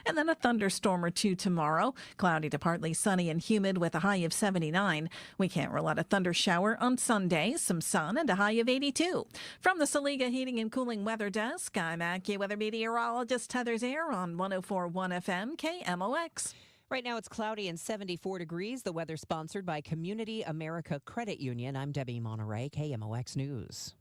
and then a thunderstorm or two tomorrow. Cloudy to partly sunny and humid with a high of 79. We can't rule out a thunder shower on Sunday, some sun and a high of 82. From the Saliga Heating and Cooling Weather Desk, I'm AccuWeather meteorologist Heather Zaire on 104.1 FM KMOX. Right now it's cloudy and 74 degrees. The weather sponsored by Community America Credit Union. I'm Debbie Monterey, KMOX News.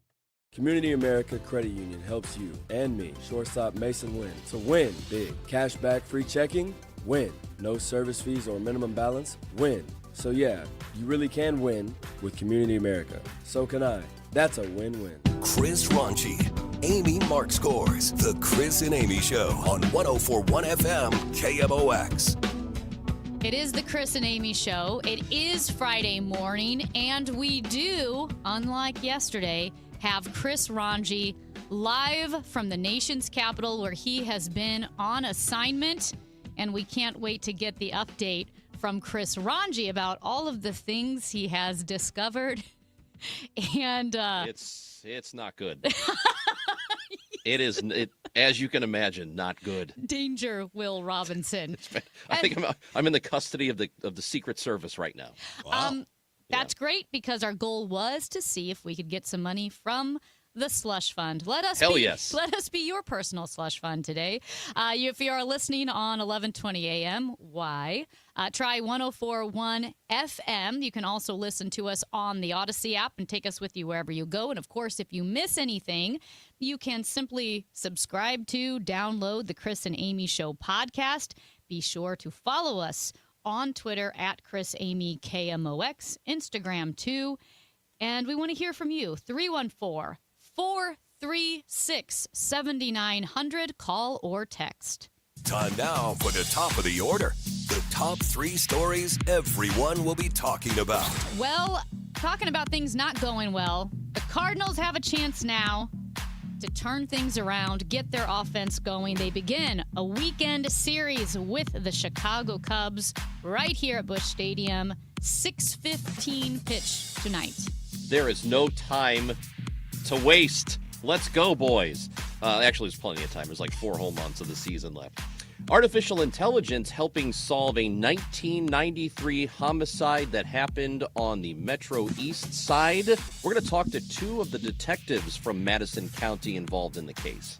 Community America Credit Union helps you and me, shortstop Mason Wynn, to win big. Cash back, free checking, win. No service fees or minimum balance, win. So yeah, you really can win with Community America. So can I. That's a win-win. Chris Ronchi, Amy Mark Scores. The Chris and Amy Show on 104.1 FM KMOX. It is the Chris and Amy Show. It is Friday morning, and we do, unlike yesterday, have Chris Ronchi live from the nation's capital where he has been on assignment, and we can't wait to get the update from Chris Ronchi about all of the things he has discovered. And it's not good. It is, as you can imagine, not good. Danger, Will Robinson. I think I'm in the custody of the Secret Service right now. Wow. That's great because our goal was to see if we could get some money from the slush fund. Let us be your personal slush fund today. If you are listening on 11:20 a.m., why? Try 104.1 FM. You can also listen to us on the Odyssey app and take us with you wherever you go. And of course, if you miss anything, you can simply subscribe to, download the Chris and Amy Show podcast. Be sure to follow us on Twitter at Chris Amy KMOX, Instagram too. And we want to hear from you. 314-436-7900. Call or text. Time now for the top of the order. The top 3 stories everyone will be talking about. Well, talking about things not going well, the Cardinals have a chance now to turn things around, get their offense going. They begin a weekend series with the Chicago Cubs right here at Busch Stadium. 6:15 pitch tonight. There is no time to waste. Let's go, boys. Actually, there's plenty of time. There's like 4 whole months of the season left. Artificial intelligence helping solve a 1993 homicide that happened on the Metro East Side. We're going to talk to 2 of the detectives from Madison County involved in the case.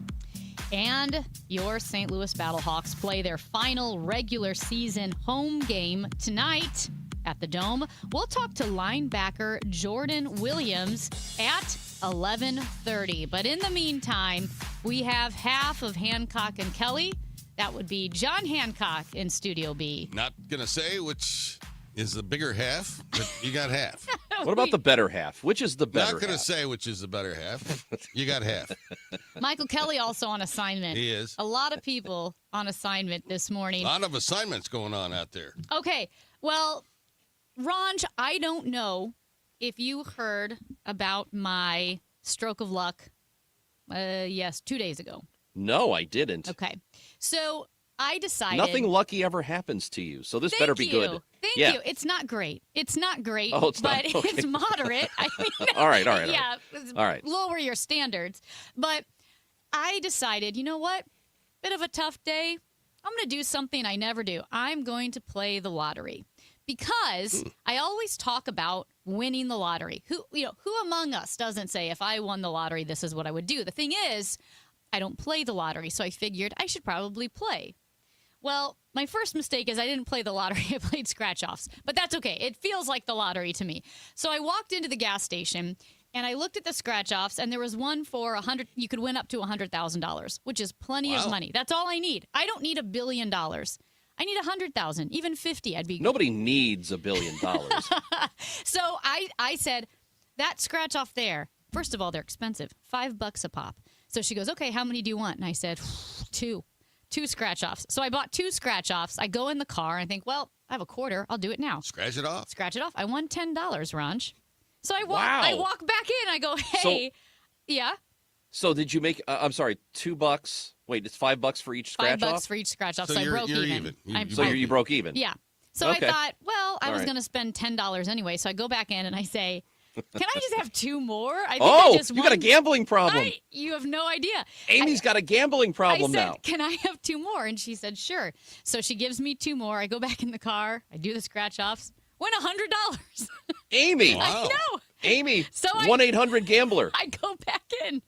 And your St. Louis Battlehawks play their final regular season home game tonight at the Dome. We'll talk to linebacker Jordan Williams at 11:30. But in the meantime, we have half of Hancock and Kelly. That would be John Hancock in Studio B. Not going to say which is the bigger half, but you got half. What about the better half? Which is the better half? Not going to say which is the better half. You got half. Michael Kelly also on assignment. He is. A lot of people on assignment this morning. A lot of assignments going on out there. Okay, well, Ronj, I don't know if you heard about my stroke of luck, 2 days ago. No, I didn't. Okay. So I decided. Nothing lucky ever happens to you, so this better be good. Thank you. It's not great. It's not great, Oh, it's but not? Okay. it's moderate. I mean, All right. Yeah. All right. Lower your standards. But I decided, you know what? Bit of a tough day. I'm going to do something I never do. I'm going to play the lottery. Because I always talk about winning the lottery. Who among us doesn't say, if I won the lottery, this is what I would do? The thing is, I don't play the lottery, so I figured I should probably play. Well, my first mistake is I didn't play the lottery. I played scratch-offs, but that's okay. It feels like the lottery to me. So I walked into the gas station, and I looked at the scratch-offs, and there was one for $100. You could win up to $100,000, which is plenty of money. That's all I need. I don't need $1 billion. I need 100,000, even 50. I'd be. Nobody needs $1 billion. So I said, that scratch-off there. First of all, they're expensive, $5 a pop. So she goes, okay, how many do you want? And I said, 2 scratch-offs. So I bought 2 scratch-offs. I go in the car and I think, well, I have a quarter. I'll do it now. Scratch it off. Scratch it off. I won $10, Ronj. So I walk back in. I go, hey, yeah. So did you make, I'm sorry, $2? Wait, it's $5 for each scratch-off? $5 for each scratch-off. So I broke even. You broke even? Yeah. So Okay. I thought, well, I was right. going to spend $10 anyway. So I go back in and I say, can I just have 2 more? I think Oh, I just you got a won- gambling problem. You have no idea. Amy's got a gambling problem I said, now. can I have 2 more? And she said, sure. So she gives me 2 more. I go back in the car. I do the scratch offs. Win $100. Amy. Wow. I know. Amy. So I- 1-800-GAMBLER. I go back in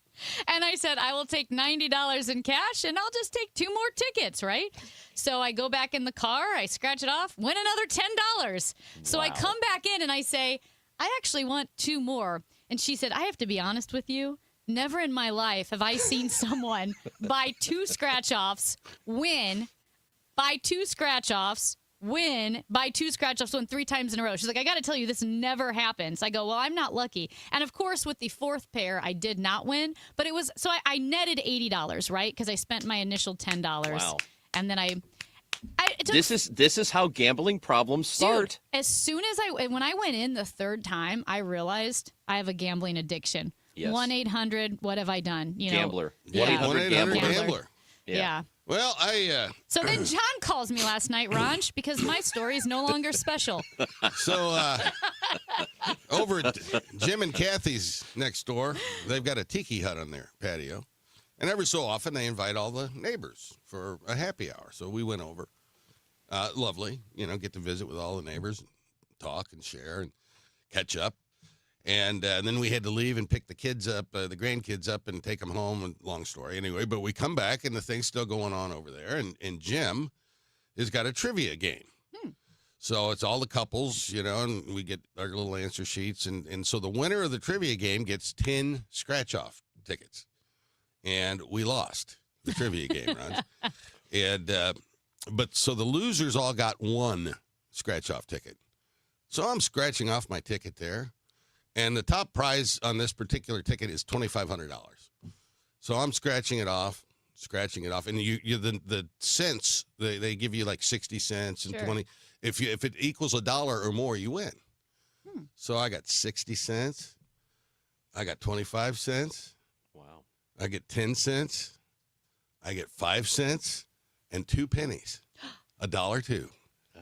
and I said, I will take $90 in cash and I'll just take 2 more tickets, right? So I go back in the car, I scratch it off, win another $10. So I come back in and I say, I actually want 2 more. And she said, I have to be honest with you. Never in my life have I seen someone buy 2 scratch offs, win, buy 2 scratch offs, win, buy 2 scratch offs, win 3 times in a row. She's like, I got to tell you, this never happens. I go, well, I'm not lucky. And of course, with the 4th pair, I did not win, but it was, so I netted $80, right? Because I spent my initial $10. Wow. And then it took, This is how gambling problems start. dude, as soon as when I went in the 3rd time, I realized I have a gambling addiction. Yes. 1-800, what have I done? You know, Gambler. Yeah. 1-800-GAMBLER. 1-800-GAMBLER. Yeah. Well, So then John calls me last night, Ranch, because my story is no longer special. Over at Jim and Kathy's next door, they've got a tiki hut on their patio. And every so often, they invite all the neighbors for a happy hour. So we went over. Lovely, get to visit with all the neighbors, and talk and share and catch up. And then we had to leave and pick the kids up, the grandkids up, and take them home. And long story anyway. But we come back, and the thing's still going on over there. And Jim has got a trivia game. So it's all the couples, and we get our little answer sheets. And so the winner of the trivia game gets 10 scratch-off tickets. And we lost the trivia game, Ron. And but so the losers all got 1 scratch-off ticket. So I'm scratching off my ticket there. And the top prize on this particular ticket is $2,500. So I'm scratching it off. And the cents, they give you like 60 cents and Sure. 20. If it equals $1 or more, you win. So I got 60 cents. I got 25 cents. Wow. I get 10 cents. I get 5 cents and 2 pennies. $1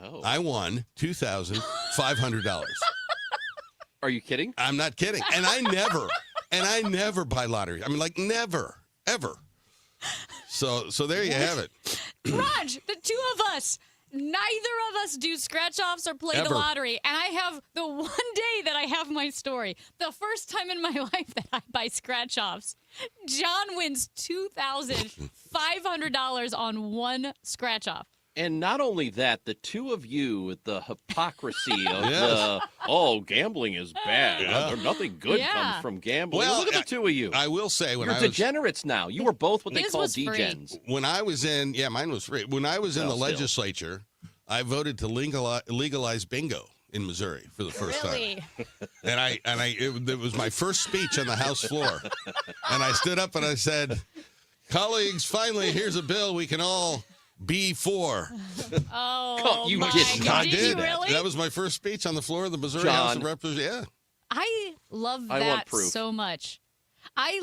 Oh. I won $2,500. Are you kidding? I'm not kidding. And I never buy lottery. I mean, like never, ever. So there you have it. Raj, the 2 of us, neither of us do scratch offs or play the Ever. lottery. And I have the one day that I have my story, the first time in my life that I buy scratch offs. John wins $2,500 on 1 scratch off. And not only that, the 2 of you with the hypocrisy of Yes. gambling is bad. Yeah. Nothing good Yeah. comes from gambling. Well, Look at the 2 of you. I will say when You're I was degenerates now. You were both what they His call was free. degens. when I was in mine was free. When I was in Well, the still. legislature, I voted to legalize bingo in Missouri for the first time. Really? And it was my first speech on the House floor. And I stood up and I said, "Colleagues, finally here's a bill we can all be for." Oh, You my did God. not I Did did. you really? That was my first speech on the floor of the Missouri House of John. Representatives. Yeah. I love I want that proof. so much. I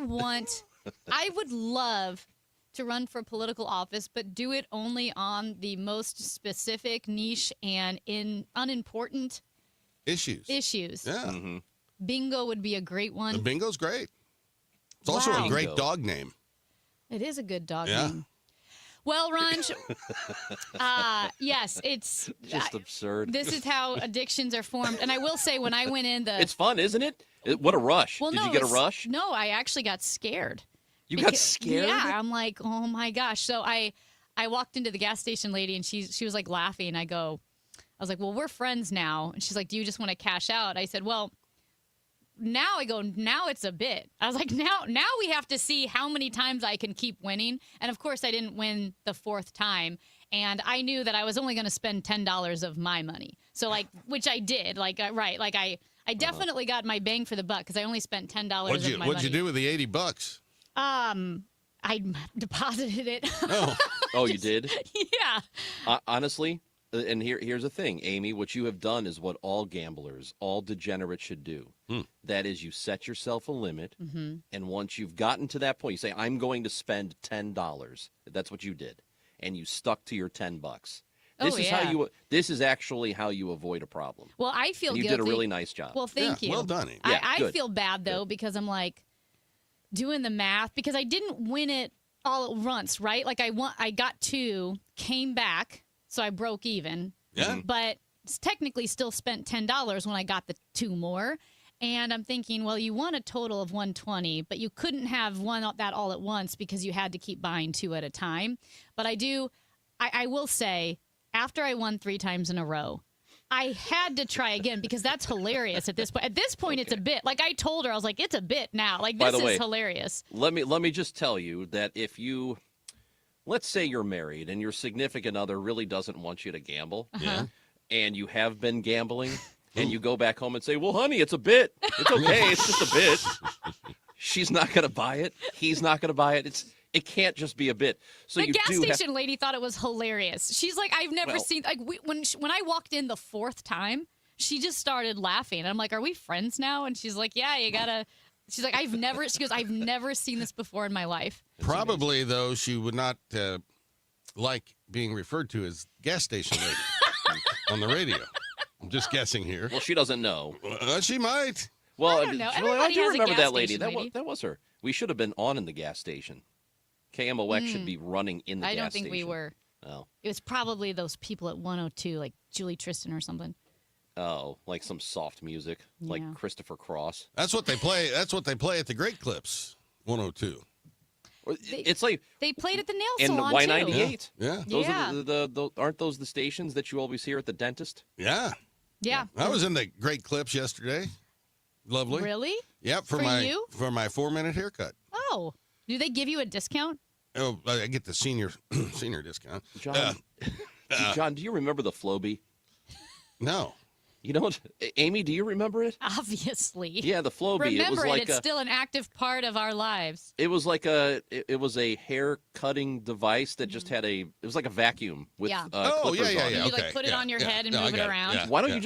would love to run for political office, but do it only on the most specific, niche, and unimportant Issues. issues. Yeah. Mm-hmm. Bingo would be a great The one. bingo's great. It's also Wow. a great Bingo. dog name. It is a good dog Yeah. name. Well, Ranj, yes, it's Just absurd. this is how addictions are formed. And I will say, when I went in the It's fun, isn't it? What a rush. well, Did no, you get a it's- rush? No, I actually got scared. You got scared? Yeah, I'm like, oh my gosh. So I walked into the gas station lady and she was like laughing. I was like, well, we're friends now. And she's like, do you just want to cash out? I said, well, now it's a bit. I was like, now we have to see how many times I can keep winning. And of course I didn't win the 4th time. And I knew that I was only going to spend $10 of my money. So which I did, I definitely got my bang for the buck because I only spent $10 of my money. What'd you do with the $80? I deposited it. Oh, Oh, you did? Yeah. Honestly, and here's the thing, Amy, what you have done is what all gamblers, all degenerates should do. That is, you set yourself a limit, and once you've gotten to that point, you say, I'm going to spend $10. That's what you did. And you stuck to your $10. This Oh, is yeah. how you. This is actually how you avoid a problem. Well, I feel And you guilty. did a really nice job. Well, thank Yeah, you. well done, Amy. Yeah, I good. feel bad though because I'm like doing the math because I didn't win it all at once, right? Like I got 2, came back, so I broke even. Yeah. But technically still spent $10 when I got the 2 more. And I'm thinking, well, you won a total of 120, but you couldn't have won that all at once because you had to keep buying 2 at a time. But I will say, after I won 3 times in a row, I had to try again because that's hilarious at this point. At this point, it's a bit. Like I told her, I was like, it's a bit now. Like By this the way, is hilarious. Let me just tell you that if you, let's say you're married and your significant other really doesn't want you to gamble, and you have been gambling, and you go back home and say, "Well, honey, it's a bit. It's okay. It's just a bit." She's not going to buy it. He's not going to buy it. It can't just be a bit. So The you gas do have- station lady thought it was hilarious. She's like, I've never Well- seen like when I walked in the 4th time, she just started laughing. And I'm like, are we friends now? And she's like, yeah, you gotta. She's like, I've never seen this before in my life. Probably, though, she would not like being referred to as gas station lady on the radio. I'm just guessing here. Well, she doesn't know. She might. Well, I don't know. I Everybody do has a remember gas that lady. station lady. That was her. We should have been on in the gas station. KMOX should be running in the gas I station. don't think we were. Oh. It was probably those people at 102, like Julie Tristan or something. Oh, like some soft music, like Yeah. Christopher Cross. That's what they play. That's what they play at the Great Clips 102. It's like They played at the nail in salon Y98. too. Yeah. Those Yeah. are the aren't those the stations that you always hear at the dentist? Yeah. Yeah. I was in the Great Clips yesterday. Lovely. Really? Yep. For you? For my 4-minute haircut. Oh. Do they give you a discount? Oh, I get the senior discount. John, John, do you remember the Flowbee? No. You know what? Amy, do you remember it? Obviously. Yeah, the Flowbee. Remember it was it, like it's still an active part of our lives. it was like it was a hair cutting device that just had it was like a vacuum with Yeah. clippers on it. You like put it on your head and I move it got around. Yeah, Why don't yeah.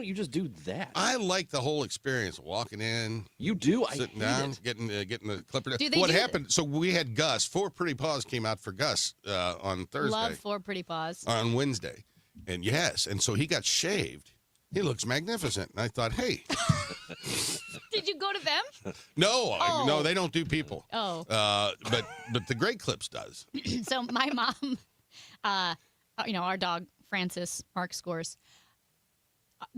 you just do that? I like the whole experience. Walking in, You do. I sitting hate down, it. getting the clipper. Do they What do- happened? So we had Gus. 4 Pretty Paws came out for Gus on Thursday. Love 4 Pretty Paws. On Wednesday, and and so he got shaved. He looks magnificent. And I thought, hey, Did you go to them? no, Oh. no, they don't do people. Oh. But the Great Clips does. So my mom, our dog, Francis, Mark Scores,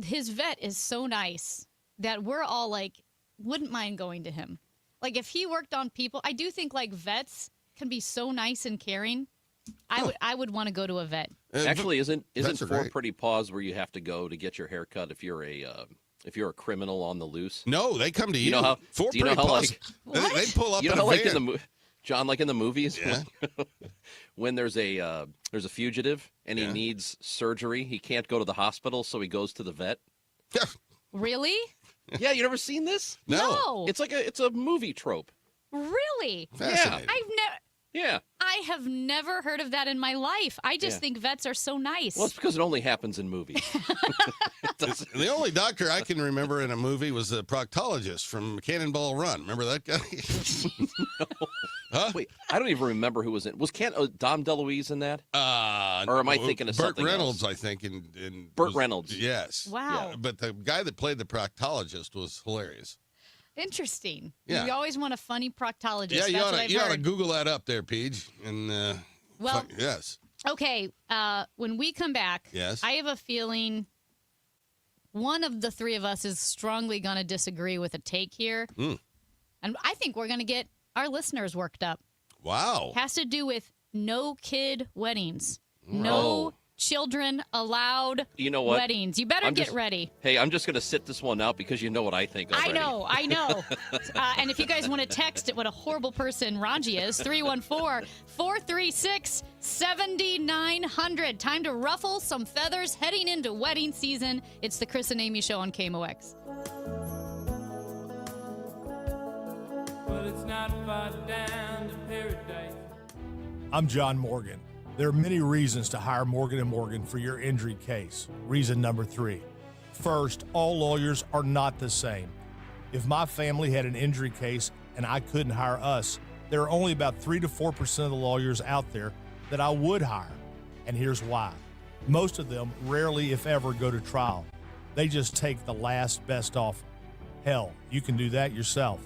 his vet is so nice that we're all like, wouldn't mind going to him. Like if he worked on people, I do think like vets can be so nice and caring. I would want to go to a vet. Actually, isn't Vets are 4 great. Pretty Paws where you have to go to get your hair cut if you're a criminal on the loose? No, they come to you. You know how- 4 do you know Pretty how, Paws. like- They pull up You in know, a like van. in the John, like in the movies, Yeah. when there's a fugitive and he Yeah. needs surgery, he can't go to the hospital, so he goes to the vet. Really? Yeah, you never seen this? No. It's a movie trope. Really? Fascinating. Yeah. I have never heard of that in my life. I just Yeah. think vets are so nice. Well, it's because it only happens in movies. It doesn't- The only doctor I can remember in a movie was the proctologist from Cannonball Run. Remember that guy? Huh? Wait, I don't even remember who was in. Was Dom DeLuise in that? Or am I thinking of Burt something Reynolds, else? I think. In Burt Reynolds. Yes. Wow. Yeah, but the guy that played the proctologist was hilarious. Interesting. Yeah. You always want a funny proctologist. Yeah, you That's ought what to I've you ought to heard. Google that up there, Peach. And Well- yes, Okay, when we come back, Yes. I have a feeling one of the three of us is strongly going to disagree with a take here. Mm. And I think we're going to get our listeners worked up. wow. Has to do with no kid weddings. Oh. No children allowed You know what? weddings. You better I'm get just- ready. Hey, I'm just going to sit this one out because you know what I think already. I know. And if you guys want to text it, what a horrible person Ranji is, 314-436-7900. Time to ruffle some feathers heading into wedding season. It's the Chris and Amy Show on KMOX. Well, it's not far down to paradise. I'm John Morgan. There are many reasons to hire Morgan & Morgan for your injury case. Reason number 3. First, all lawyers are not the same. If my family had an injury case and I couldn't hire us, there are only about 3 to 4% of the lawyers out there that I would hire. And here's why. Most of them rarely, if ever, go to trial. They just take the last best offer. Hell, you can do that yourself.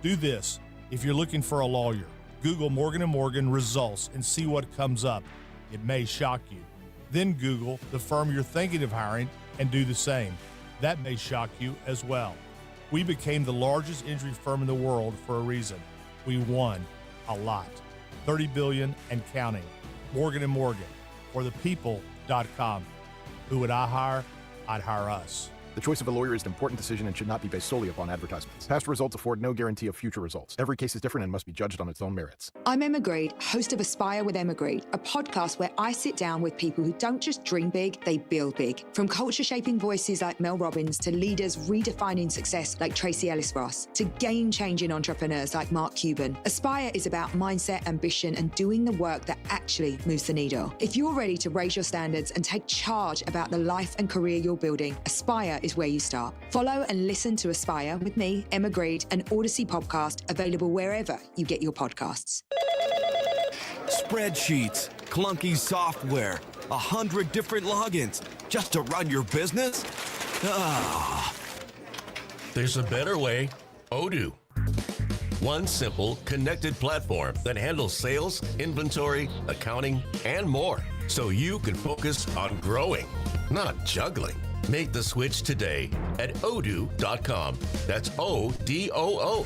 Do this. If you're looking for a lawyer, Google Morgan & Morgan results and see what comes up. It may shock you. Then Google the firm you're thinking of hiring and do the same. That may shock you as well. We became the largest injury firm in the world for a reason. We won a lot. $30 billion and counting. Morgan & Morgan. For the people.com. Who would I hire? I'd hire us. The choice of a lawyer is an important decision and should not be based solely upon advertisements. Past results afford no guarantee of future results. Every case is different and must be judged on its own merits. I'm Emma Grade, host of Aspire with Emma Grade, a podcast where I sit down with people who don't just dream big, they build big. From culture-shaping voices like Mel Robbins to leaders redefining success like Tracy Ellis Ross to game-changing entrepreneurs like Mark Cuban. Aspire is about mindset, ambition, and doing the work that actually moves the needle. If you're ready to raise your standards and take charge about the life and career you're building, Aspire is where you start. Follow and listen to Aspire with me, Emma Grade, an Odyssey podcast available wherever you get your podcasts. Spreadsheets, clunky software, 100 different logins just to run your business? Ah. There's a better way. Odoo. One simple, connected platform that handles sales, inventory, accounting, and more. So you can focus on growing, not juggling. Make the switch today at odoo.com. That's ODOO.com.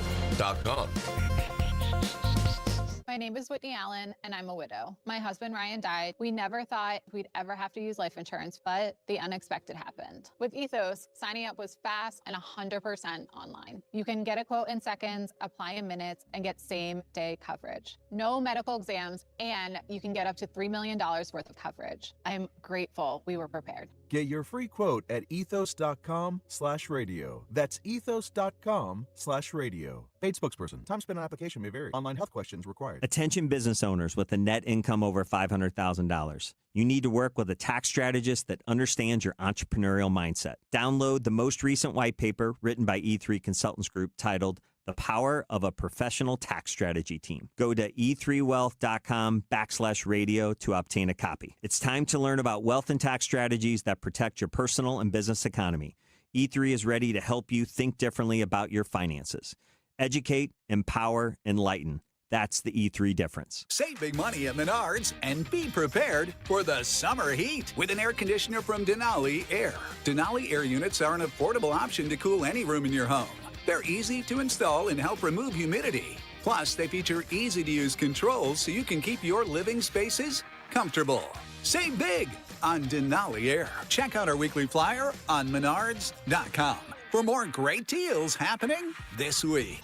My name is Whitney Allen, and I'm a widow. My husband, Ryan, died. We never thought we'd ever have to use life insurance, but the unexpected happened. With Ethos, signing up was fast and 100% online. You can get a quote in seconds, apply in minutes, and get same-day coverage. No medical exams, and you can get up to $3 million worth of coverage. I'm grateful we were prepared. Get your free quote at ethos.com/radio. That's ethos.com/radio. Paid spokesperson. Time spent on application may vary. Online health questions required. Attention business owners with a net income over $500,000. You need to work with a tax strategist that understands your entrepreneurial mindset. Download the most recent white paper written by E3 Consultants Group titled The Power of a Professional Tax Strategy Team. Go to e3wealth.com/radio to obtain a copy. It's time to learn about wealth and tax strategies that protect your personal and business economy. E3 is ready to help you think differently about your finances. Educate, empower, enlighten. That's the E3 difference. Save big money at Menards and be prepared for the summer heat with an air conditioner from Denali Air. Denali Air units are an affordable option to cool any room in your home. They're easy to install and help remove humidity. Plus, they feature easy-to-use controls so you can keep your living spaces comfortable. Save big on Denali Air. Check out our weekly flyer on menards.com for more great deals happening this week.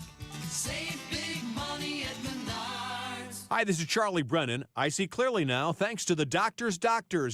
Save big money at Menards. Hi, this is Charlie Brennan. I see clearly now thanks to the doctors,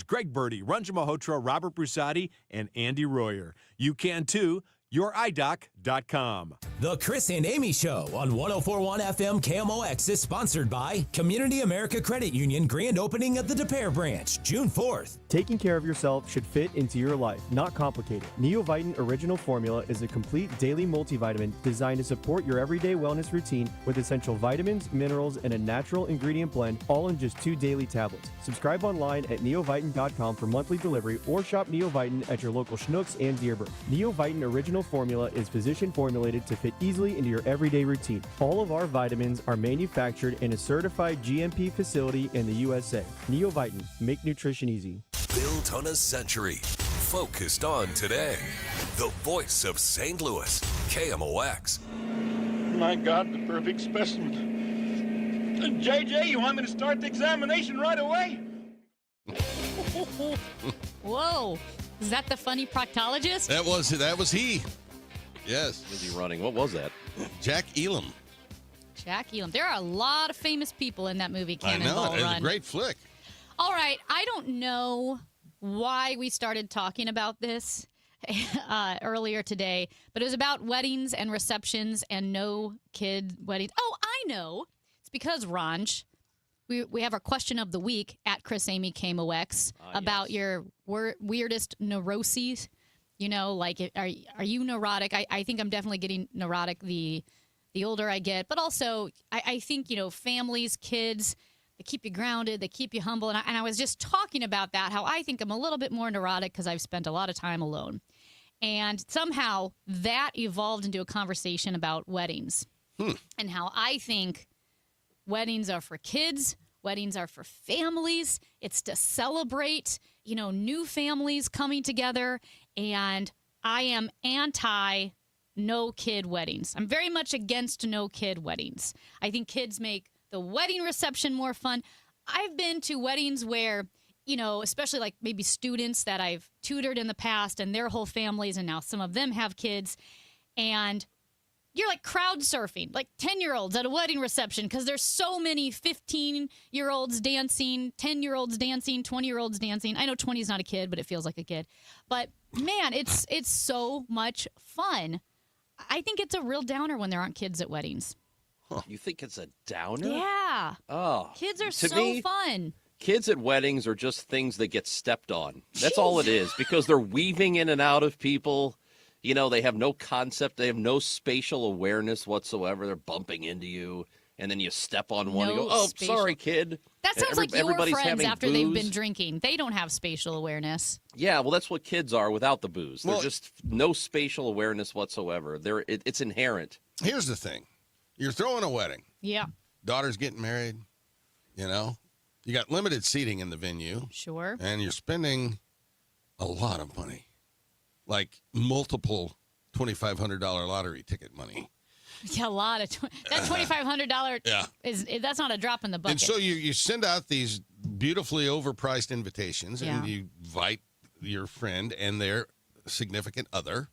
Greg Birdie, Ranjan Malhotra, Robert Brusati, and Andy Royer. You can too. YourEyeDoc.com. The Chris and Amy Show on 104.1 FM KMOX is sponsored by Community America Credit Union grand opening of the De Pere branch, June 4th. Taking care of yourself should fit into your life, not complicated. Neovitin Original Formula is a complete daily multivitamin designed to support your everyday wellness routine with essential vitamins, minerals, and a natural ingredient blend, all in just 2 daily tablets. Subscribe online at neovitin.com for monthly delivery or shop Neovitin at your local Schnucks and Dearborn. Neovitin Original Formula is physician formulated to fit easily into your everyday routine. All of our vitamins are manufactured in a certified GMP facility in the USA. Neovitin, make nutrition easy. Built on a century, focused on today. The voice of St. Louis, KMOX. My God, the perfect specimen. JJ, you want me to start the examination right away? Whoa. Is that the funny proctologist? That was he. Yes. Was he running? What was that? Jack Elam. Jack Elam. There are a lot of famous people in that movie, I know. Cannonball It was Run. a great flick. All right. I don't know why we started talking about this earlier today, but it was about weddings and receptions and no kid weddings. Oh, I know. It's because, Ranj, we have our question of the week at Chris Amy KMOX about your weirdest neuroses. You know, like, are you neurotic? I think I'm definitely getting neurotic the older I get. But also, I think, families, kids, They keep you grounded. They keep you humble. And I was just talking about that, how I think I'm a little bit more neurotic because I've spent a lot of time alone. And somehow that evolved into a conversation about weddings and how I think weddings are for kids. Weddings are for families. It's to celebrate, new families coming together. And I am anti no kid weddings. I'm very much against no kid weddings. I think kids make the wedding reception more fun. I've been to weddings where, especially like maybe students that I've tutored in the past and their whole families, and now some of them have kids, and you're like crowd surfing, like 10-year-olds at a wedding reception because there's so many 15-year-olds dancing, 10-year-olds dancing, 20-year-olds dancing. I know 20 is not a kid, but it feels like a kid. But, man, it's so much fun. I think it's a real downer when there aren't kids at weddings. You think it's a downer? Yeah. Oh. Kids are To so me, fun. Kids at weddings are just things that get stepped on. That's all it is, because they're weaving in and out of people. They have no concept. They have no spatial awareness whatsoever. They're bumping into you, and then you step on one and No you go, oh, spatial- sorry, kid. That sounds like your Everybody's friends having after they've booze. been drinking. They don't have spatial awareness. Yeah, well, that's what kids are without the booze. They're Well- just no spatial awareness whatsoever. It's inherent. Here's the thing. You're throwing a wedding. Yeah. Daughter's getting married, You got limited seating in the venue. Sure. And you're spending a lot of money. Like multiple $2,500 lottery ticket money. Yeah, a lot of that $2,500 Yeah. that's not a drop in the bucket. And so you send out these beautifully overpriced invitations, Yeah. and you invite your friend and their significant other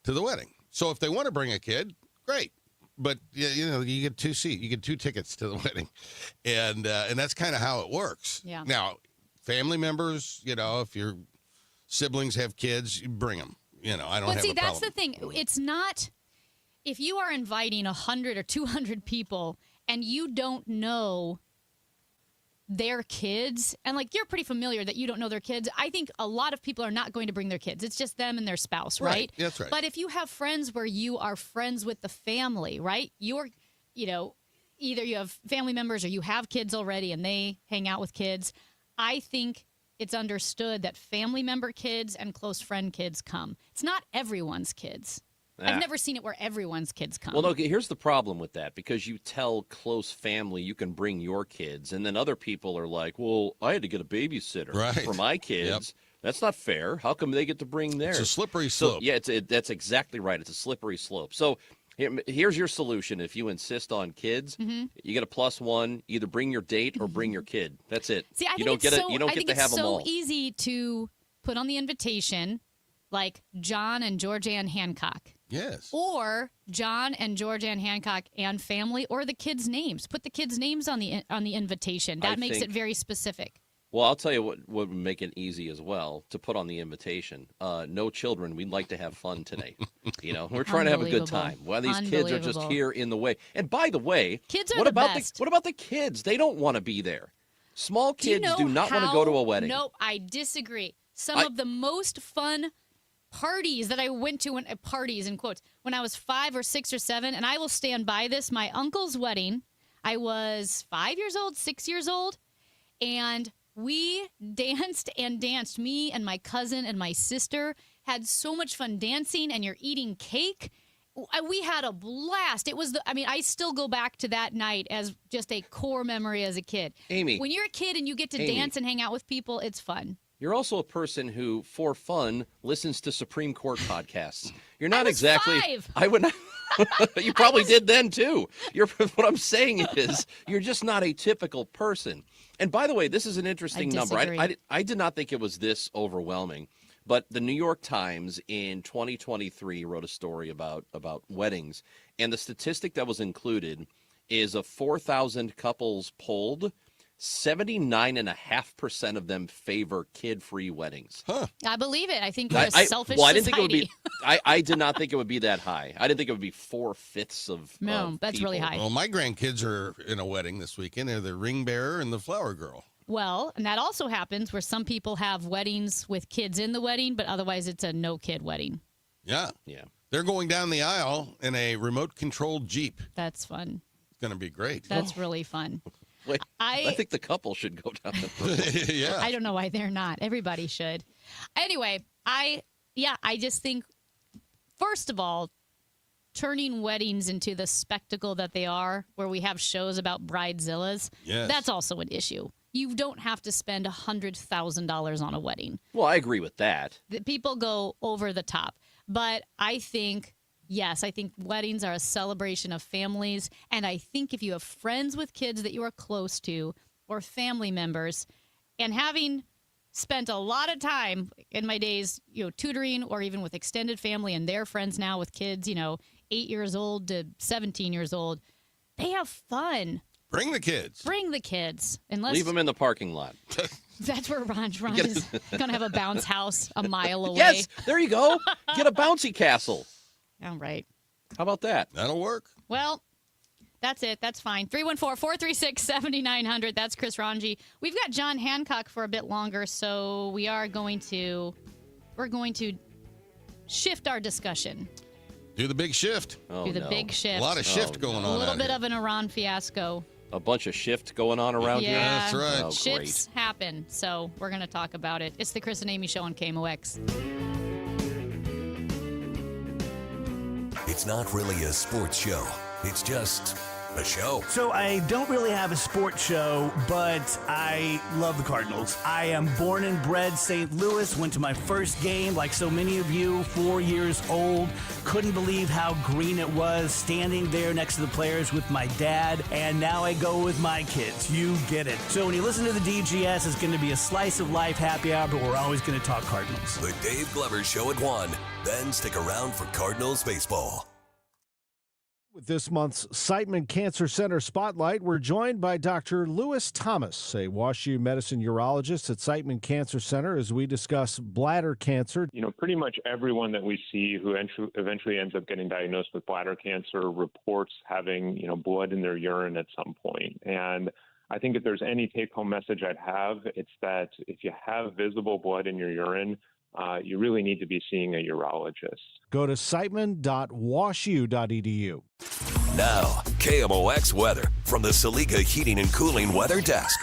to the wedding. So if they want to bring a kid, great. But you get you get 2 tickets to the wedding, and that's kind of how it works. Yeah. Now, family members, if your siblings have kids, you bring them. I don't But have see, a that's problem. the thing. It's not if you are inviting 100 or 200 people and you don't know their kids, and like you're pretty familiar that you don't know their kids. I think a lot of people are not going to bring their kids. It's just them and their spouse, right? That's right. But if you have friends where you are friends with the family, right? You're, either you have family members or you have kids already and they hang out with kids. I think it's understood that family member kids and close friend kids come. It's not everyone's kids. Ah. I've never seen it where everyone's kids come. Well, no, here's the problem with that, because you tell close family you can bring your kids, and then other people are like, well, I had to get a babysitter for my kids. Yep. That's not fair. How come they get to bring theirs? It's a slippery So, slope. yeah, that's exactly right. It's a slippery slope. So here's your solution. If you insist on kids, Mhm. you get a +1. Either bring your date or bring your kid. That's it. See, I you think don't it's get so, You don't I get think to it's have them so all. easy to put on the invitation, like John and Georgianne Hancock. Yes. Or John and Georgianne Hancock and family, or the kids' names. Put the kids' names on the invitation. That makes it think- very specific. Well, I'll tell you what would make it easy as well to put on the invitation. No children. We'd like to have fun today. We're trying to have a good time. Well, these kids are just Unbelievable. here in the way. And by the way, Kids are what the about best. what about the kids? They don't want to be there. Small Do you kids know do not want to go to a wedding. Nope, I disagree. Some of the most fun parties that I went to, parties in quotes, when I was 5 or 6 or 7, and I will stand by this, my uncle's wedding, I was 5 years old, 6 years old, and we danced and danced. Me and my cousin and my sister had so much fun dancing, and you're eating cake. We had a blast. It was I still go back to that night as just a core memory as a kid. Amy. When you're a kid and you get to Amy. dance and hang out with people, it's fun. You're also a person who, for fun, listens to Supreme Court podcasts. You're not was exactly. 5. I would not. You probably did then too. What I'm saying is, you're just not a typical person. And by the way, this is an interesting number. I did not think it was this overwhelming. But the New York Times in 2023 wrote a story about weddings, and the statistic that was included is of 4,000 couples polled, 79.5% of them favor kid-free weddings. Huh. I believe it. I think we're a selfish I didn't society. think it would be. I did not think it would be that high. I didn't think it would be 4/5 of. No, of that's really people. high. Well, my grandkids are in a wedding this weekend. They're the ring bearer and the flower girl. Well, and that also happens where some people have weddings with kids in the wedding, but otherwise it's a no-kid wedding. Yeah. Yeah. They're going down the aisle in a remote-controlled Jeep. That's fun. It's going to be great. That's really fun. Wait, I think the couple should go down the Yeah. I don't know why they're not. Everybody should. Anyway, I just think, first of all, turning weddings into the spectacle that they are, where we have shows about bridezillas, that's also an issue. You don't have to spend $100,000 on a wedding. Well, I agree with that. The people go over the top. But I think, yes, I think weddings are a celebration of families. And I think if you have friends with kids that you are close to or family members, and having spent a lot of time in my days, tutoring or even with extended family and their friends now with kids, 8 years old to 17 years old, they have fun. Bring the kids. Bring the kids. Leave them in the parking lot. That's where Ron is going to have a bounce house a mile away. Yes, there you go. Get a bouncy castle. All right. How about that? That'll work. Well, that's it. That's fine. 314-436-7900. That's Chris Ranji. We've got John Hancock for a bit longer, so we're going to shift our discussion. Do the big shift. Do the big shift. A lot of shift going on. A little out bit here. of an Iran fiasco. A bunch of shift going on around here. Yeah, that's right. Oh, shifts happen, so we're going to talk about it. It's the Chris and Amy Show on KMOX. It's not really a sports show. It's just a show. So I don't really have a sports show, but I love the Cardinals. I am born and bred St. Louis, went to my first game like so many of you, 4 years old. Couldn't believe how green it was standing there next to the players with my dad, and now I go with my kids. You get it. So when you listen to the DGS, it's going to be a slice of life happy hour, but we're always going to talk Cardinals. The Dave Glover Show at 1. Then stick around for Cardinals baseball. With this month's Siteman Cancer Center Spotlight, we're joined by Dr. Lewis Thomas, a WashU medicine urologist at Siteman Cancer Center, as we discuss bladder cancer. Pretty much everyone that we see who eventually ends up getting diagnosed with bladder cancer reports having, blood in their urine at some point. And I think if there's any take-home message I'd have, it's that if you have visible blood in your urine, you really need to be seeing a urologist. Go to siteman.washu.edu. Now, KMOX weather from the Saliga Heating and Cooling Weather Desk.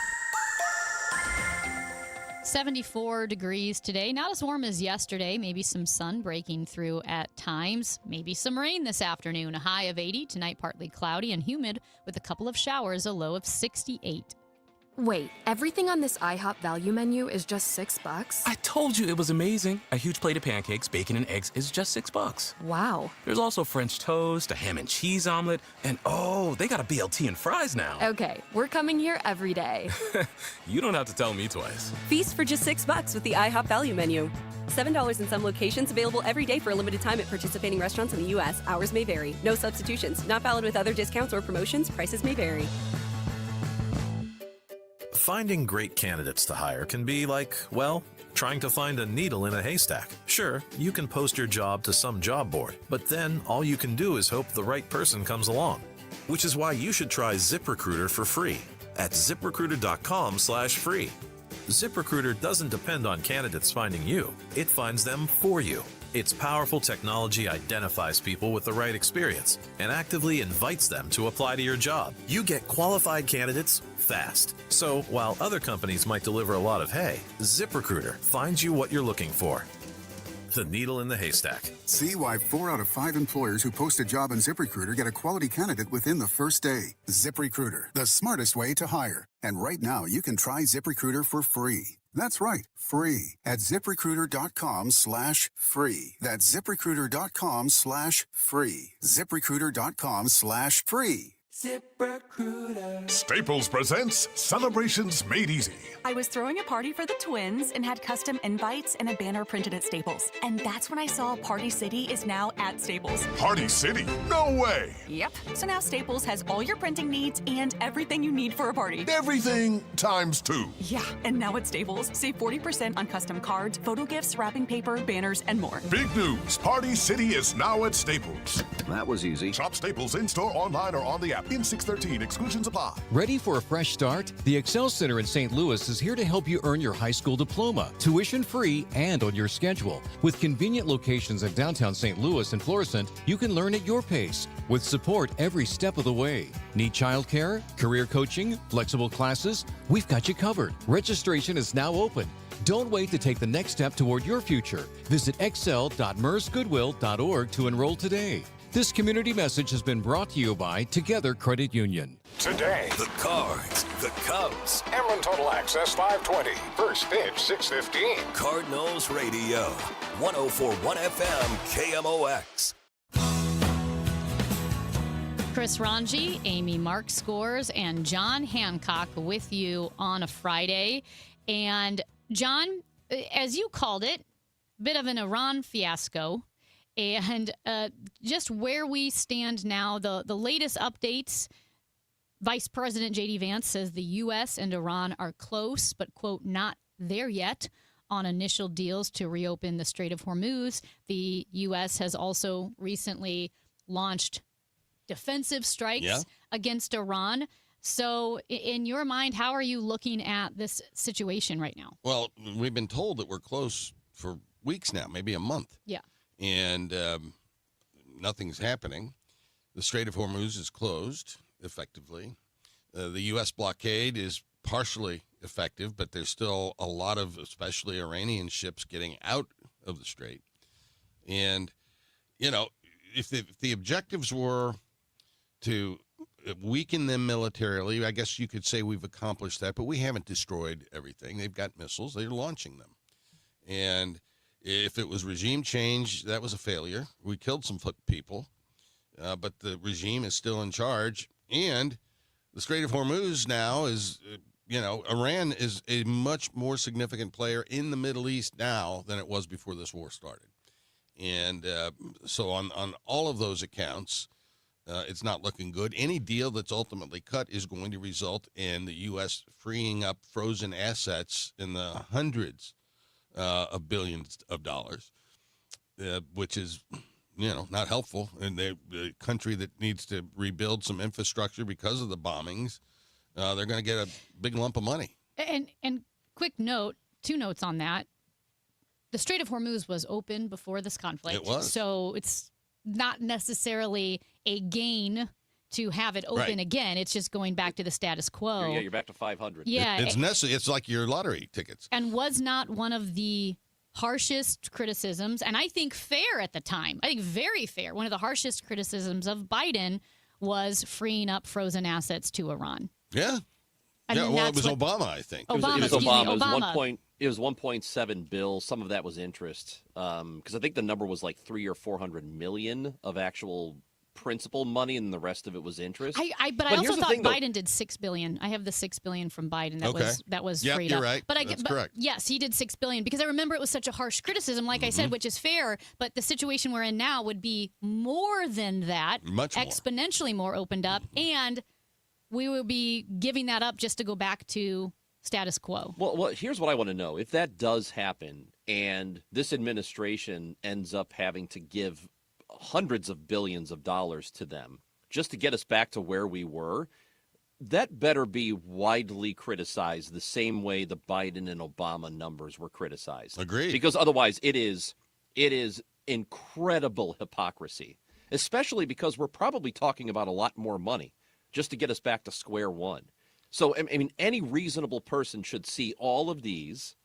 74 degrees today. Not as warm as yesterday. Maybe some sun breaking through at times. Maybe some rain this afternoon. A high of 80. Tonight, partly cloudy and humid with a couple of showers. A low of 68. Wait, everything on this IHOP value menu is just $6? I told you it was amazing. A huge plate of pancakes, bacon, and eggs is just $6. Wow. There's also French toast, a ham and cheese omelet, and they got a BLT and fries now. Okay, we're coming here every day. You don't have to tell me twice. Feast for just $6 with the IHOP value menu. $7 in some locations, available every day for a limited time at participating restaurants in the U.S. Hours may vary. No substitutions. Not valid with other discounts or promotions. Prices may vary. Finding great candidates to hire can be like, well, trying to find a needle in a haystack. Sure, you can post your job to some job board, but then all you can do is hope the right person comes along. Which is why you should try ZipRecruiter for free at ZipRecruiter.com/free. ZipRecruiter doesn't depend on candidates finding you. It finds them for you. Its powerful technology identifies people with the right experience and actively invites them to apply to your job. You get qualified candidates fast. So while other companies might deliver a lot of hay, ZipRecruiter finds you what you're looking for. The needle in the haystack. See why 4 out of 5 employers who post a job on ZipRecruiter get a quality candidate within the first day. ZipRecruiter, the smartest way to hire. And right now, you can try ZipRecruiter for free. That's right, free at ZipRecruiter.com/free. That's ZipRecruiter.com/free. ZipRecruiter.com/free. ZipRecruiter. Staples presents Celebrations Made Easy. I was throwing a party for the twins and had custom invites and a banner printed at Staples. And that's when I saw Party City is now at Staples. Party City? No way! Yep. So now Staples has all your printing needs and everything you need for a party. Everything times 2. Yeah, and now at Staples, save 40% on custom cards, photo gifts, wrapping paper, banners, and more. Big news! Party City is now at Staples. That was easy. Shop Staples in-store, online, or on the app. In 613, exclusions apply. Ready for a fresh start? The Excel Center in St. Louis is here to help you earn your high school diploma, tuition-free and on your schedule. With convenient locations in downtown St. Louis and Florissant, you can learn at your pace with support every step of the way. Need childcare, career coaching, flexible classes? We've got you covered. Registration is now open. Don't wait to take the next step toward your future. Visit excel.mersgoodwill.org to enroll today. This community message has been brought to you by Together Credit Union. Today, The Cards, the Cubs, Emlyn Total Access 520. First pitch 6:15. Cardinals Radio, 104.1 FM, KMOX. Chris Ranji, Amy Mark Scores, and John Hancock with you on a Friday. And John, as you called it, bit of an Iran fiasco. And just where we stand now, the latest updates, Vice President J.D. Vance says the U.S. and Iran are close, but, quote, not there yet on initial deals to reopen the Strait of Hormuz. The U.S. has also recently launched defensive strikes against Iran. So in your mind, how are you looking at this situation right now? Well, we've been told that we're close for weeks now, maybe a month. Yeah. And nothing's happening. The Strait of Hormuz is closed effectively. The U.S. blockade is partially effective, but there's still a lot of, especially Iranian ships, getting out of the strait. And, you know, if the objectives were to weaken them militarily, I guess you could say we've accomplished that, but we haven't destroyed everything. They've got missiles. They're launching them. And if it was regime change, that was a failure. We killed some people, but the regime is still in charge. And the Strait of Hormuz now is, Iran is a much more significant player in the Middle East now than it was before this war started. And so on all of those accounts, it's not looking good. Any deal that's ultimately cut is going to result in the U.S. freeing up frozen assets in the hundreds of billions of dollars, which is, not helpful. And the country that needs to rebuild some infrastructure because of the bombings, they're going to get a big lump of money. And quick note, 2 notes on that. The Strait of Hormuz was open before this conflict. It was. So it's not necessarily a gain to have it open again. It's just going back to the status quo. Yeah, you're back to 500. Yeah. It's necessary. It's like your lottery tickets. And was not one of the harshest criticisms, and I think fair at the time, I think very fair, one of the harshest criticisms of Biden was freeing up frozen assets to Iran. Yeah. It was Obama, I think. It was Obama. Obama. It was 1.7 billion. Some of that was interest, because I think the number was like 300 or 400 million of actual principal money, and the rest of it was interest. But I also thought Biden did $6 billion. I have the $6 billion from Biden that was freed up. You're right. That's correct. Yes, he did $6 billion because I remember it was such a harsh criticism, like I said, which is fair. But the situation we're in now would be more than that, much more. Exponentially more opened up, and we will be giving that up just to go back to status quo. Well, here's what I want to know. If that does happen and this administration ends up having to give hundreds of billions of dollars to them just to get us back to where we were, that better be widely criticized the same way the Biden and Obama numbers were criticized. Agreed. Because otherwise it is incredible hypocrisy, especially because we're probably talking about a lot more money just to get us back to square one. So, I mean, any reasonable person should see all of these,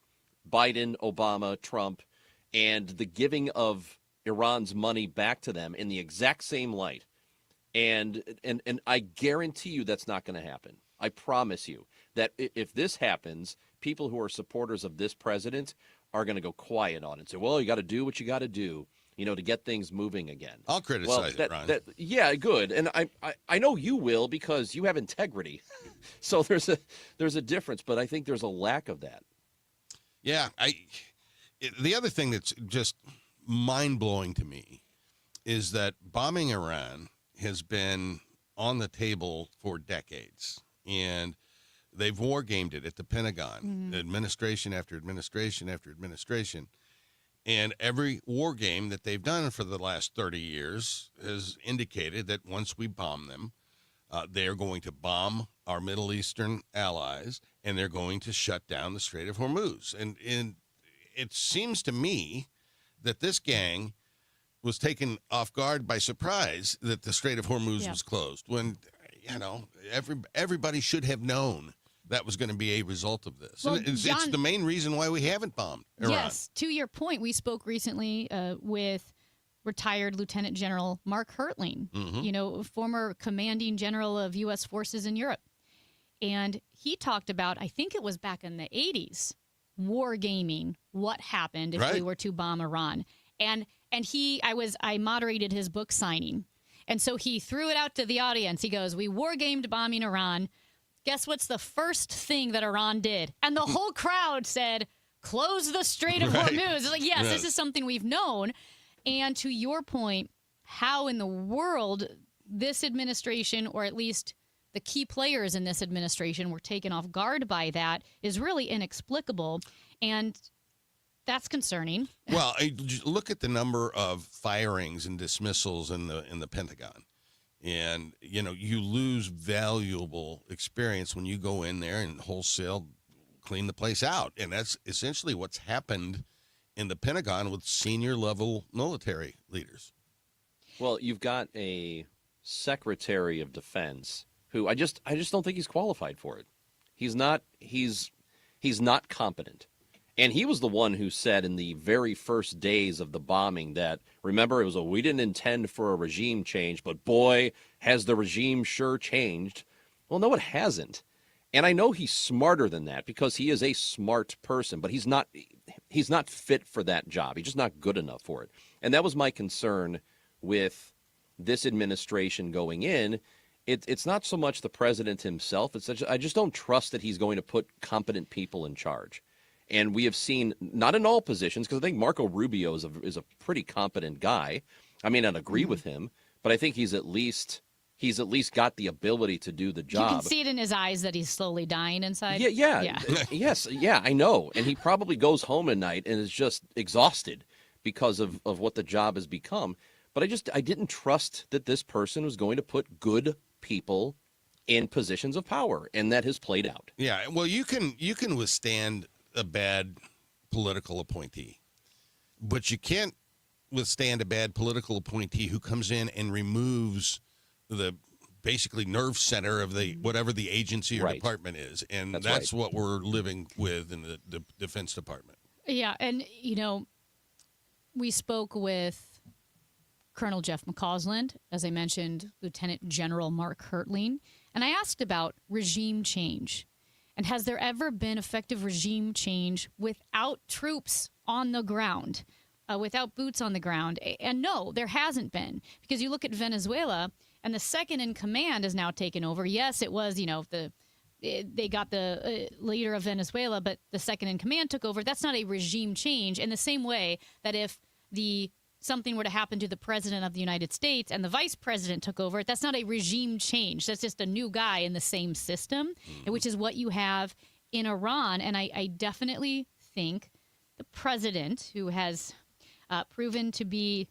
Biden, Obama, Trump, and the giving of Iran's money back to them in the exact same light. And I guarantee you that's not going to happen. I promise you that if this happens, people who are supporters of this president are going to go quiet on it and say, well, you got to do what you got to do, to get things moving again. I'll criticize it, Ron. Yeah, good. And I know you will because you have integrity. So there's a difference, but I think there's a lack of that. Yeah. The other thing that's just mind-blowing to me is that bombing Iran has been on the table for decades, and they've war-gamed it at the Pentagon, administration after administration after administration. And every war game that they've done for the last 30 years has indicated that once we bomb them, they're going to bomb our Middle Eastern allies, and they're going to shut down the Strait of Hormuz. And it seems to me that this gang was taken off guard by surprise that the Strait of Hormuz was closed. When, everybody should have known that was going to be a result of this. Well, And it's John- the main reason why we haven't bombed Iran. Yes, to your point, we spoke recently with retired Lieutenant General Mark Hertling, former commanding general of U.S. forces in Europe. And he talked about, I think it was back in the 80s, wargaming what happened if we were to bomb Iran. And I moderated his book signing. And so he threw it out to the audience. He goes, "We wargamed bombing Iran. Guess what's the first thing that Iran did?" And the whole crowd said, "Close the Strait of Hormuz." It's like, yes, this is something we've known. And to your point, how in the world this administration, or at least the key players in this administration, were taken off guard by that is really inexplicable. And that's concerning. Well, look at the number of firings and dismissals in the Pentagon. And, you lose valuable experience when you go in there and wholesale clean the place out. And that's essentially what's happened in the Pentagon with senior level military leaders. Well, you've got a Secretary of Defense who I just don't think he's qualified for it. He's not competent. And he was the one who said in the very first days of the bombing that, remember, we didn't intend for a regime change, but boy, has the regime sure changed. Well, no, it hasn't. And I know he's smarter than that because he is a smart person, but he's not fit for that job. He's just not good enough for it. And that was my concern with this administration going in. It's not so much the president himself. I just don't trust that he's going to put competent people in charge. And we have seen, not in all positions, because I think Marco Rubio is a pretty competent guy. I may not agree with him, but I think he's at least got the ability to do the job. You can see it in his eyes that he's slowly dying inside. Yeah. Yes, I know. And he probably goes home at night and is just exhausted because of what the job has become. But I didn't trust that this person was going to put good people in positions of power, and that has played out. Yeah, well, you can withstand a bad political appointee, but you can't withstand a bad political appointee who comes in and removes the basically nerve center of the whatever the agency or department is, and that's what we're living with in the Defense Department. Yeah, and we spoke with Colonel Jeff McCausland, as I mentioned, Lieutenant General Mark Hertling, and I asked about regime change. And has there ever been effective regime change without troops on the ground, without boots on the ground? And no, there hasn't been. Because you look at Venezuela, and the second in command has now taken over. Yes, it was, they got the leader of Venezuela, but the second in command took over. That's not a regime change in the same way that if something were to happen to the president of the United States and the vice president took over, that's not a regime change. That's just a new guy in the same system, which is what you have in Iran. And I definitely think the president, who has proven to be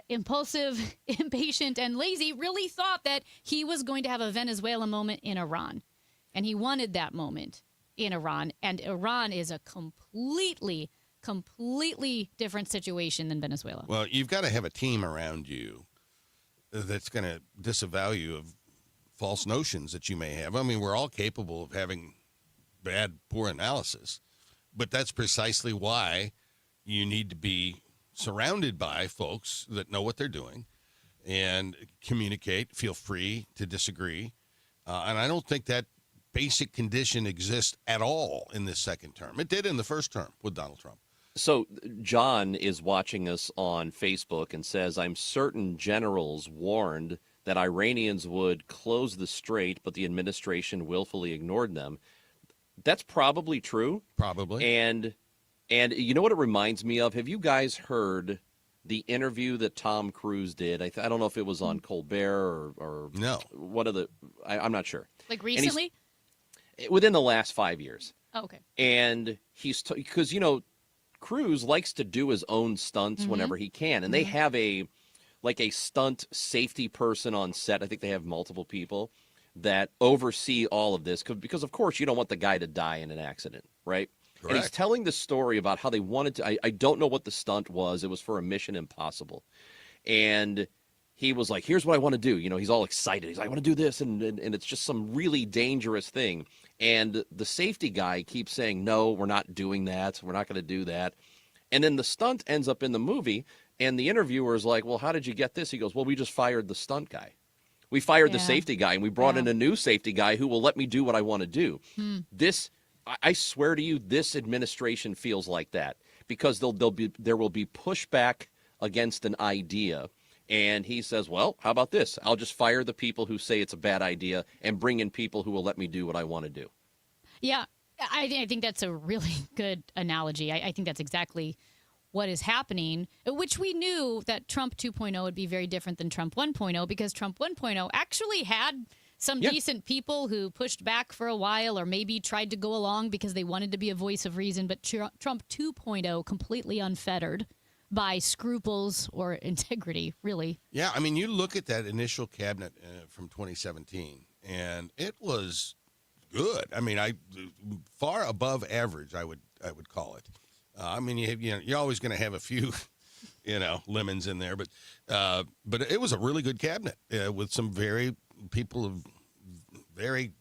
impulsive, impatient, and lazy, really thought that he was going to have a Venezuela moment in Iran. And he wanted that moment in Iran. And Iran is a completely different situation than Venezuela. Well, you've got to have a team around you that's going to disavow you of false notions that you may have. I mean, we're all capable of having poor analysis, but that's precisely why you need to be surrounded by folks that know what they're doing and communicate, feel free to disagree. And I don't think that basic condition exists at all in this second term. It did in the first term with Donald Trump. So John is watching us on Facebook and says, "I'm certain generals warned that Iranians would close the strait, but the administration willfully ignored them." That's probably true. Probably. And you know what it reminds me of? Have you guys heard the interview that Tom Cruise did? I don't know if it was on Colbert or no. One of the I'm not sure. Like recently? Within the last 5 years. Oh, okay. And he's because Cruise likes to do his own stunts whenever he can, and they have a stunt safety person on set. I think they have multiple people that oversee all of this because of course you don't want the guy to die in an accident, right? Correct. And he's telling the story about how they wanted to. I don't know what the stunt was. It was for a Mission Impossible, and he was like, here's what I want to do. He's all excited. He's like, I want to do this. And it's just some really dangerous thing. And the safety guy keeps saying, no, we're not doing that. We're not going to do that. And then the stunt ends up in the movie. And the interviewer is like, well, how did you get this? He goes, well, we just fired the stunt guy. We fired the safety guy, and we brought in a new safety guy who will let me do what I want to do. I swear to you, this administration feels like that, because there will be pushback against an idea. And he says, well, how about this? I'll just fire the people who say it's a bad idea and bring in people who will let me do what I want to do. Yeah, I think that's a really good analogy. I think that's exactly what is happening, which we knew that Trump 2.0 would be very different than Trump 1.0, because Trump 1.0 actually had some decent people who pushed back for a while or maybe tried to go along because they wanted to be a voice of reason. But Trump 2.0, completely unfettered by scruples or integrity, really. Yeah, I mean, you look at that initial cabinet from 2017, and it was good. I mean, far above average, I would call it. I mean, you're always going to have a few, lemons in there, but it was a really good cabinet with some people of very,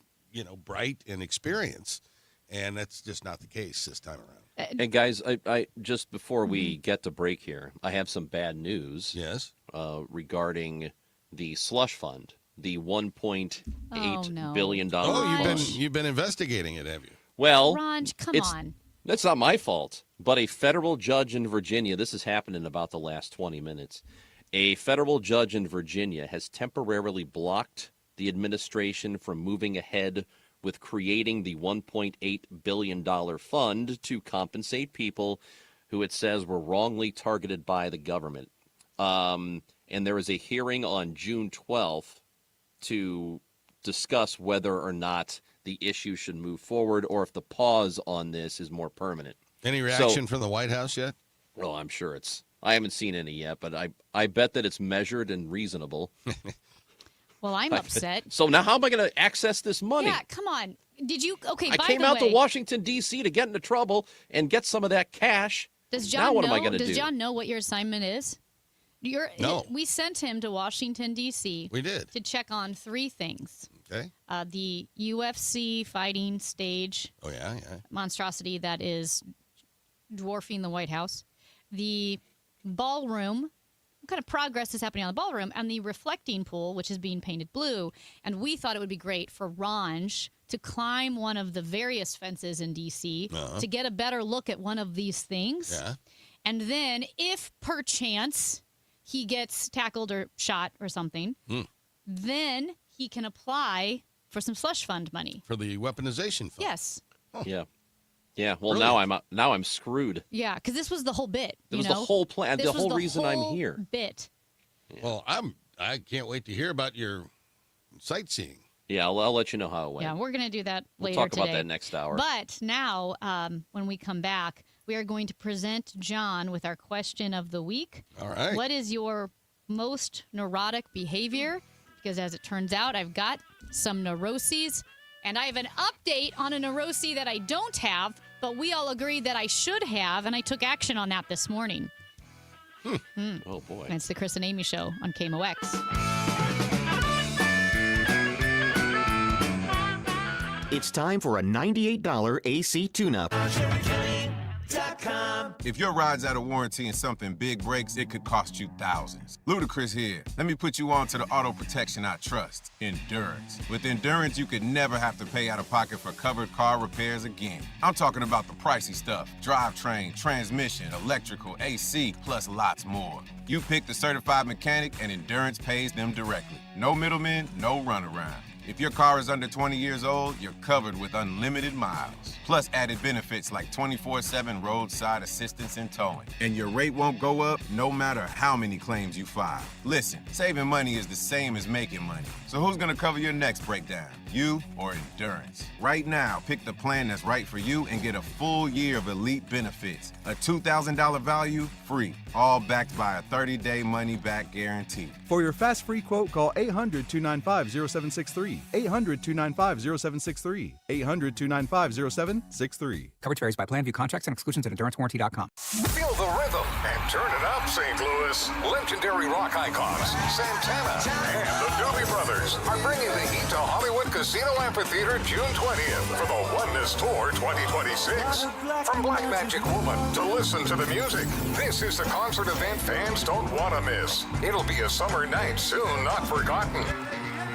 bright and experience, and that's just not the case this time around. And guys, I just before we get to break here, I have some bad news. Yes. Regarding the slush fund, the $1.8 billion fund. Oh, you've been investigating it, have you? Well, Ron, come on. That's not my fault. But a federal judge in Virginia, this has happened in about the last 20 minutes. A federal judge in Virginia has temporarily blocked the administration from moving ahead with creating the $1.8 billion fund to compensate people who it says were wrongly targeted by the government. And there is a hearing on June 12th to discuss whether or not the issue should move forward or if the pause on this is more permanent. Any reaction from the White House yet? Well, I'm sure I haven't seen any yet, but I bet that it's measured and reasonable. Well, I'm upset. So now how am I going to access this money? Yeah, come on. Did you? Okay, I came out to Washington, D.C. to get into trouble and get some of that cash. Does John now what know, am I going to do? Does John know what your assignment is? No. We sent him to Washington, D.C. We did. To check on three things. Okay. The UFC fighting stage. Oh, yeah. Monstrosity that is dwarfing the White House. The ballroom. What kind of progress is happening on the ballroom? And the reflecting pool, which is being painted blue. And we thought it would be great for Ranj to climb one of the various fences in D.C. To get a better look at one of these things. Yeah. And then if perchance he gets tackled or shot or something, then he can apply for some slush fund money. For the weaponization fund. Yes. Oh. Yeah. Well, Brilliant. now I'm screwed. Yeah, because this was the whole bit. It was the whole plan. This The was whole reason I'm here. Bit. Well, I can't wait to hear about your sightseeing. Yeah, I'll let you know how it went. Yeah, we're going to do that We'll later talk today. about that next hour. But now, when we come back, we are going to present John with our question of the week. All right. What is your most neurotic behavior? Because as it turns out, I've got some neuroses, and I have an update on a neurosis that I don't have, but we all agreed that I should have, and I took action on that this morning. Oh, boy. And it's the Chris and Amy Show on KMOX. It's time for a $98 AC tune-up. If your ride's out of warranty and something big breaks, it could cost you thousands. Ludacris here. Let me put you on to the auto protection I trust, Endurance. With Endurance, you could never have to pay out of pocket for covered car repairs again. I'm talking about the pricey stuff: drivetrain, transmission, electrical, AC, plus lots more. You pick the certified mechanic and Endurance pays them directly. No middlemen, no runaround. If your car is under 20 years old, you're covered with unlimited miles. Plus added benefits like 24/7 roadside assistance and towing. And your rate won't go up no matter how many claims you file. Listen, saving money is the same as making money. So who's gonna cover your next breakdown? You or Endurance? Right now, pick the plan that's right for you and get a full year of elite benefits. A $2,000 value, free. All backed by a 30-day money-back guarantee. For your fast free quote, call 800-295-0763. free. 800-295-0763. 800-295-0763. Coverage varies by plan. View contracts and exclusions at EnduranceWarranty.com. Feel the rhythm and turn it up, St. Louis. Legendary rock icons Santana and the Doobie Brothers are bringing the heat to Hollywood Casino Amphitheater June 20th for the Oneness Tour 2026. From Black Magic Woman to Listen to the Music, this is the concert event fans don't want to miss. It'll be a summer night soon not forgotten.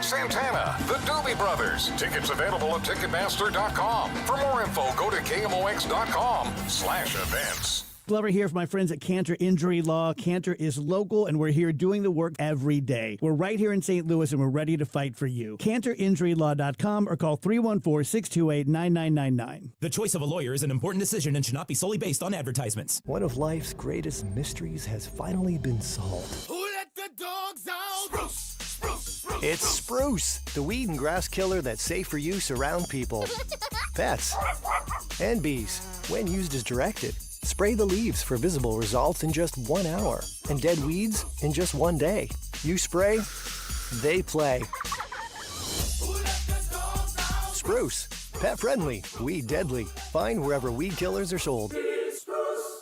Santana, the Doobie Brothers. Tickets available at Ticketmaster.com. For more info, go to KMOX.com/events. Glover here for my friends at Cantor Injury Law. Cantor is local, and we're here doing the work every day. We're right here in St. Louis, and we're ready to fight for you. CantorInjuryLaw.com or call 314-628-9999. The choice of a lawyer is an important decision and should not be solely based on advertisements. One of life's greatest mysteries has finally been solved. Who let the dogs out? Spruce, spruce, spruce. It's Spruce, the weed and grass killer that's safe for use around people, pets, and bees when used as directed. Spray the leaves for visible results in just 1 hour, and dead weeds in just 1 day. You spray, they play. Spruce, pet friendly, weed deadly. Find wherever weed killers are sold.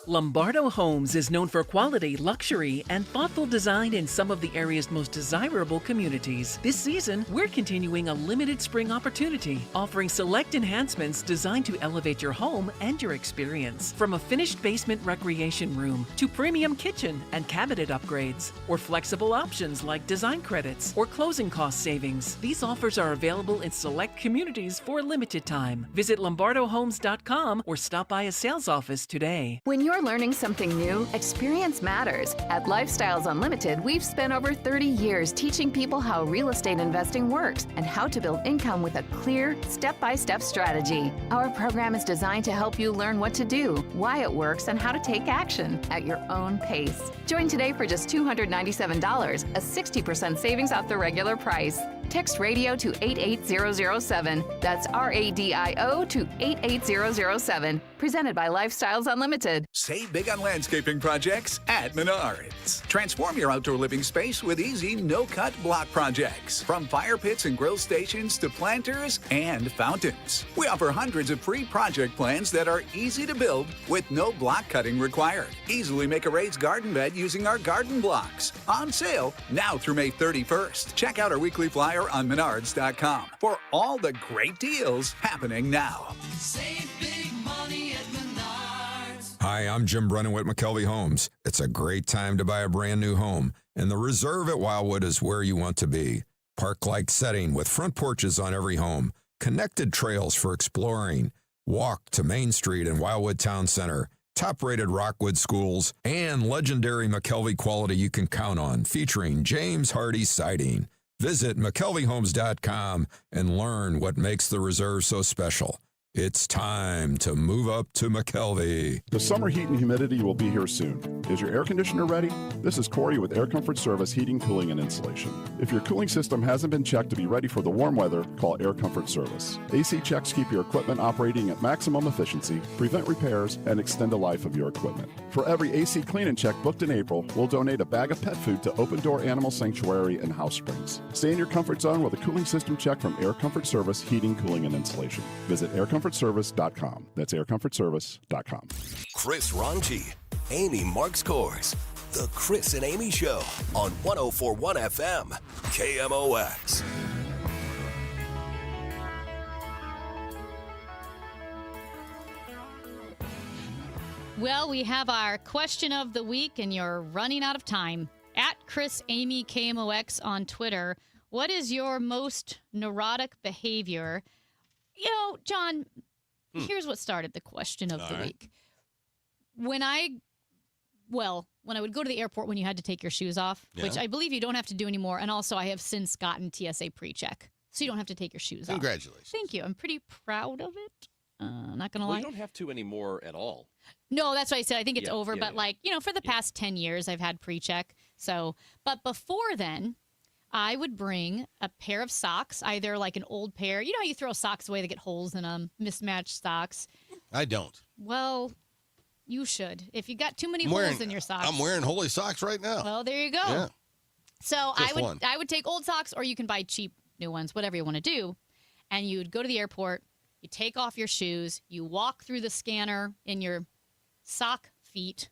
Lombardo Homes is known for quality, luxury, and thoughtful design in some of the area's most desirable communities. This season, we're continuing a limited spring opportunity, offering select enhancements designed to elevate your home and your experience. From a finished basement recreation room to premium kitchen and cabinet upgrades, or flexible options like design credits or closing cost savings. These offers are available in select communities for a limited time. Visit LombardoHomes.com or stop by a sales office today. When you're learning something new, experience matters. At Lifestyles Unlimited, we've spent over 30 years teaching people how real estate investing works and how to build income with a clear, step-by-step strategy. Our program is designed to help you learn what to do, why it works, and how to take action at your own pace. Join today for just $297, a 60% savings off the regular price. Text radio to 88007. That's RADIO to 88007. Presented by Lifestyles Unlimited. Save big on landscaping projects at Menards. Transform your outdoor living space with easy, no-cut block projects. From fire pits and grill stations to planters and fountains. We offer hundreds of free project plans that are easy to build with no block cutting required. Easily make a raised garden bed using our garden blocks. On sale now through May 31st. Check out our weekly flyer on Menards.com for all the great deals happening now. Save big money at Menards. Hi, I'm Jim Brennan with McKelvey Homes. It's a great time to buy a brand new home, and the Reserve at Wildwood is where you want to be. Park-like setting with front porches on every home, connected trails for exploring, walk to Main Street and Wildwood Town Center, top-rated Rockwood schools, and legendary McKelvey quality you can count on, featuring James Hardy siding. Visit McKelveyHomes.com and learn what makes the Reserve so special. It's time to move up to McKelvey. The summer heat and humidity will be here soon. Is your air conditioner ready? This is Corey with Air Comfort Service Heating, Cooling, and Insulation. If your cooling system hasn't been checked to be ready for the warm weather, call Air Comfort Service. AC checks keep your equipment operating at maximum efficiency, prevent repairs, and extend the life of your equipment. For every AC clean and check booked in April, we'll donate a bag of pet food to Open Door Animal Sanctuary in House Springs. Stay in your comfort zone with a cooling system check from Air Comfort Service Heating, Cooling, and Insulation. Visit aircomfortservice.com. That's aircomfortservice.com. Chris Ranji, Amy Marks Kors. The Chris and Amy Show on 104.1 FM, KMOX. Well, we have our question of the week, and you're running out of time. At Chris Amy KMOX on Twitter, what is your most neurotic behavior? You know, John, here's what started the question of the week. When I would go to the airport when you had to take your shoes off, which I believe you don't have to do anymore, and also I have since gotten TSA pre-check, so you don't have to take your shoes off. Congratulations. Thank you. I'm pretty proud of it. Not going to lie. You don't have to anymore at all. No, that's what I said. I think it's over. Yeah, but for the past 10 years, I've had pre-check. So, but before then, I would bring a pair of socks, either like an old pair. You know how you throw socks away, they get holes in them, mismatched socks. I don't. Well, you should. If you got too many holes in your socks. I'm wearing holy socks right now. Well, there you go. Yeah. So Just I would take old socks, or you can buy cheap new ones, whatever you want to do. And you'd go to the airport, you take off your shoes, you walk through the scanner in your sock feet,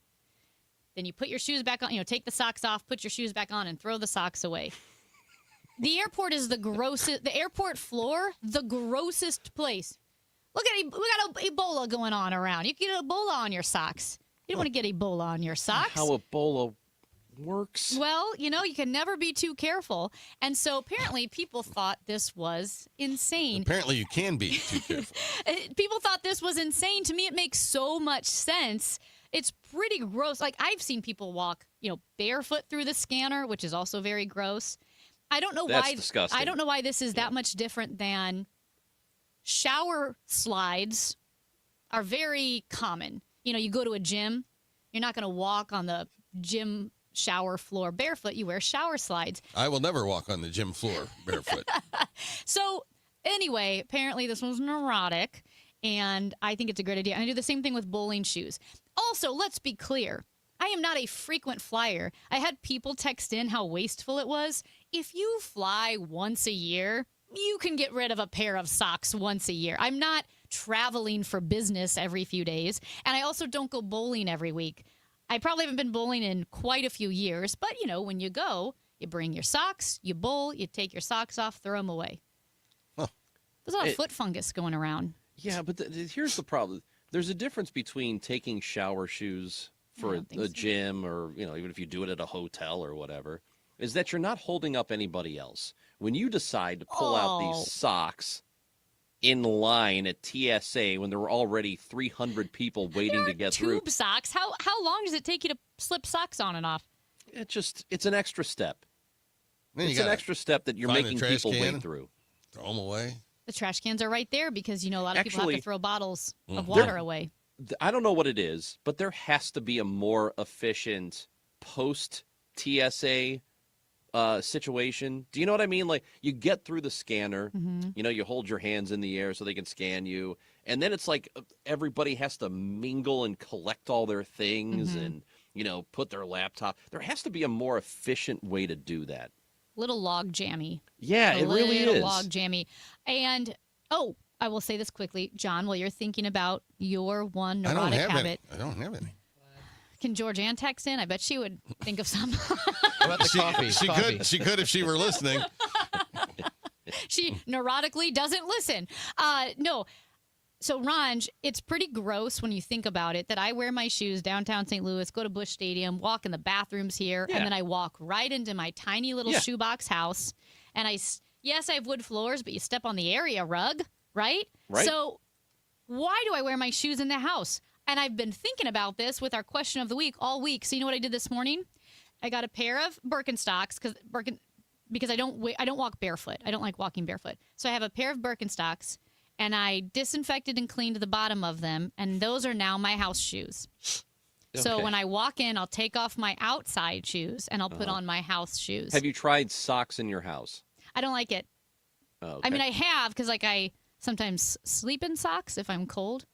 then you put your shoes back on, take the socks off, put your shoes back on, and throw the socks away. The airport is the grossest, the airport floor, the grossest place. Look at, we got Ebola going on around. You can get Ebola on your socks. You don't want to get Ebola on your socks. How Ebola works. Well, you can never be too careful. And so apparently people thought this was insane. Apparently you can be too careful. People thought this was insane. To me, it makes so much sense. It's pretty gross. Like, I've seen people walk, barefoot through the scanner, which is also very gross. I don't know That's why. disgusting. I don't know why this is that much different than shower slides are very common. You go to a gym, you're not going to walk on the gym shower floor barefoot. You wear shower slides. I will never walk on the gym floor barefoot. So anyway, apparently this was neurotic, and I think it's a great idea. And I do the same thing with bowling shoes. Also, let's be clear. I am not a frequent flyer. I had people text in how wasteful it was. If you fly once a year, you can get rid of a pair of socks once a year. I'm not traveling for business every few days, and I also don't go bowling every week. I probably haven't been bowling in quite a few years, but, when you go, you bring your socks, you bowl, you take your socks off, throw them away. Huh. There's a lot of foot fungus going around. Yeah, but here's the problem. There's a difference between taking shower shoes for a gym or, even if you do it at a hotel or whatever, is that you're not holding up anybody else. When you decide to pull out these socks in line at TSA when there were already 300 people waiting to get through. Tube socks? How long does it take you to slip socks on and off? It's an extra step. Then It's an extra step that you're find making a trash people can, wait through. Throw them away. The trash cans are right there because, a lot of people have Actually, to throw bottles of Mhm. water away. I don't know what it is, but there has to be a more efficient post-TSA situation. Do you know what I mean? Like, you get through the scanner, you hold your hands in the air so they can scan you, and then it's like everybody has to mingle and collect all their things and, put their laptop. There has to be a more efficient way to do that. Little log jammy. Yeah, it really is. Little log jammy. And, I will say this quickly. John, while you're thinking about your one neurotic habit. I don't have any. Can Georgianne text in? I bet she would think of some. What about the coffee? She could if she were listening. She neurotically doesn't listen. No. So, Ranj, it's pretty gross when you think about it that I wear my shoes downtown St. Louis, go to Busch Stadium, walk in the bathrooms here, and then I walk right into my tiny little shoebox house. And yes, I have wood floors, but you step on the area rug, right? Right. So why do I wear my shoes in the house? And I've been thinking about this with our question of the week all week. So you know what I did this morning? I got a pair of Birkenstocks because I don't walk barefoot. I don't like walking barefoot. So I have a pair of Birkenstocks, and I disinfected and cleaned the bottom of them, and those are now my house shoes. So Okay. when I walk in, I'll take off my outside shoes, and I'll put on my house shoes. Have you tried socks in your house? I don't like it. Oh, okay. I mean, I have because I sometimes sleep in socks if I'm cold.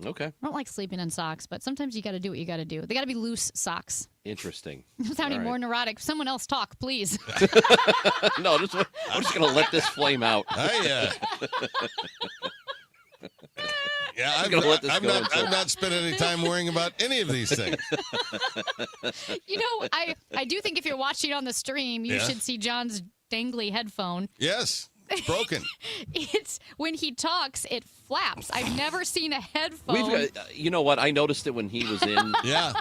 Okay. I don't like sleeping in socks, but sometimes you got to do what you got to do. They got to be loose socks. Interesting. I'm sounding All more right. neurotic. Someone else talk, please. No, I'm just going to let this flame out. Yeah, I'm gonna let this go I'm until- not spending any time worrying about any of these things. I do think if you're watching on the stream, you Yeah. should see John's dangly headphone. Yes, it's broken. It's when he talks, it flaps. I've never seen a headphone. We've got, you know what? I noticed it when he was in. Yeah,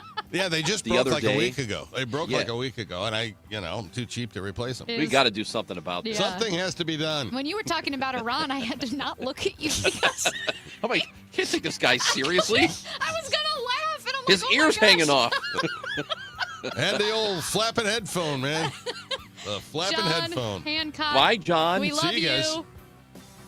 they just The broke other like day. a week ago. They broke Yeah. like a week ago, and I'm too cheap to replace them. We got to do something about this. Yeah. Something has to be done. When you were talking about Iran, I had to not look at you because Oh my! Can't take this guy seriously. I was gonna laugh, and I'm His like, oh my ear's gosh. hanging off. And the old flapping headphone, man. The flapping John headphone. Hancock. Why, John? We love See you guys. All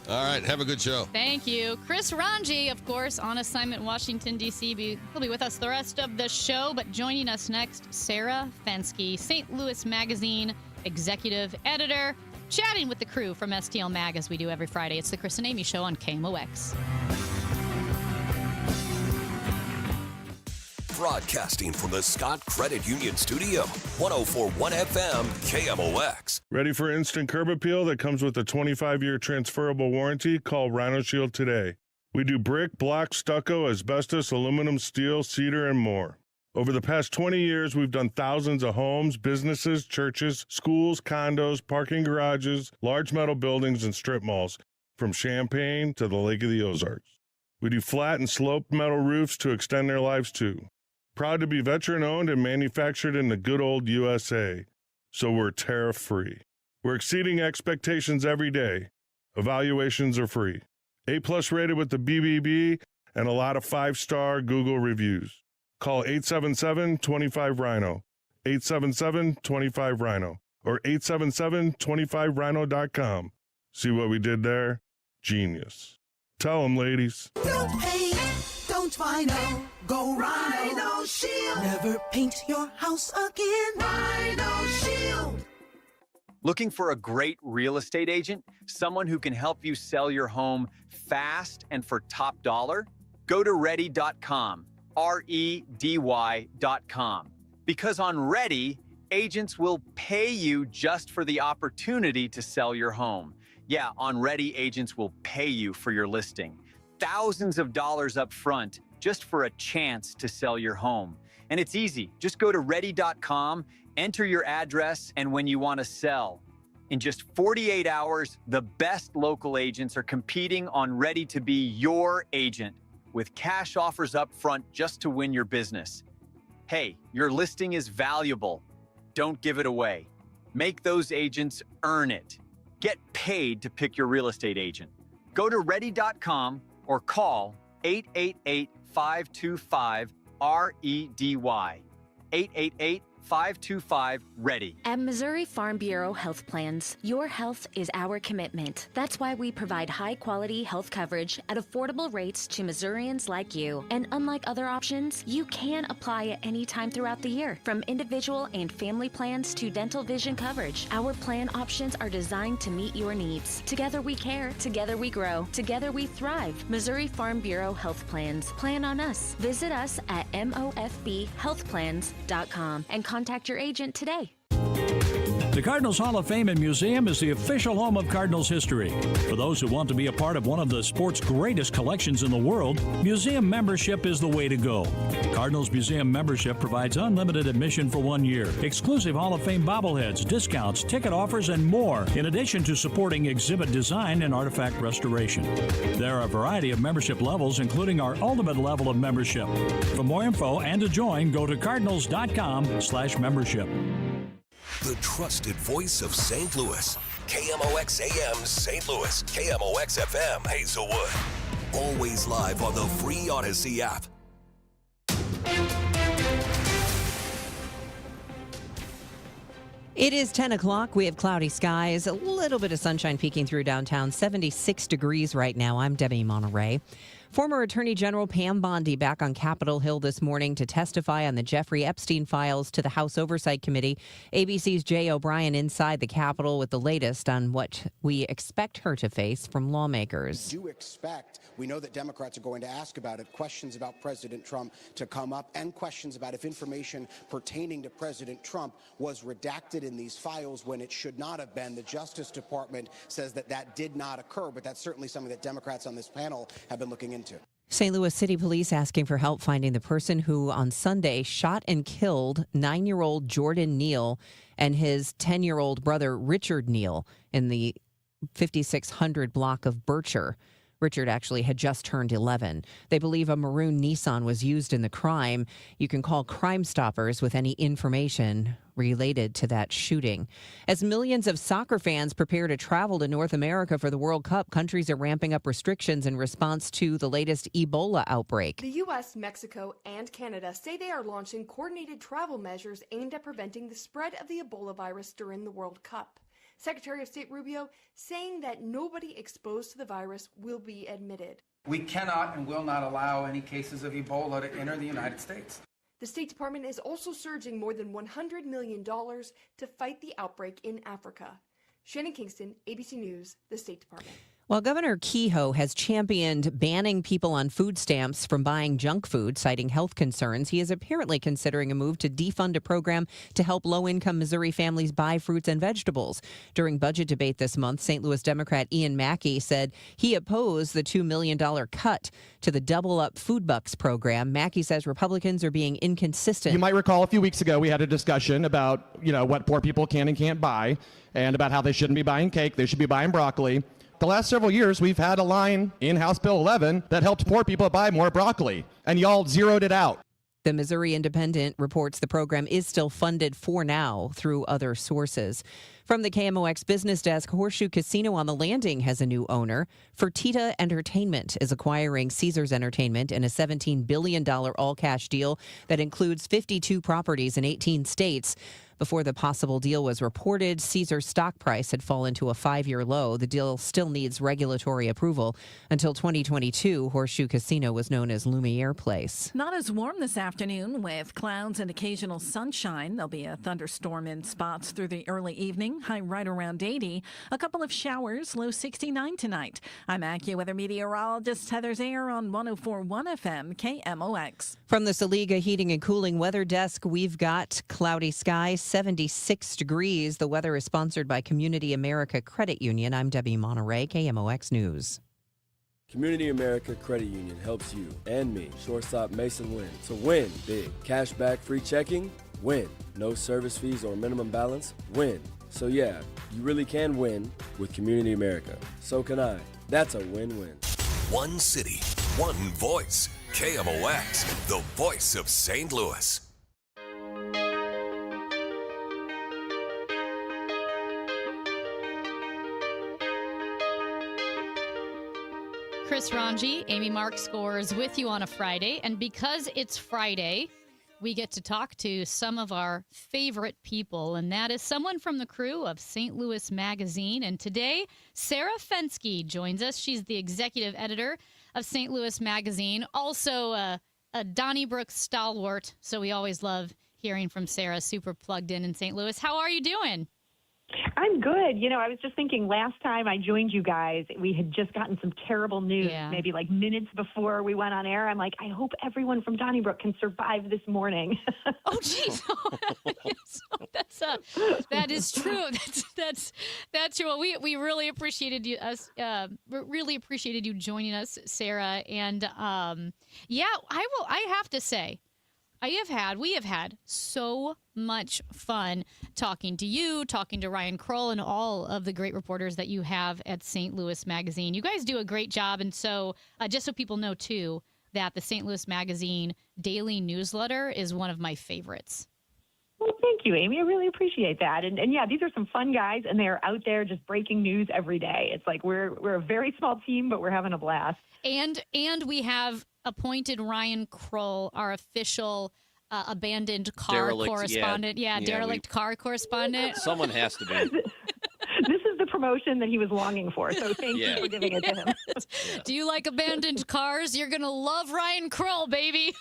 right, have a good show. Thank you. Chris Ranji, of course, on assignment in Washington, D.C. He'll be with us the rest of the show, but joining us next, Sarah Fensky, St. Louis Magazine executive editor, chatting with the crew from STL Mag as we do every Friday. It's the Chris and Amy Show on KMOX. Broadcasting from the Scott Credit Union Studio, 104.1 FM, KMOX. Ready for instant curb appeal that comes with a 25-year transferable warranty? Call Rhino Shield today. We do brick, block, stucco, asbestos, aluminum, steel, cedar, and more. Over the past 20 years, we've done thousands of homes, businesses, churches, schools, condos, parking garages, large metal buildings, and strip malls, from Champaign to the Lake of the Ozarks. We do flat and sloped metal roofs to extend their lives too. Proud to be veteran-owned and manufactured in the good old USA, so we're tariff-free. We're exceeding expectations every day. Evaluations are free. A-plus rated with the BBB and a lot of 5-star Google reviews. Call 877-25-RHINO, 877-25-RHINO, or 877-25rhino.com. See what we did there? Genius. Tell them, ladies. Don't hate, don't Rhino, go Rhino Shield. Never paint your house again. Rhino Shield. Looking for a great real estate agent? Someone who can help you sell your home fast and for top dollar? Go to ready.com, REDY.com. Because on Ready, agents will pay you just for the opportunity to sell your home. Yeah, on Ready, agents will pay you for your listing. Thousands of dollars up front just for a chance to sell your home. And it's easy. Just go to ready.com, enter your address, and when you want to sell. In just 48 hours, the best local agents are competing on Ready to be your agent with cash offers up front just to win your business. Hey, your listing is valuable. Don't give it away. Make those agents earn it. Get paid to pick your real estate agent. Go to ready.com or call 888-525-REDY. 888-525-READY. At Missouri Farm Bureau Health Plans, your health is our commitment. That's why we provide high-quality health coverage at affordable rates to Missourians like you. And unlike other options, you can apply at any time throughout the year. From individual and family plans to dental vision coverage, our plan options are designed to meet your needs. Together we care, together we grow, together we thrive. Missouri Farm Bureau Health Plans. Plan on us. Visit us at mofbhealthplans.com and contact your agent today. The Cardinals Hall of Fame and Museum is the official home of Cardinals history. For those who want to be a part of one of the sport's greatest collections in the world, museum membership is the way to go. Cardinals Museum membership provides unlimited admission for 1 year, exclusive Hall of Fame bobbleheads, discounts, ticket offers, and more, in addition to supporting exhibit design and artifact restoration. There are a variety of membership levels, including our ultimate level of membership. For more info and to join, go to cardinals.com/membership. The trusted voice of St. Louis. KMOX AM St. Louis. KMOX FM Hazelwood. Always live on the free Odyssey app. It is 10 o'clock. We have cloudy skies, a little bit of sunshine peeking through downtown, 76 degrees right now. I'm Debbie Monterey. Former Attorney General Pam Bondi back on Capitol Hill this morning to testify on the Jeffrey Epstein files to the House Oversight Committee. ABC's Jay O'Brien inside the Capitol with the latest on what we expect her to face from lawmakers. We know that Democrats are going to ask about it, questions about President Trump to come up, and questions about if information pertaining to President Trump was redacted in these files when it should not have been. The Justice Department says that that did not occur, but that's certainly something that Democrats on this panel have been looking into. St. Louis City Police asking for help finding the person who on Sunday shot and killed 9-year-old Jordan Neal and his 10-year-old brother Richard Neal in the 5600 block of Bircher. Richard actually had just turned 11. They believe a maroon Nissan was used in the crime. You can call Crime Stoppers with any information related to that shooting. As millions of soccer fans prepare to travel to North America for the World Cup, countries are ramping up restrictions in response to the latest Ebola outbreak. The U.S., Mexico, and Canada say they are launching coordinated travel measures aimed at preventing the spread of the Ebola virus during the World Cup. Secretary of State Rubio saying that nobody exposed to the virus will be admitted. We cannot and will not allow any cases of Ebola to enter the United States. The State Department is also surging more than $100 million to fight the outbreak in Africa. Shannon Kingston, ABC News, the State Department. Well, Governor Kehoe has championed banning people on food stamps from buying junk food, citing health concerns. He is apparently considering a move to defund a program to help low-income Missouri families buy fruits and vegetables. During budget debate this month, St. Louis Democrat Ian Mackey said he opposed the $2 million cut to the Double Up Food Bucks program. Mackey says Republicans are being inconsistent. You might recall a few weeks ago we had a discussion about, what poor people can and can't buy, and about how they shouldn't be buying cake, they should be buying broccoli. The last several years, we've had a line in House Bill 11 that helped poor people buy more broccoli, and y'all zeroed it out. The Missouri Independent reports the program is still funded for now through other sources. From the KMOX business desk, Horseshoe Casino on the Landing has a new owner. Fertitta Entertainment is acquiring Caesars Entertainment in a $17 billion all-cash deal that includes 52 properties in 18 states. Before the possible deal was reported, Caesars' stock price had fallen to a 5-year low. The deal still needs regulatory approval. Until 2022, Horseshoe Casino was known as Lumiere Place. Not as warm this afternoon with clouds and occasional sunshine. There'll be a thunderstorm in spots through the early evening, high right around 80. A couple of showers, low 69 tonight. I'm AccuWeather meteorologist Heather Zayer on 104.1 FM KMOX. From the Saliga Heating and Cooling Weather Desk, we've got cloudy skies, 76 degrees. The weather is sponsored by Community America Credit Union. I'm Debbie Monterey, KMOX News. Community America Credit Union helps you and me, shortstop Mason Wynn, to win big. Cash back, free checking, win. No service fees or minimum balance, win. So yeah, you really can win with Community America. So can I. That's a win-win. One city, one voice. KMOX, the voice of St. Louis. Chris Ranji, Amy Mark Scores with you on a Friday. And because it's Friday, we get to talk to some of our favorite people. And that is someone from the crew of St. Louis Magazine. And today, Sarah Fenske joins us. She's the executive editor of St. Louis Magazine. Also a Donnybrook stalwart. So we always love hearing from Sarah, super plugged in St. Louis. How are you doing? I'm good. I was just thinking last time I joined you guys, we had just gotten some terrible news, maybe like minutes before we went on air. I'm like, I hope everyone from Donnybrook can survive this morning. Oh, geez. That is true. That's true. Well, we really appreciated you joining us, Sarah. And I have to say, we have had so much fun talking to you, talking to Ryan Kroll, and all of the great reporters that you have at St. Louis Magazine. You guys do a great job. And so just so people know, too, that the St. Louis Magazine daily newsletter is one of my favorites. Well, thank you, Amy. I really appreciate that. And yeah, these are some fun guys, and they're out there just breaking news every day. It's like we're a very small team, but we're having a blast. And we have appointed Ryan Kroll, our official abandoned car correspondent. Derelict car correspondent. Someone has to be. This is the promotion that he was longing for, so thank you for giving it to him. Do you like abandoned cars? You're going to love Ryan Kroll, baby.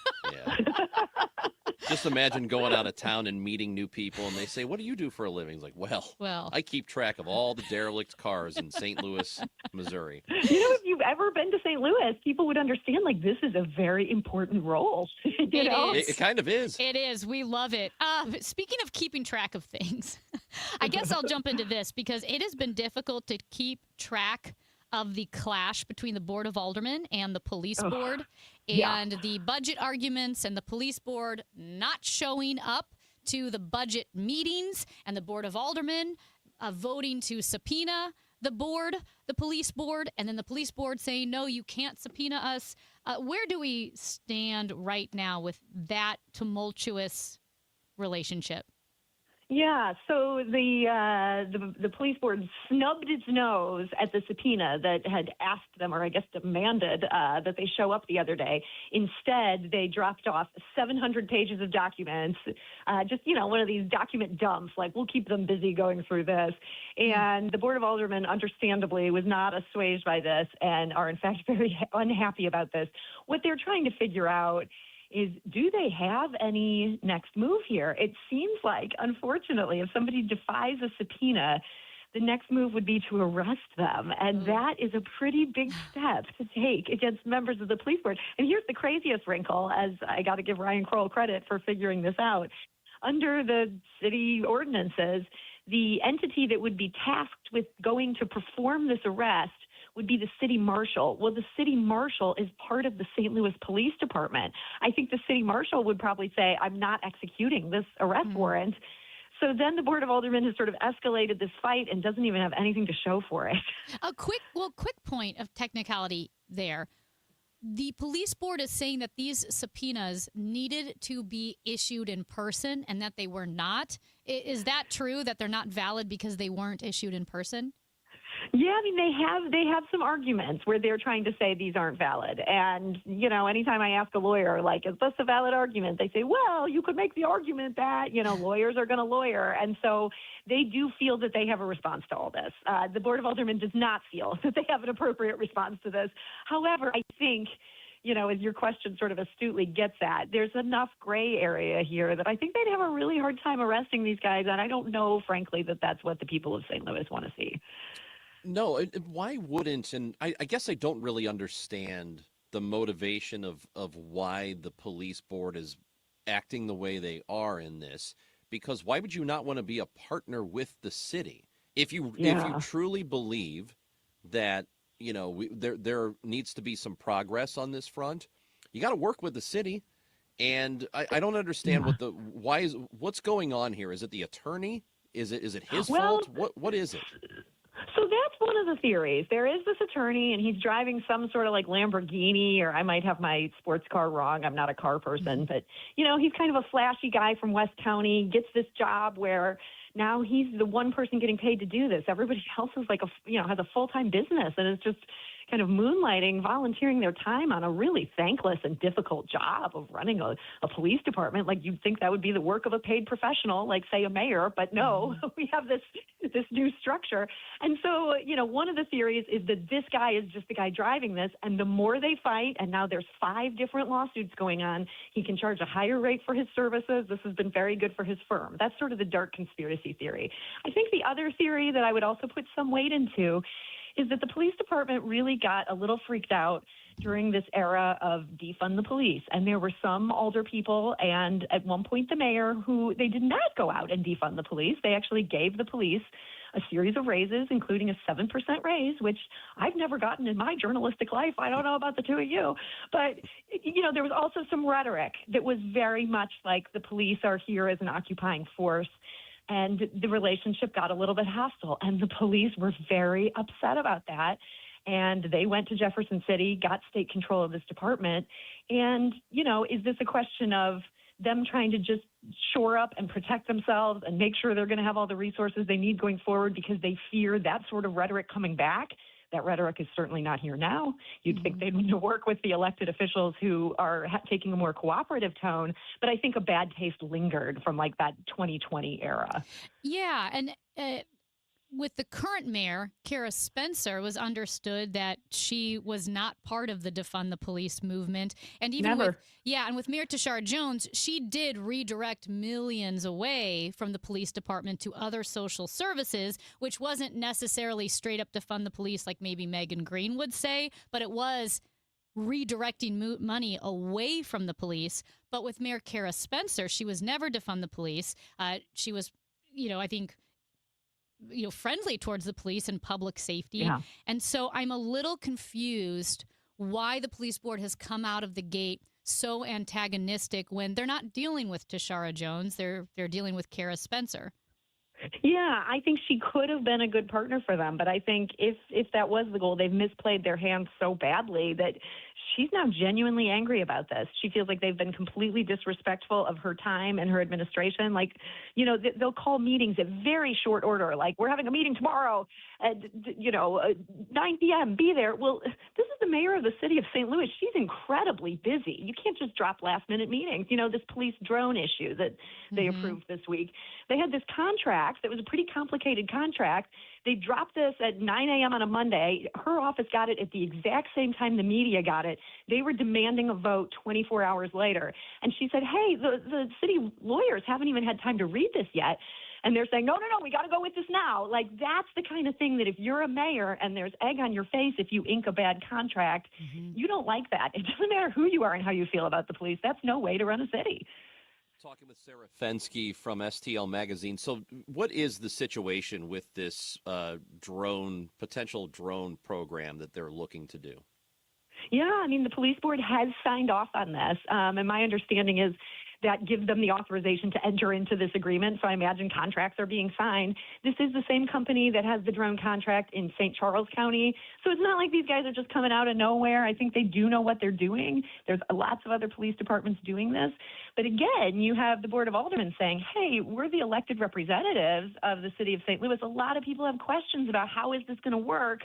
Just imagine going out of town and meeting new people, and they say, what do you do for a living? It's like, well, I keep track of all the derelict cars in St. Louis, Missouri. If you've ever been to St. Louis, people would understand, this is a very important role. It kind of is. It is. We love it. Speaking of keeping track of things, I guess I'll jump into this because it has been difficult to keep track of the clash between the Board of Aldermen and the police board and the budget arguments and the police board not showing up to the budget meetings and the Board of Aldermen voting to subpoena the police board, and then the police board saying, no, you can't subpoena us. Where do we stand right now with that tumultuous relationship? Yeah, so the police board snubbed its nose at the subpoena that had asked them, or I guess demanded, that they show up the other day. Instead, they dropped off 700 pages of documents, just, one of these document dumps, like, we'll keep them busy going through this. And the Board of Aldermen, understandably, was not assuaged by this and are, in fact, very unhappy about this. What they're trying to figure out is, do they have any next move here? It seems like, unfortunately, if somebody defies a subpoena, the next move would be to arrest them. And that is a pretty big step to take against members of the police board. And here's the craziest wrinkle, as I got to give Ryan Kroll credit for figuring this out. Under the city ordinances, the entity that would be tasked with going to perform this arrest would be the city marshal. Well, the city marshal is part of the St. Louis Police Department. I think the city marshal would probably say, I'm not executing this arrest warrant. So then the Board of Aldermen has sort of escalated this fight and doesn't even have anything to show for it. A quick point of technicality there. The police board is saying that these subpoenas needed to be issued in person and that they were not. Is that true, that they're not valid because they weren't issued in person? Yeah, I mean, they have some arguments where they're trying to say these aren't valid. And, you know, anytime I ask a lawyer, like, is this a valid argument? They say, well, you could make the argument that, you know, lawyers are going to lawyer. And so they do feel that they have a response to all this. The Board of Aldermen does not feel that they have an appropriate response to this. However, I think, you know, as your question sort of astutely gets at, there's enough gray area here that I think they'd have a really hard time arresting these guys. And I don't know, frankly, that that's what the people of St. Louis want to see. No, why wouldn't? And I guess I don't really understand the motivation of why the police board is acting the way they are in this. Because why would you not want to be a partner with the city? If you truly believe that, you know, there needs to be some progress on this front, you got to work with the city. And I don't understand what's going on here. Is it the attorney? Is it his fault? What is it? So that's one of the theories. There is this attorney, and he's driving some sort of like Lamborghini, or I might have my sports car wrong. I'm not a car person, but, you know, he's kind of a flashy guy from West County, gets this job where now he's the one person getting paid to do this. Everybody else is like, has a full-time business and is just kind of moonlighting, volunteering their time on a really thankless and difficult job of running a police department. Like, you'd think that would be the work of a paid professional, like, say, a mayor, but no, we have this new structure. And so, you know, one of the theories is that this guy is just the guy driving this, and the more they fight, and now there's 5 different lawsuits going on, he can charge a higher rate for his services. This has been very good for his firm. That's sort of the dark conspiracy theory. I think the other theory that I would also put some weight into is that the police department really got a little freaked out during this era of defund the police. And there were some older people, and at one point the mayor, who they did not go out and defund the police. They actually gave the police a series of raises, including a 7% raise, which I've never gotten in my journalistic life. I don't know about the two of you. But, you know, there was also some rhetoric that was very much like the police are here as an occupying force. And the relationship got a little bit hostile, and the police were very upset about that. And they went to Jefferson City, got state control of this department. And, you know, is this a question of them trying to just shore up and protect themselves and make sure they're going to have all the resources they need going forward because they fear that sort of rhetoric coming back? That rhetoric is certainly not here now. You'd think they'd need to work with the elected officials who are taking a more cooperative tone. But I think a bad taste lingered from like that 2020 era. Yeah. And with the current mayor, Kara Spencer, was understood that she was not part of the defund the police movement. And even with Mayor Tashara Jones, she did redirect millions away from the police department to other social services, which wasn't necessarily straight up defund the police like maybe Megan Green would say, but it was redirecting money away from the police. But with Mayor Kara Spencer, she was never defund the police. She was, I think, friendly towards the police and public safety. Yeah. And so I'm a little confused why the police board has come out of the gate so antagonistic when they're not dealing with Tashara Jones. They're dealing with Kara Spencer. Yeah, I think she could have been a good partner for them. But I think if that was the goal, they've misplayed their hands so badly that she's now genuinely angry about this. She feels like they've been completely disrespectful of her time and her administration. Like, they'll call meetings at very short order. Like, we're having a meeting tomorrow at, 9 p.m. Be there. Well, this is the mayor of the city of St. Louis. She's incredibly busy. You can't just drop last-minute meetings. This police drone issue that they approved this week. They had this contract that was a pretty complicated contract. They dropped this at 9 a.m. on a Monday. Her office got it at the exact same time the media got it. They were demanding a vote 24 hours later. And she said, hey, the city lawyers haven't even had time to read this yet. and they're saying, no, we got to go with this now. Like, that's the kind of thing that if you're a mayor and there's egg on your face if you ink a bad contract, you don't like that. It doesn't matter who you are and how you feel about the police. That's no way to run a city. Talking with Sarah Fensky from STL Magazine. So what is the situation with this potential drone program that they're looking to do? Yeah, I mean, the police board has signed off on this. And my understanding is that gives them the authorization to enter into this agreement. So I imagine contracts are being signed. This is the same company that has the drone contract in St. Charles County. So it's not like these guys are just coming out of nowhere. I think they do know what they're doing. There's lots of other police departments doing this. But again, you have the Board of Aldermen saying, hey, we're the elected representatives of the city of St. Louis. A lot of people have questions about how is this going to work?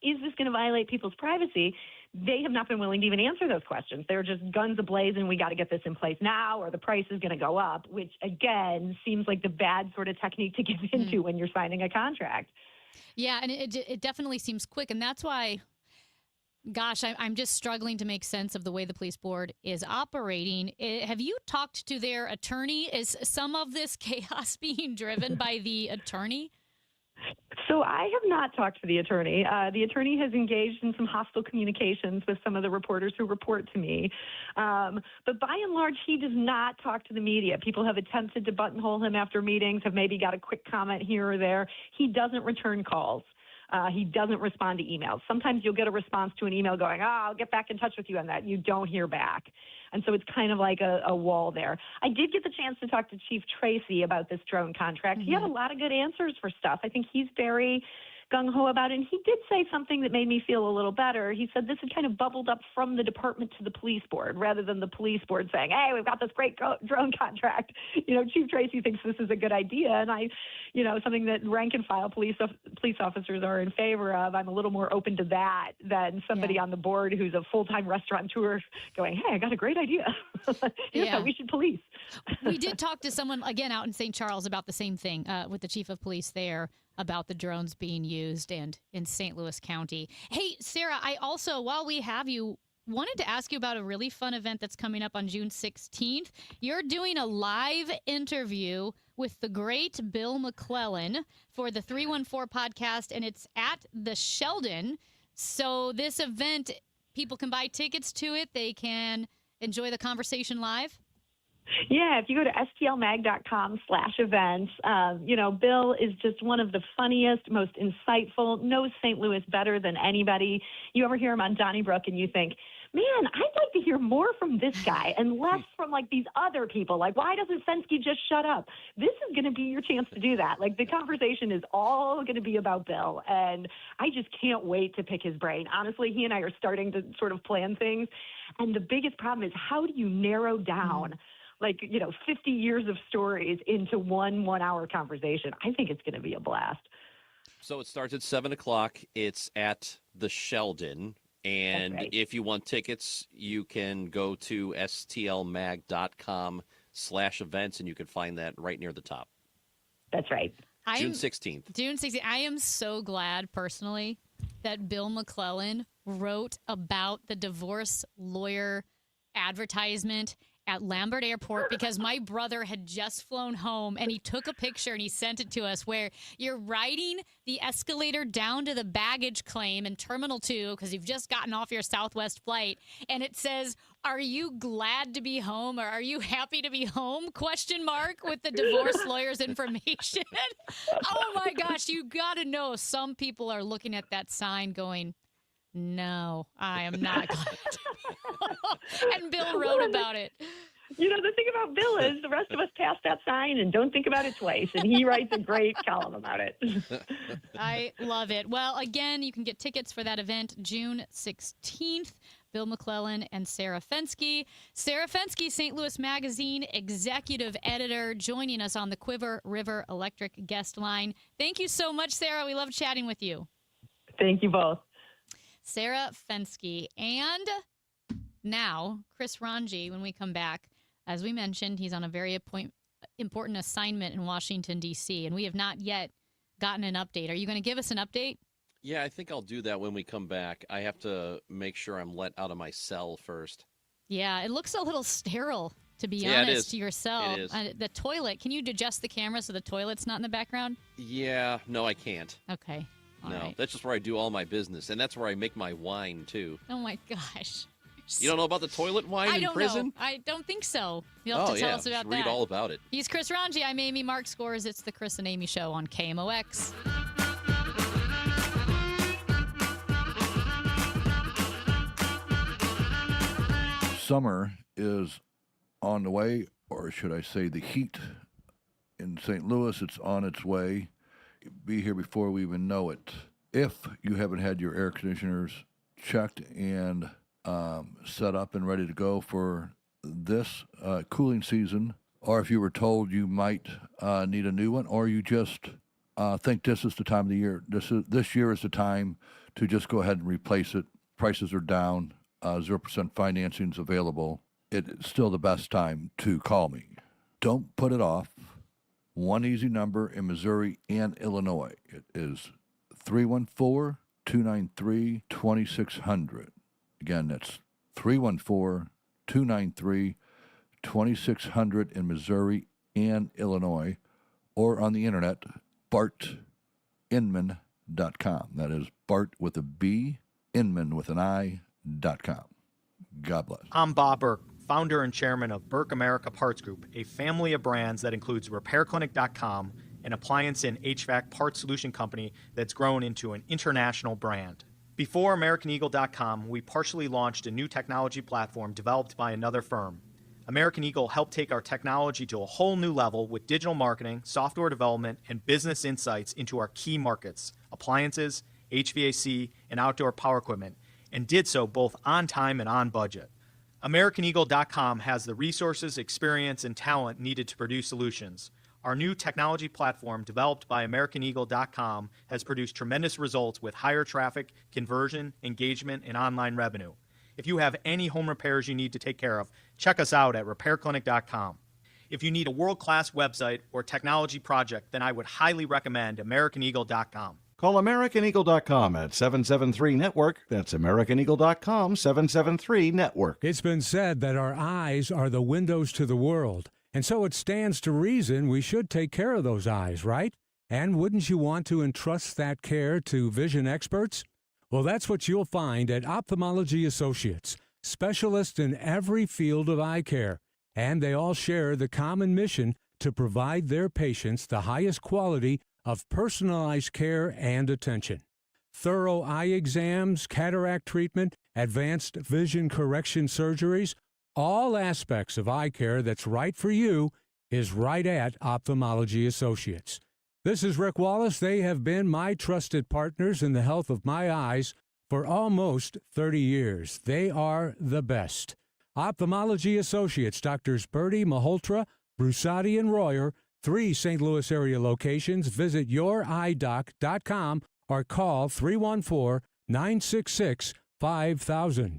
Is this going to violate people's privacy? They have not been willing to even answer those questions. They're just guns ablaze and we got to get this in place now or the price is going to go up, which again seems like the bad sort of technique to get into when you're signing a contract. Yeah, and it definitely seems quick. And that's why, gosh, I'm just struggling to make sense of the way the police board is operating. Have you talked to their attorney? Is some of this chaos being driven by the attorney? So I have not talked to the attorney. The attorney has engaged in some hostile communications with some of the reporters who report to me. But by and large, he does not talk to the media. People have attempted to buttonhole him after meetings, have maybe got a quick comment here or there. He doesn't return calls. He doesn't respond to emails. Sometimes you'll get a response to an email going, I'll get back in touch with you on that. You don't hear back. And so it's kind of like a wall there. I did get the chance to talk to Chief Tracy about this drone contract. He had a lot of good answers for stuff. I think he's very gung-ho about it. And he did say something that made me feel a little better. He said this had kind of bubbled up from the department to the police board rather than the police board saying, hey, we've got this great drone contract. Chief Tracy thinks this is a good idea. And something that rank and file police officers are in favor of. I'm a little more open to that than somebody on the board who's a full-time restaurateur going, hey, I got a great idea. Here's how we should police. We did talk to someone, again, out in St. Charles about the same thing with the chief of police there about the drones being used and in St. Louis County. Hey, Sarah, I also, while we have you, wanted to ask you about a really fun event that's coming up on June 16th. You're doing a live interview with the great Bill McClellan for the 314 podcast, and it's at the Sheldon. So this event, people can buy tickets to it. They can enjoy the conversation live. Yeah, if you go to stlmag.com/events, Bill is just one of the funniest, most insightful, knows St. Louis better than anybody. You ever hear him on Donnybrook and you think, man, I'd like to hear more from this guy and less from these other people. Why doesn't Fensky just shut up? This is going to be your chance to do that. The conversation is all going to be about Bill, and I just can't wait to pick his brain. Honestly, he and I are starting to sort of plan things, and the biggest problem is how do you narrow down 50 years of stories into one 1-hour conversation? I think it's going to be a blast. So it starts at 7 o'clock. It's at the Sheldon. And if you want tickets, you can go to stlmag.com/events, and you can find that right near the top. That's right. June 16th. June 16th. I am so glad, personally, that Bill McClellan wrote about the divorce lawyer advertisement at Lambert Airport, because my brother had just flown home and he took a picture and he sent it to us where you're riding the escalator down to the baggage claim in Terminal 2 because you've just gotten off your Southwest flight, and it says, are you glad to be home or are you happy to be home? ? With the divorce lawyer's information. Oh my gosh, you got to know some people are looking at that sign going, no, I am not glad. And Bill wrote about it. The thing about Bill is the rest of us pass that sign and don't think about it twice, and he writes a great column about it. I love it. Well, again, you can get tickets for that event June 16th. Bill McClellan and Sarah Fensky. Sarah Fensky, St. Louis Magazine executive editor, joining us on the Quiver River Electric guest line. Thank you so much, Sarah. We love chatting with you. Thank you both. Sarah Fensky. And now, Chris Ranji, when we come back, as we mentioned, he's on a very important assignment in Washington, D.C., and we have not yet gotten an update. Are you going to give us an update? Yeah, I think I'll do that when we come back. I have to make sure I'm let out of my cell first. Yeah, it looks a little sterile to be Yeah, it honest, is. to yourself. It is. The toilet, can you adjust the camera so the toilet's not in the background? Yeah, no, I can't. Okay. All No, right. that's just where I do all my business, and that's where I make my wine too. Oh, my gosh. You don't know about the toilet wine I in don't prison? know. I don't think so. You'll have to tell us about just that. read all about it. He's Chris Ranji. I'm Amy Mark Scores. It's the Chris and Amy Show on KMOX. Summer is on the way, or should I say the heat in St. Louis, it's on its way. Be here before we even know it. If you haven't had your air conditioners checked and set up and ready to go for this cooling season, or if you were told you might need a new one, or you just think this is the time of the year, this year is the time to just go ahead and replace it. Prices are down, 0% financing is available. It's still the best time to call me. Don't put it off. One easy number in Missouri and Illinois. It is 314-293-2600. Again, that's 314-293-2600 in Missouri and Illinois, or on the internet, bartinman.com. That is Bart with a B, Inman with an I.com. God bless. I'm Bob Burke, founder and chairman of Burke America Parts Group, a family of brands that includes RepairClinic.com, an appliance and HVAC parts solution company that's grown into an international brand. Before AmericanEagle.com, we partially launched a new technology platform developed by another firm. American Eagle helped take our technology to a whole new level with digital marketing, software development, and business insights into our key markets, appliances, HVAC, and outdoor power equipment, and did so both on time and on budget. AmericanEagle.com has the resources, experience, and talent needed to produce solutions. Our new technology platform, developed by AmericanEagle.com, has produced tremendous results with higher traffic, conversion, engagement, and online revenue. If you have any home repairs you need to take care of, check us out at RepairClinic.com. If you need a world-class website or technology project, then I would highly recommend AmericanEagle.com. Call AmericanEagle.com at 773-NETWORK. That's AmericanEagle.com, 773-NETWORK. It's been said that our eyes are the windows to the world, and so it stands to reason we should take care of those eyes, right? And wouldn't you want to entrust that care to vision experts? Well, that's what you'll find at Ophthalmology Associates, specialists in every field of eye care, and they all share the common mission to provide their patients the highest quality of personalized care and attention. Thorough eye exams, cataract treatment, advanced vision correction surgeries, all aspects of eye care that's right for you is right at Ophthalmology Associates. This is Rick Wallace. They have been my trusted partners in the health of my eyes for almost 30 years. They are the best. Ophthalmology Associates, Drs. Birdie, Malhotra, Brusati, and Royer, 3 St. Louis area locations. Visit youridoc.com or call 314-966-5000.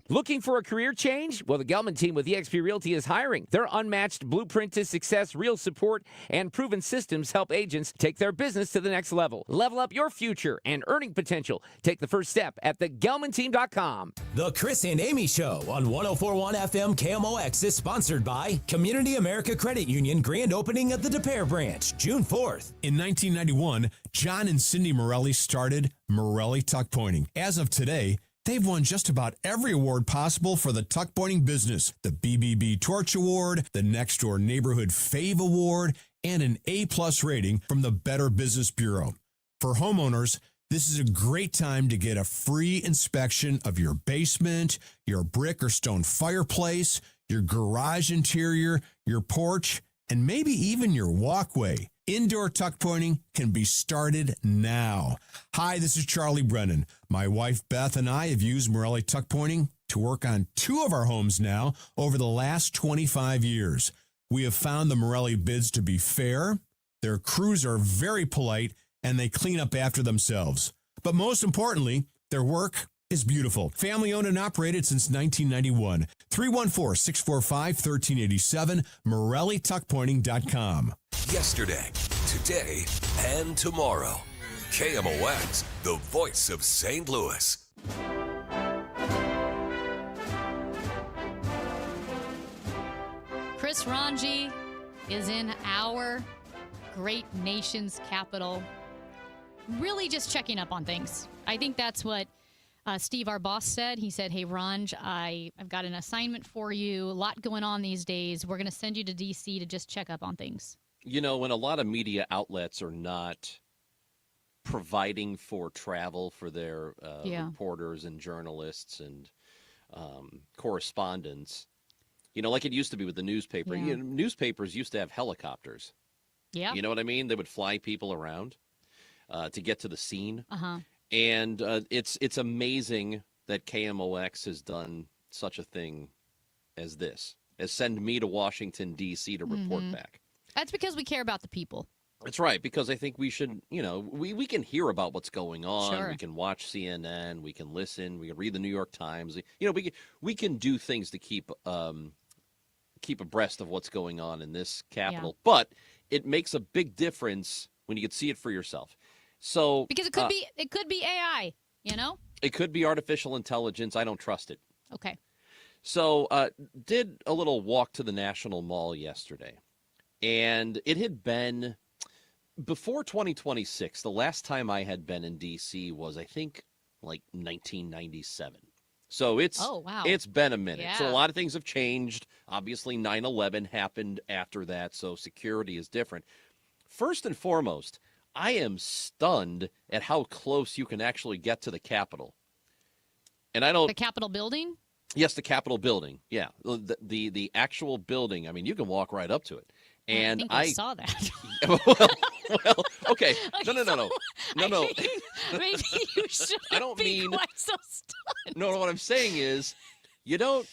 Looking for a career change? Well, the Gelman team with eXp Realty is hiring. Their unmatched blueprint to success, real support, and proven systems help agents take their business to the next level. Level up your future and earning potential. Take the first step at thegelmanteam.com. The Chris and Amy Show on 104.1 FM KMOX is sponsored by Community America Credit Union grand opening at the DePere branch, June 4th. In 1991, John and Cindy Morelli started Morelli Tuck Pointing. As of today, they've won just about every award possible for the tuck pointing business. The BBB Torch Award, the Next Door Neighborhood Fave Award, and an A-plus rating from the Better Business Bureau. For homeowners, this is a great time to get a free inspection of your basement, your brick or stone fireplace, your garage interior, your porch, and maybe even your walkway. Indoor tuck pointing can be started now. Hi, this is Charlie Brennan. My wife Beth and I have used Morelli Tuck Pointing to work on 2 of our homes now over the last 25 years. We have found the Morelli bids to be fair, their crews are very polite, and they clean up after themselves. But most importantly, their work is beautiful. Family owned and operated since 1991. 314-645-1387, MorelliTuckPointing.com. Yesterday, today, and tomorrow. KMOX, the voice of St. Louis. Chris Chris Ranji is in our great nation's capital, really just checking up on things. I think that's what Steve, our boss, said. He said, hey, Ranj, I've got an assignment for you. A lot going on these days. We're going to send you to D.C. to just check up on things. You know, when a lot of media outlets are not providing for travel for their reporters and journalists and correspondents, you know, like it used to be with the newspaper. Yeah. You know, newspapers used to have helicopters. Yeah. You know what I mean? They would fly people around to get to the scene. Uh-huh. And it's amazing that KMOX has done such a thing as this, as send me to Washington, D.C. to report back. That's because we care about the people. That's right, because I think we should, you know, we can hear about what's going on. Sure. We can watch CNN. We can listen. We can read the New York Times. You know, we can do things to keep abreast of what's going on in this capital. Yeah. But it makes a big difference when you can see it for yourself. So Because it could be AI, you know? it could be artificial intelligence. I don't trust it. Okay. So did a little walk to the National Mall yesterday. And it had been before 2026. The last time I had been in D.C. was, I think, like 1997. So it's been a minute. Yeah. So a lot of things have changed. Obviously, 9/11 happened after that, so security is different. First and foremost, I am stunned at how close you can actually get to the Capitol. And I don't. The Capitol building? Yes, the Capitol building. Yeah, the actual building. I mean, you can walk right up to it. And I think I saw that. well, okay. No. Maybe you should. I don't mean. Quite so stunned. No, what I'm saying is, you don't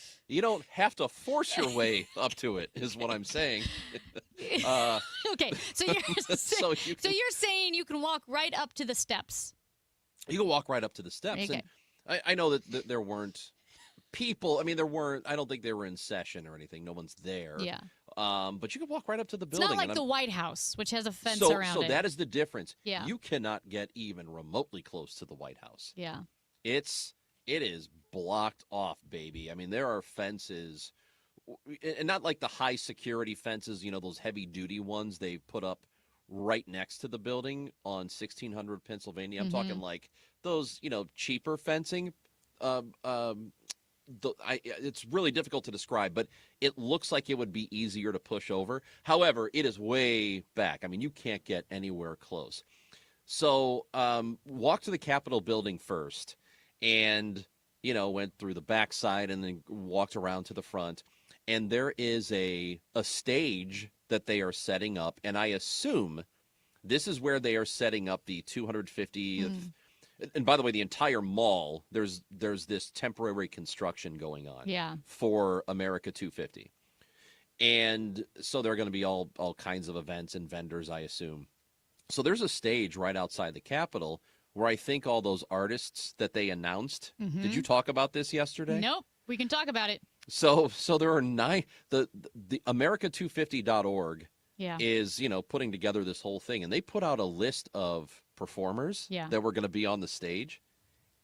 have to force your way up to it. Is what I'm saying. Okay, so you're saying you can walk right up to the steps. You can walk right up to the steps. Okay. And I know that there weren't people. I mean, there weren't. I don't think they were in session or anything. No one's there. Yeah. But you could walk right up to the It's building. not like the White House, which has a fence so around it. that is the difference. Yeah. You cannot get even remotely close to the White House. Yeah. It is blocked off, baby. I mean, there are fences, and not like the high security fences, you know, those heavy duty ones they put up right next to the building on 1600 Pennsylvania. I'm talking like those, you know, cheaper fencing. It's really difficult to describe, but it looks like it would be easier to push over. However, it is way back. I mean, you can't get anywhere close. So walk to the Capitol building first and, you know, went through the backside and then walked around to the front. And there is a stage that they are setting up. And I assume this is where they are setting up the 250th. And by the way, the entire mall, there's this temporary construction going on for America 250. And so there are going to be all kinds of events and vendors, I assume. So there's a stage right outside the Capitol where I think all those artists that they announced. Did you talk about this yesterday? Nope. We can talk about it. So there are the America250.org is, you know, putting together this whole thing. And they put out a list of performers that were going to be on the stage.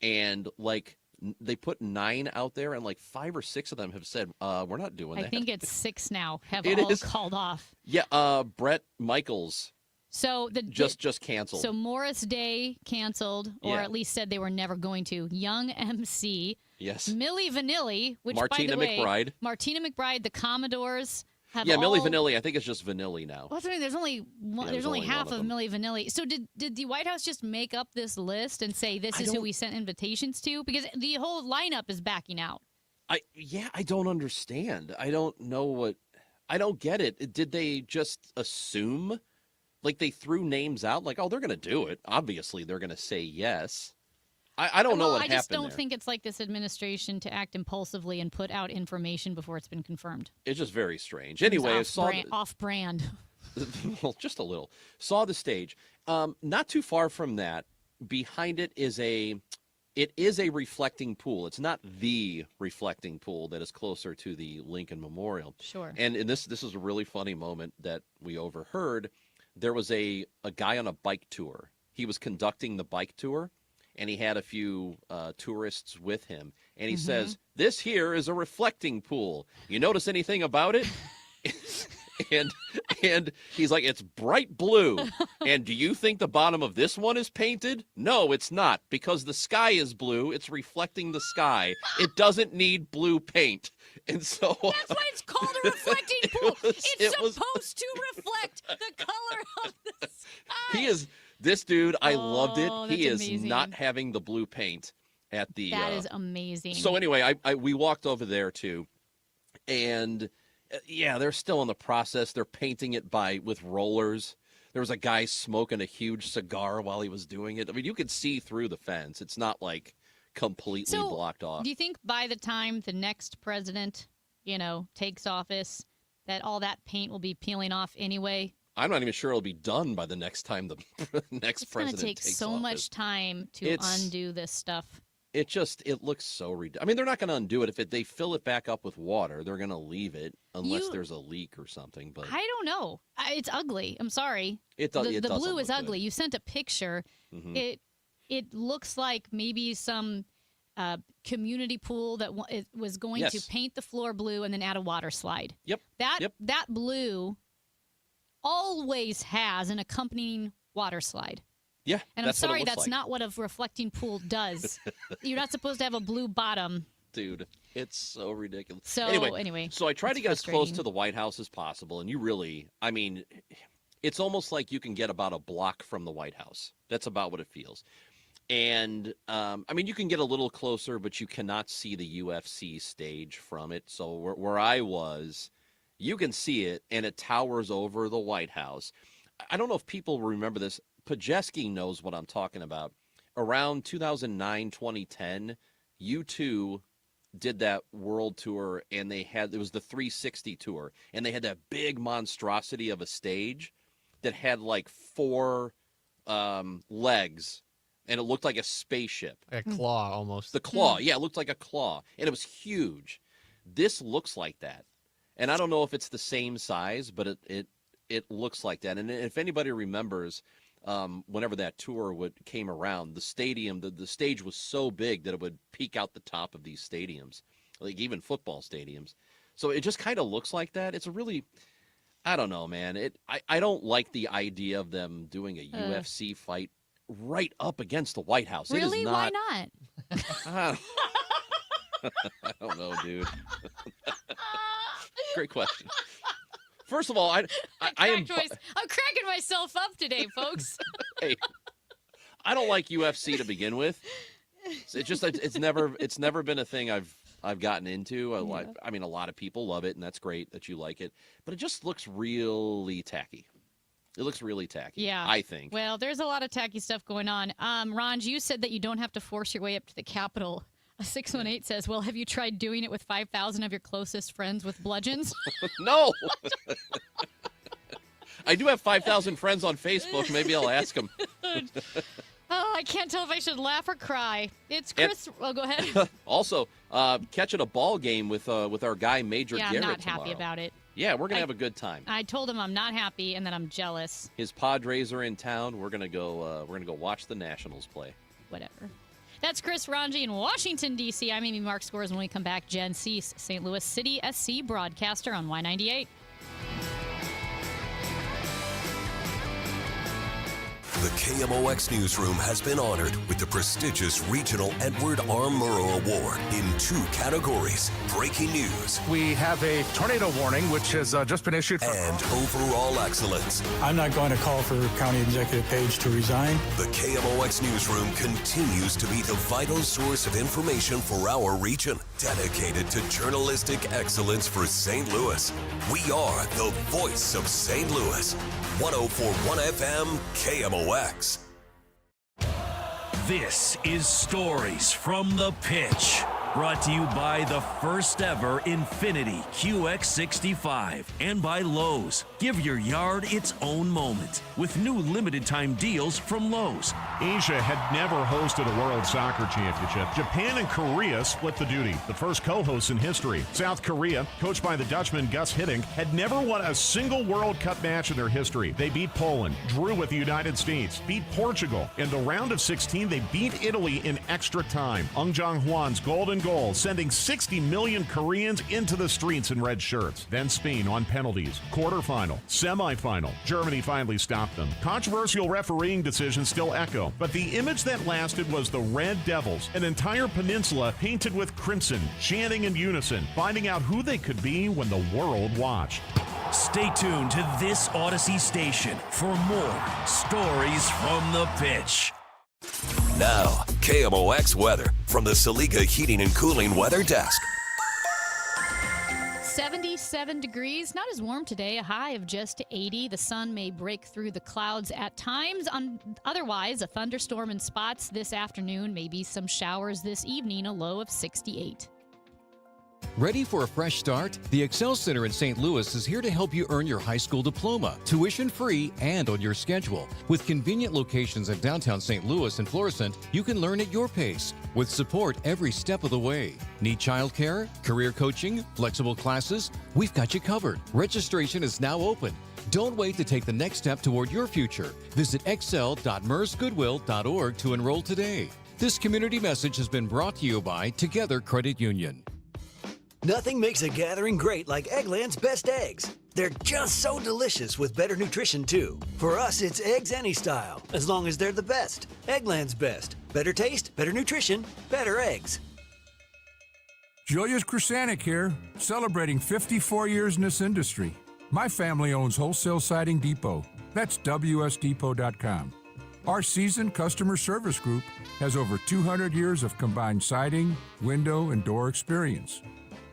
And like they put 9 out there and like 5 or 6 of them have said, we're not doing that. I think it's 6 now have It all is. called off. Yeah. Bret Michaels So just canceled. So Morris Day canceled, or at least said they were never going to. Young MC. Yes. Milli Vanilli, which Martina by the way, McBride. Martina McBride, the Commodores have Milli Vanilli. I think it's just Vanilli now. Well, there's only there's only only half one of of them. Milli Vanilli. So did the White House just make up this list and say this is who we sent invitations to? Because the whole lineup is backing out. I don't understand. I don't know I don't get it. Did they just assume? Like they threw names out? Like, oh, they're going to do it. Obviously, they're going to say yes. I don't know what happened. I just don't there. think it's like this administration to act impulsively and put out information before it's been confirmed. It's just very strange. Anyway, I saw off-brand. Well, just a little. Saw the stage. Not too far from that. Behind it is a reflecting pool. It's not the reflecting pool that is closer to the Lincoln Memorial. Sure. And this is a really funny moment that we overheard. There was a guy on a bike tour. He was conducting the bike tour, and he had a few tourists with him. And he says, "This here is a reflecting pool. You notice anything about it?" And he's like, it's bright blue. And do you think the bottom of this one is painted? No, it's not, because the sky is blue. It's reflecting the sky. It doesn't need blue paint. And so that's why it's called a reflecting pool. It's supposed to reflect the color of the sky. This dude, I loved it. He is amazing. not having the blue paint at the. That is amazing. So anyway, we walked over there too, and yeah, they're still in the process. They're painting it with rollers. There was a guy smoking a huge cigar while he was doing it. I mean, you could see through the fence. It's not like completely blocked off. Do you think by the time the next president, takes office, that all that paint will be peeling off anyway? I'm not even sure it'll be done by the next time the next president takes office. It's going to take so much time to undo this stuff. It looks so ridiculous. I mean, they're not going to undo it. If they fill it back up with water, they're going to leave it unless there's a leak or something. But I don't know. It's ugly. I'm sorry. It does. The blue is ugly. You sent a picture. Mm-hmm. It looks like maybe some community pool that was going to paint the floor blue and then add a water slide. Yep. That blue always has an accompanying water slide. Yeah, and I'm sorry, that's not what a reflecting pool does. You're not supposed to have a blue bottom. Dude, it's so ridiculous. So anyway, so I try to get as close to the White House as possible, and it's almost like you can get about a block from the White House. That's about what it feels. And, you can get a little closer, but you cannot see the UFC stage from it. So where I was, you can see it, and it towers over the White House. I don't know if people remember this. Pajeski knows what I'm talking about. Around 2009, 2010, U2 did that world tour, and it was the 360 tour, and they had that big monstrosity of a stage that had like 4 legs, and it looked like a spaceship. A claw, almost. The claw, yeah, it looked like a claw, and it was huge. This looks like that, and I don't know if it's the same size, but it looks like that. And if anybody remembers, whenever that tour came around, the stadium, the stage was so big that it would peek out the top of these stadiums, like even football stadiums. So it just kind of looks like that. It's a really, I don't know, man. I don't like the idea of them doing a UFC fight right up against the White House. Really? It is Why not? I don't know, dude. Great question. First of all, I'm cracking myself up today, folks. Hey, I don't like UFC to begin with. It's never been a thing I've gotten into. A lot of people love it, and that's great that you like it. But it just looks really tacky. It looks really tacky. Yeah, I think. Well, there's a lot of tacky stuff going on. Ron, you said that you don't have to force your way up to the Capitol. 618 says, well, have you tried doing it with 5,000 of your closest friends with bludgeons? No. I do have 5,000 friends on Facebook. Maybe I'll ask them. I can't tell if I should laugh or cry. It's Chris. Go ahead. Also, catching a ball game with our guy, Major Garrett, I'm not tomorrow. happy about it. Yeah, we're going to have a good time. I told him I'm not happy and that I'm jealous. His Padres are in town. We're going to go watch the Nationals play. Whatever. That's Chris Ranji in Washington, D.C. I'm Amy Mark Scores. When we come back, Jen Cease, St. Louis City SC broadcaster on Y98. The KMOX Newsroom has been honored with the prestigious Regional Edward R. Murrow Award in 2 categories: Breaking News. We have a tornado warning, which has just been issued. And Overall Excellence. I'm not going to call for County Executive Page to resign. The KMOX Newsroom continues to be the vital source of information for our region, dedicated to journalistic excellence for St. Louis. We are the voice of St. Louis. 104.1 FM KMOX. This is Stories from the Pitch, brought to you by the first ever Infiniti QX65 and by Lowe's. Give your yard its own moment with new limited time deals from Lowe's. Asia had never hosted a World Soccer Championship. Japan and Korea split the duty, the first co-hosts in history. South Korea, coached by the Dutchman Gus Hiddink, had never won a single World Cup match in their history. They beat Poland, drew with the United States, beat Portugal. In the round of 16, they beat Italy in extra time. Ung Jong-hwan's golden goal, sending 60 million Koreans into the streets in red shirts. Then Spain on penalties. Quarterfinal, semifinal. Germany finally stopped them. Controversial refereeing decisions still echo, but the image that lasted was the Red Devils, an entire peninsula painted with crimson, chanting in unison, finding out who they could be when the world watched. Stay tuned to this Odyssey station for more stories from the pitch. Now, KMOX weather from the Saliga Heating and Cooling Weather Desk. 77 degrees, not as warm today, a high of just 80. The sun may break through the clouds at times. Otherwise, a thunderstorm in spots this afternoon, maybe some showers this evening, a low of 68. Ready for a fresh start? The Excel Center in St. Louis is here to help you earn your high school diploma, tuition-free and on your schedule. With convenient locations in downtown St. Louis and Florissant, you can learn at your pace, with support every step of the way. Need childcare, career coaching, flexible classes? We've got you covered. Registration is now open. Don't wait to take the next step toward your future. Visit excel.mersgoodwill.org to enroll today. This community message has been brought to you by Together Credit Union. Nothing makes a gathering great like Eggland's Best Eggs. They're just so delicious with better nutrition, too. For us, it's eggs any style, as long as they're the best. Eggland's Best. Better taste, better nutrition, better eggs. Julius Krasanik here, celebrating 54 years in this industry. My family owns Wholesale Siding Depot. That's WSDepot.com. Our seasoned customer service group has over 200 years of combined siding, window, and door experience.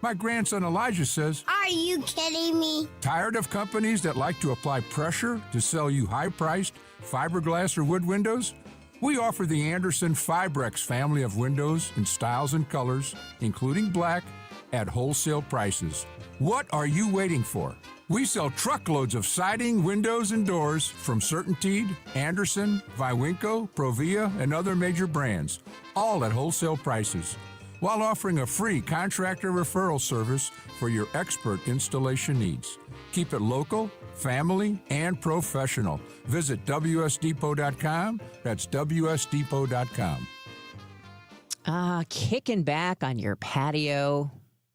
My grandson Elijah says, "Are you kidding me?" Tired of companies that like to apply pressure to sell you high-priced fiberglass or wood windows? We offer the Anderson Fibrex family of windows in styles and colors, including black, at wholesale prices. What are you waiting for? We sell truckloads of siding, windows, and doors from CertainTeed, Anderson, Viwinco, Provia, and other major brands, all at wholesale prices, while offering a free contractor referral service for your expert installation needs. Keep it local, family, and professional. Visit WSDepot.com. That's WSDepot.com. Kicking back on your patio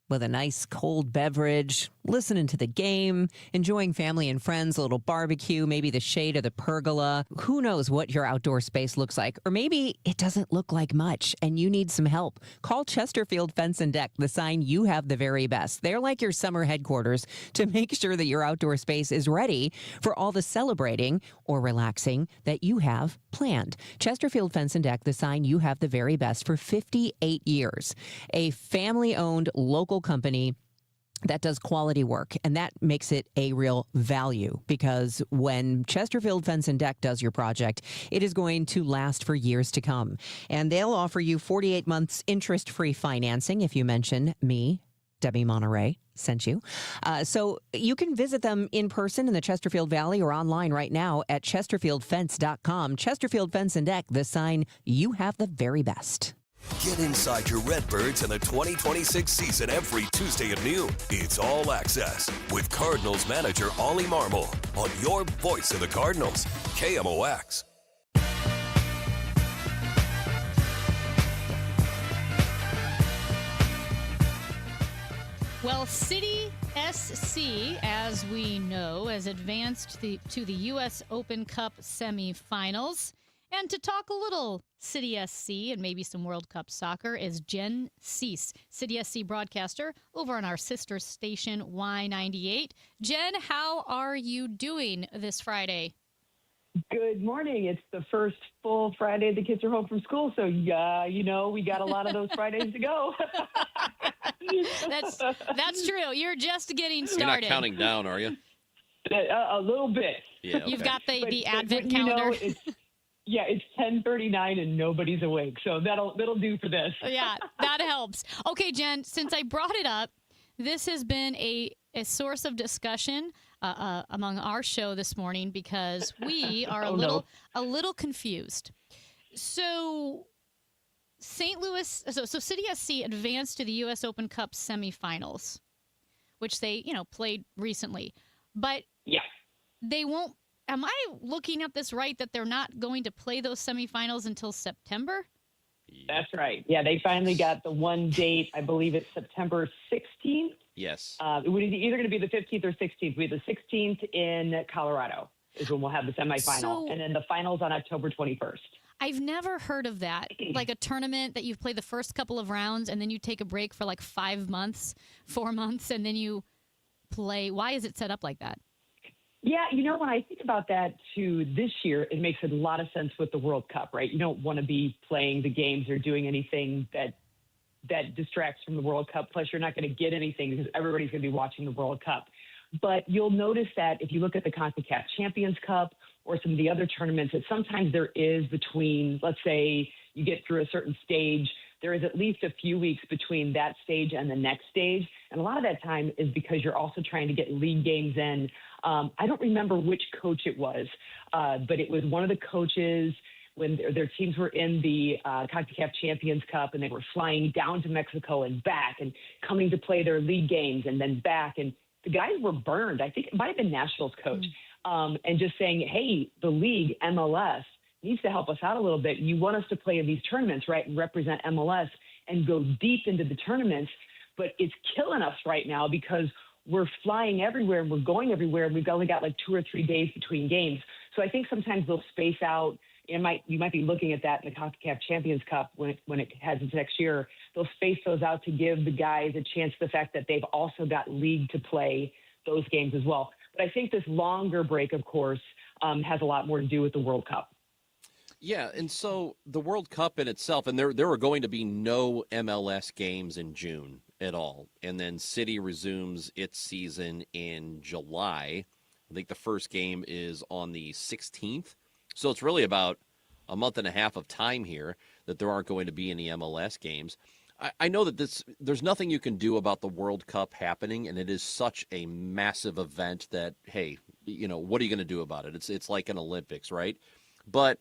with a nice cold beverage, listening to the game, enjoying family and friends, a little barbecue, maybe the shade of the pergola. Who knows what your outdoor space looks like? Or maybe it doesn't look like much and you need some help. Call Chesterfield Fence and Deck, the sign you have the very best. They're like your summer headquarters to make sure that your outdoor space is ready for all the celebrating or relaxing that you have planned. Chesterfield Fence and Deck, the sign you have the very best for 58 years. A family-owned local company that does quality work, and that makes it a real value, because when Chesterfield Fence and Deck does your project, it is going to last for years to come. And they'll offer you 48 months interest-free financing if you mention me, Debbie Monterey, sent you. So you can visit them in person in the Chesterfield Valley or online right now at chesterfieldfence.com. Chesterfield Fence and Deck, the sign you have the very best. Get inside your Redbirds in the 2026 season every Tuesday at noon. It's All Access with Cardinals manager Ollie Marmol on your voice of the Cardinals, KMOX. Well, City SC, as we know, has advanced to the U.S. Open Cup semifinals. And to talk a little City SC and maybe some World Cup soccer is Jen Cease, City SC broadcaster over on our sister station Y98. Jen, how are you doing this Friday? Good morning. It's the first full Friday the kids are home from school, so we got a lot of those Fridays to go. That's true. You're just getting started. You're not counting down, are you? A little bit. Yeah. Okay. You've got the advent but, calendar. Yeah, it's 10:39 and nobody's awake, so that'll do for this. Yeah, that helps. Okay, Jen, since I brought it up, this has been a source of discussion among our show this morning because we are a little confused. So St. Louis, so City SC advanced to the U.S. Open Cup semifinals, which they played recently, but they won't. Am I looking at this right, that they're not going to play those semifinals until September? That's right. Yeah, they finally got the one date. I believe it's September 16th. Yes. It would either going to be the 15th or 16th. It'll be the 16th in Colorado is when we'll have the semifinal. So- and then the finals on October 21st. I've never heard of that. Like a tournament that you've played the first couple of rounds and then you take a break for like 5 months, 4 months, and then you play. Why is it set up like that? Yeah, when I think about that too this year, it makes a lot of sense with the World Cup, right? You don't want to be playing the games or doing anything that distracts from the World Cup. Plus, you're not going to get anything because everybody's going to be watching the World Cup. But you'll notice that if you look at the CONCACAF Champions Cup or some of the other tournaments, that sometimes there is between, let's say, you get through a certain stage, there is at least a few weeks between that stage and the next stage. And a lot of that time is because you're also trying to get league games in. I don't remember which coach it was, but it was one of the coaches when their teams were in the CONCACAF Champions Cup and they were flying down to Mexico and back and coming to play their league games and then back. And the guys were burned. I think it might have been Nationals coach. And just saying, hey, the league, MLS, needs to help us out a little bit. You want us to play in these tournaments, right, and represent MLS and go deep into the tournaments. But it's killing us right now because we're flying everywhere and we're going everywhere. And we've only got like 2 or 3 days between games. So I think sometimes they'll space out. You might be looking at that in the CONCACAF Champions Cup when it has its next year. They'll space those out to give the guys a chance, the fact that they've also got league to play those games as well. But I think this longer break, of course, has a lot more to do with the World Cup. Yeah, and so the World Cup in itself, and there are going to be no MLS games in June at all. And then City resumes its season in July. I think the first game is on the 16th. So it's really about a month and a half of time here that there aren't going to be any MLS games. I know that there's nothing you can do about the World Cup happening, and it is such a massive event that, hey, what are you going to do about it? It's like an Olympics, right? But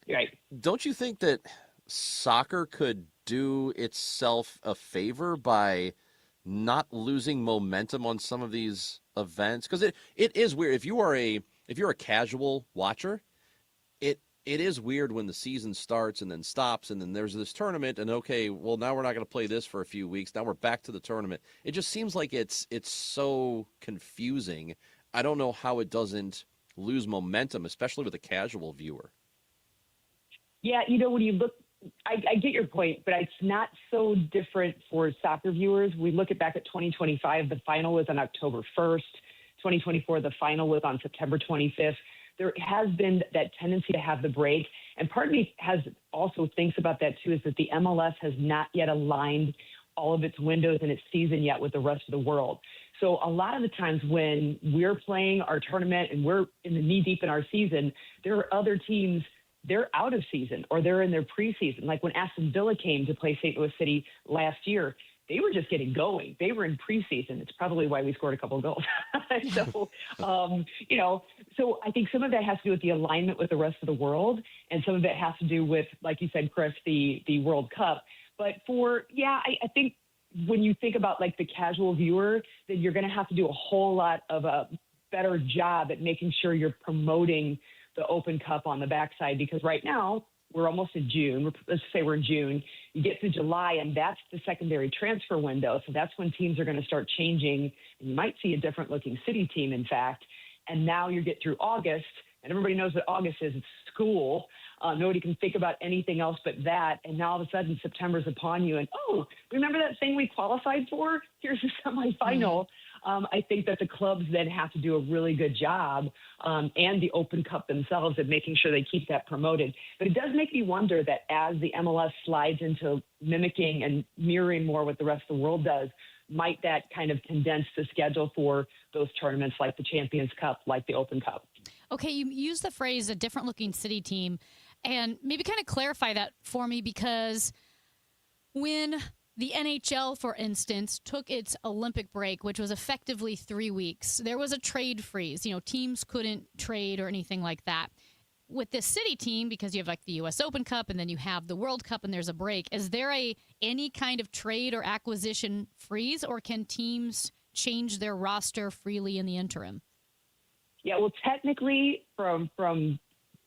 don't you think that soccer could do itself a favor by not losing momentum on some of these events? Because it is weird. If you're a casual watcher, it is weird when the season starts and then stops and then there's this tournament and okay, well now we're not going to play this for a few weeks. Now we're back to the tournament. It just seems like it's so confusing. I don't know how it doesn't lose momentum, especially with a casual viewer. Yeah, when you look, I get your point, but it's not so different for soccer viewers. We look back at 2025, the final was on October 1st. 2024, the final was on September 25th. There has been that tendency to have the break. And part of me also thinks about that too, is that the MLS has not yet aligned all of its windows in its season yet with the rest of the world. So a lot of the times when we're playing our tournament and we're in the knee deep in our season, there are other teams, they're out of season or they're in their preseason. Like when Aston Villa came to play St. Louis City last year, they were just getting going. They were in preseason. It's probably why we scored a couple of goals. So, so I think some of that has to do with the alignment with the rest of the world. And some of it has to do with, like you said, Chris, the World Cup. But I think when you think about like the casual viewer, then you're going to have to do a whole lot of a better job at making sure you're promoting the Open Cup on the backside. Because right now, we're almost in June. Let's say we're in June. You get to July, and that's the secondary transfer window. So that's when teams are going to start changing. And you might see a different-looking City team, in fact. And now you get through August, and everybody knows what August is. It's school. Nobody can think about anything else but that. And now all of a sudden, September's upon you. And, remember that thing we qualified for? Here's the semifinal. I think that the clubs then have to do a really good job, and the Open Cup themselves, of making sure they keep that promoted. But it does make me wonder that as the MLS slides into mimicking and mirroring more what the rest of the world does, might that kind of condense the schedule for those tournaments like the Champions Cup, like the Open Cup? Okay, you use the phrase a different looking City team, and maybe kind of clarify that for me, because when the NHL, for instance, took its Olympic break, which was effectively 3 weeks, there was a trade freeze. Teams couldn't trade or anything like that. With this City team, because you have like the U.S. Open Cup and then you have the World Cup and there's a break, is there any kind of trade or acquisition freeze, or can teams change their roster freely in the interim? Yeah, well, technically from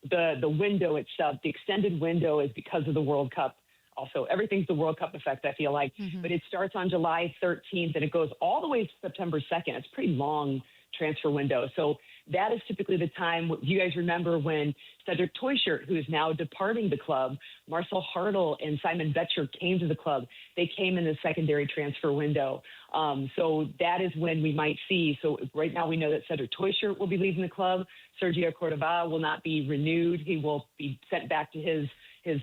the window itself, the extended window is because of the World Cup also. Everything's the World Cup effect, I feel like. But it starts on July 13th and it goes all the way to September 2nd. It's a pretty long transfer window. So that is typically the time. You guys remember when Cedric Toyshirt, who is now departing the club, Marcel Hartl and Simon Betcher came to the club. They came in the secondary transfer window. So that is when we might see. So right now we know that Cedric Toyshirt will be leaving the club. Sergio Cordova will not be renewed. He will be sent back to his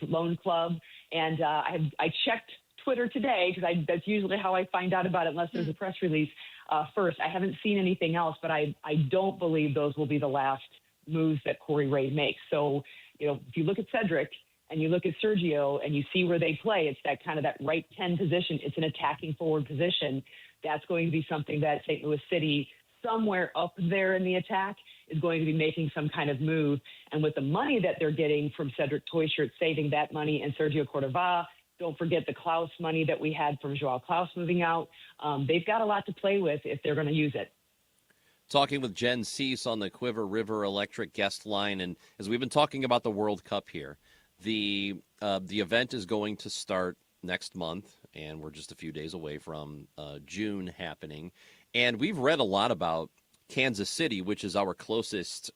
loan club. And I checked Twitter today because that's usually how I find out about it unless there's a press release first. I haven't seen anything else, but I don't believe those will be the last moves that Corey Ray makes. So, if you look at Cedric and you look at Sergio and you see where they play, it's that kind of that right 10 position. It's an attacking forward position. That's going to be something that St. Louis City, somewhere up there in the attack, is going to be making some kind of move. And with the money that they're getting from Cedric Toyshirt, saving that money, and Sergio Cordova, don't forget the Klaus money that we had from Joao Klaus moving out. They've got a lot to play with if they're going to use it. Talking with Jen Cease on the Quiver River Electric guest line, and as we've been talking about the World Cup here, the event is going to start next month, and we're just a few days away from June happening. And we've read a lot about Kansas City, which is our closest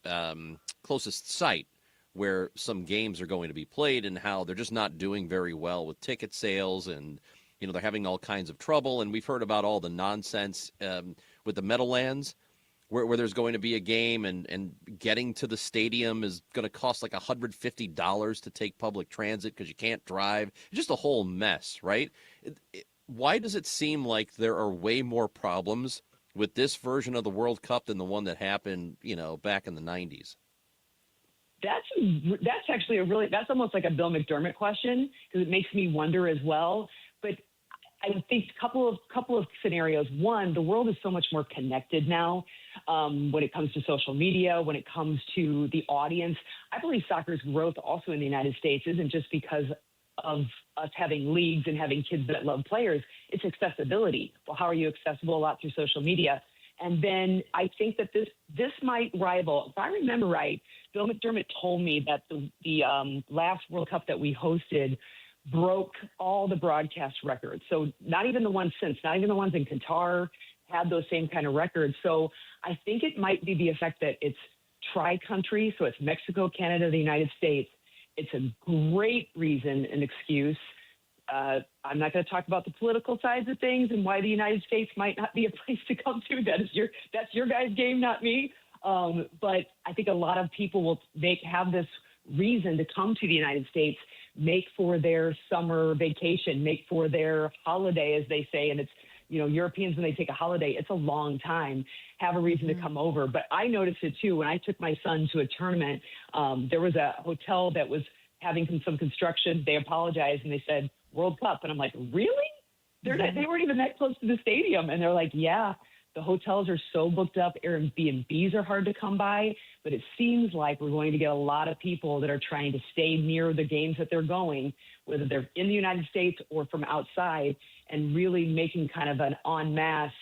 site where some games are going to be played, and how they're just not doing very well with ticket sales, and they're having all kinds of trouble. And we've heard about all the nonsense with the Meadowlands, where there's going to be a game and getting to the stadium is going to cost like $150 to take public transit because you can't drive. It's just a whole mess, right? Why does it seem like there are way more problems with this version of the World Cup than the one that happened, back in the 90s? That's actually that's almost like a Bill McDermott question, because it makes me wonder as well. But I think a couple of scenarios. One, the world is so much more connected now when it comes to social media, when it comes to the audience. I believe soccer's growth also in the United States isn't just because of us having leagues and having kids that love players. It's accessibility. Well, how are you accessible? A lot through social media. And then I think that this might rival, if I remember right, Bill McDermott told me that the last World Cup that we hosted broke all the broadcast records. So not even the ones since, not even the ones in Qatar had those same kind of records. So I think it might be the effect that it's tri-country. So it's Mexico, Canada, the United States. It's a great reason and excuse. I'm not going to talk about the political sides of things and why the United States might not be a place to come to. That's your guys' game, not me. But I think a lot of people will have this reason to come to the United States, make for their summer vacation, make for their holiday, as they say. And it's, Europeans, when they take a holiday, it's a long time, have a reason to come over. But I noticed it too. When I took my son to a tournament, there was a hotel that was having some construction. They apologized and they said, World Cup. And I'm like, really? They weren't even that close to the stadium. And they're like, yeah, the hotels are so booked up. Airbnbs are hard to come by. But it seems like we're going to get a lot of people that are trying to stay near the games that they're going, whether they're in the United States or from outside, and really making kind of an en masse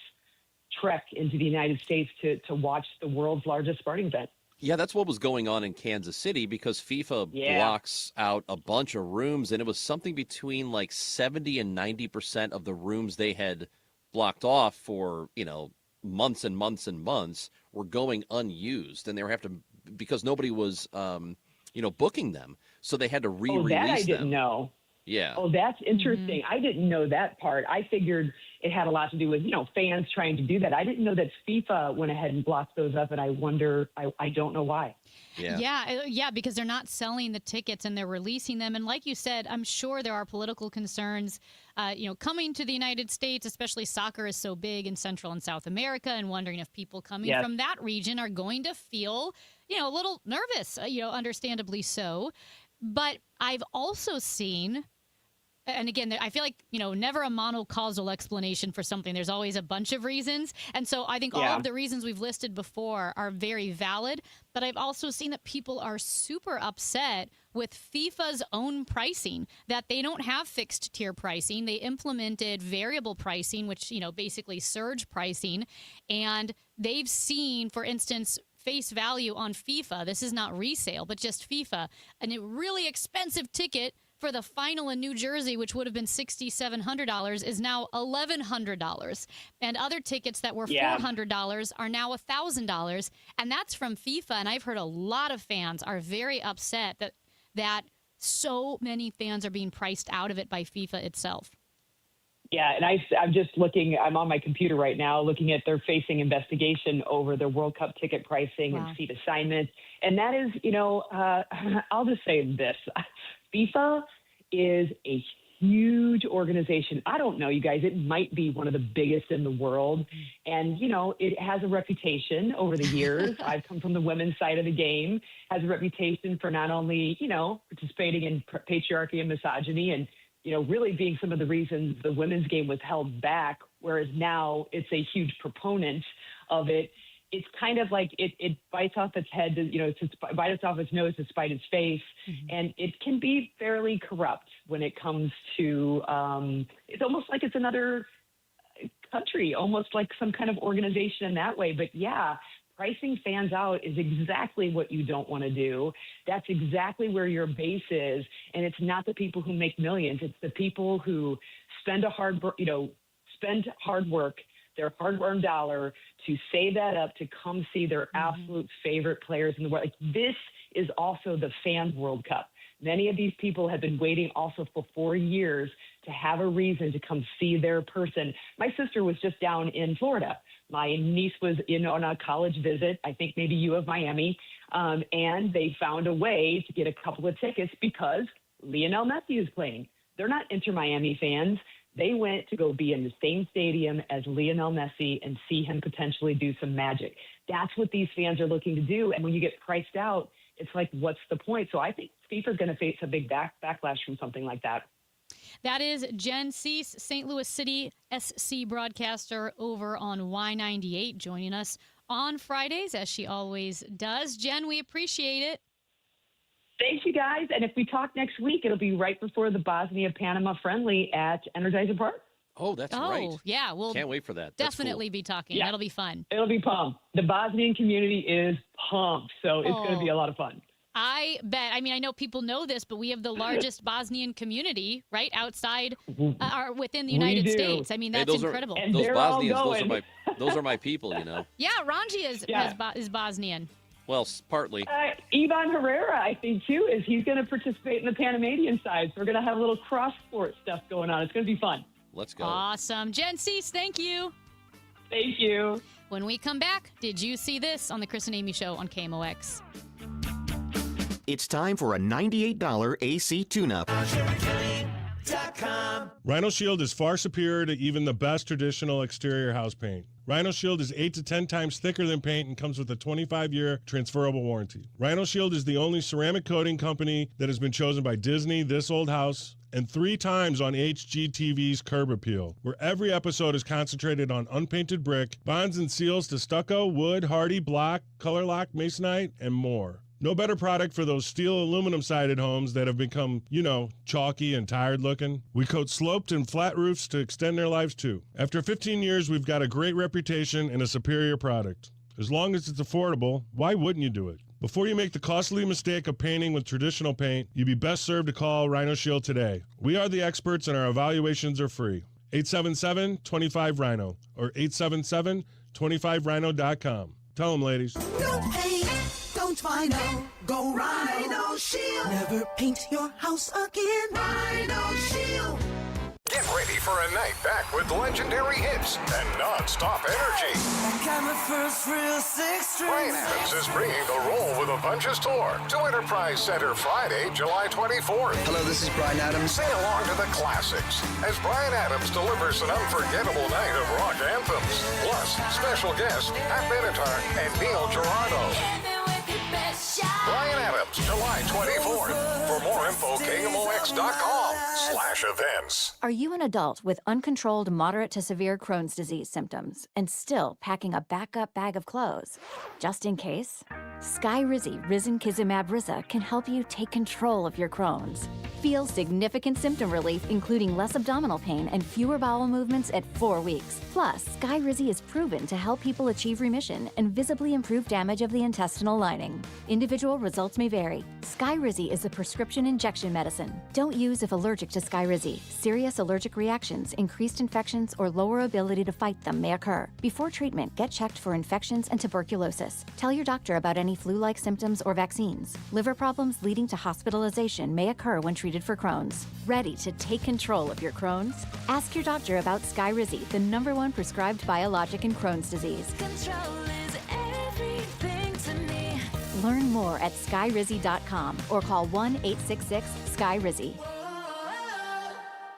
trek into the United States to watch the world's largest sporting event. Yeah, that's what was going on in Kansas City, because FIFA blocks out a bunch of rooms, and it was something between like 70 and 90% of the rooms they had blocked off for, months and months and months were going unused, and they were because nobody was, booking them. So they had to re-release them. Oh, that I didn't know. Yeah. Oh, that's interesting. I didn't know that part. I figured it had a lot to do with, fans trying to do that. I didn't know that FIFA went ahead and blocked those up, and I wonder, I don't know why. Yeah, because they're not selling the tickets and they're releasing them. And like you said, I'm sure there are political concerns, coming to the United States, especially soccer is so big in Central and South America, and wondering if people coming from that region are going to feel, a little nervous, understandably so. But I've also seen, and again, I feel like, never a monocausal explanation for something. There's always a bunch of reasons. And so I think all of the reasons we've listed before are very valid. But I've also seen that people are super upset with FIFA's own pricing, that they don't have fixed tier pricing. They implemented variable pricing, which, basically surge pricing. And they've seen, for instance, face value on FIFA. This is not resale, but just FIFA. And a really expensive ticket for the final in New Jersey, which would have been $6,700, is now $1,100. And other tickets that were $400 are now $1,000. And that's from FIFA. And I've heard a lot of fans are very upset that so many fans are being priced out of it by FIFA itself. Yeah, and I'm just looking, I'm on my computer right now looking at they're facing investigation over the World Cup ticket pricing and seat assignment. And that is, I'll just say this. FIFA is a huge organization. I don't know, you guys, it might be one of the biggest in the world. And, it has a reputation over the years. I've come from the women's side of the game, has a reputation for not only, participating in patriarchy and misogyny and, really being some of the reasons the women's game was held back, whereas now it's a huge proponent of it. It's kind of like it bites off its head, to bite off its nose to spite its face. And it can be fairly corrupt when it comes to, it's almost like it's another country, almost like some kind of organization in that way. But yeah, pricing fans out is exactly what you don't want to do. That's exactly where your base is. And it's not the people who make millions. It's the people who spend hard work, their hard-earned dollar to save that up to come see their absolute favorite players in the world. Like, this is also the Fan World Cup. Many of these people have been waiting also for 4 years to have a reason to come see their person. My sister was just down in Florida. My niece was on a college visit, I think maybe U of Miami, and they found a way to get a couple of tickets because Lionel Messi is playing. They're not Inter Miami fans. They went to go be in the same stadium as Lionel Messi and see him potentially do some magic. That's what these fans are looking to do. And when you get priced out, it's like, what's the point? So I think FIFA is going to face a big backlash from something like that. That is Jen Cease, St. Louis City SC broadcaster over on Y98, joining us on Fridays, as she always does. Jen, we appreciate it. Thanks, you guys. And if we talk next week, it'll be right before the Bosnia-Panama friendly at Energizer Park. Oh, that's right. Oh, yeah. We'll can't wait for that. Definitely be talking. Yeah. That'll be fun. It'll be pumped. The Bosnian community is pumped, so it's going to be a lot of fun. I bet. I mean, I know people know this, but we have the largest Bosnian community right outside or within the United States. I mean, that's incredible. Those Bosnians, those are my people, Yeah, Ranji is Bosnian. Well, partly. Ivan Herrera, I think, too, he's going to participate in the Panamanian side. So we're going to have a little cross-sport stuff going on. It's going to be fun. Let's go. Awesome. Jen Cease, thank you. Thank you. When we come back, did you see this on the Chris and Amy Show on KMOX? It's time for a $98 AC tune-up. Rhino Shield is far superior to even the best traditional exterior house paint. Rhino Shield is 8 to 10 times thicker than paint and comes with a 25-year transferable warranty. Rhino Shield is the only ceramic coating company that has been chosen by Disney, This Old House, and 3 times on HGTV's Curb Appeal, where every episode is concentrated on unpainted brick, bonds and seals to stucco, wood, hardy, block, color lock, masonite, and more. No better product for those steel aluminum-sided homes that have become, chalky and tired looking. We coat sloped and flat roofs to extend their lives too. After 15 years, we've got a great reputation and a superior product. As long as it's affordable, why wouldn't you do it? Before you make the costly mistake of painting with traditional paint, you'd be best served to call Rhino Shield today. We are the experts and our evaluations are free. 877-25-RHINO or 877-25rhino.com. Tell them, ladies. No paint, don't Rhino. Go Rhino Shield. Never paint your house again. Rhino Shield. Get ready for a night back with legendary hits and non-stop energy. Bryan Adams is bringing the Roll with a Punches tour to Enterprise Center Friday, July 24th. Hello, this is Bryan Adams. Sing along to the classics as Bryan Adams delivers an unforgettable night of rock anthems. Plus, special guests Pat Benatar and Neil Giraldo. Bryan Adams, July 24th. For more info, KMOX.com. Crohn's.com/events. Are you an adult with uncontrolled moderate to severe Crohn's disease symptoms and still packing a backup bag of clothes? Just in case? Skyrizi Risankizumab Riza can help you take control of your Crohn's. Feel significant symptom relief, including less abdominal pain and fewer bowel movements at 4 weeks. Plus, Skyrizi is proven to help people achieve remission and visibly improve damage of the intestinal lining. Individual results may vary. Skyrizi is a prescription injection medicine. Don't use if allergic to Skyrizi. Serious allergic reactions, increased infections, or lower ability to fight them may occur. Before treatment, get checked for infections and tuberculosis. Tell your doctor about any flu-like symptoms or vaccines. Liver problems leading to hospitalization may occur when treated for Crohn's. Ready to take control of your Crohn's? Ask your doctor about Skyrizi, the #1 prescribed biologic in Crohn's disease. Control is everything to me. Learn more at skyrizi.com or call 1-866-SKYRIZI.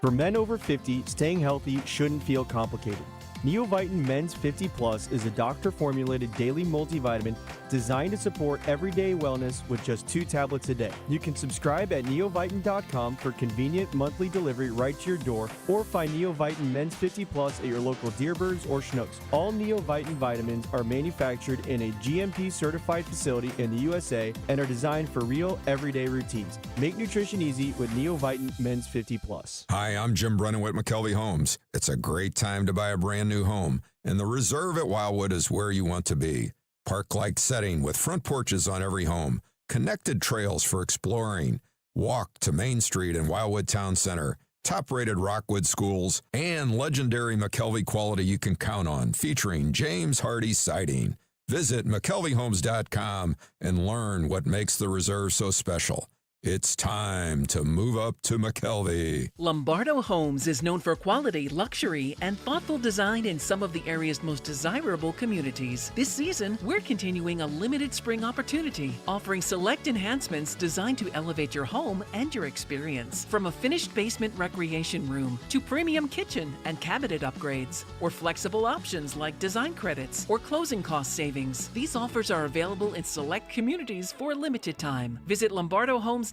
For men over 50, staying healthy shouldn't feel complicated. Neovitin Men's 50 Plus is a doctor-formulated daily multivitamin designed to support everyday wellness with just 2 tablets a day. You can subscribe at neovitin.com for convenient monthly delivery right to your door, or find Neovitin Men's 50 Plus at your local Deerbirds or Schnucks. All Neovitin vitamins are manufactured in a GMP-certified facility in the USA and are designed for real, everyday routines. Make nutrition easy with Neovitin Men's 50 Plus. Hi, I'm Jim Brennan with McKelvey Homes. It's a great time to buy a brand new home, and the Reserve at Wildwood is where you want to be. Park-like setting with front porches on every home, connected trails for exploring, walk to Main Street and Wildwood Town Center, top-rated Rockwood schools, and legendary McKelvey quality you can count on, featuring James Hardy siding. Visit McKelveyHomes.com and learn what makes the Reserve so special. It's time to move up to McKelvey. Lombardo Homes is known for quality, luxury, and thoughtful design in some of the area's most desirable communities. This season, we're continuing a limited spring opportunity, offering select enhancements designed to elevate your home and your experience. From a finished basement recreation room to premium kitchen and cabinet upgrades, or flexible options like design credits or closing cost savings. These offers are available in select communities for a limited time. Visit LombardoHomes.com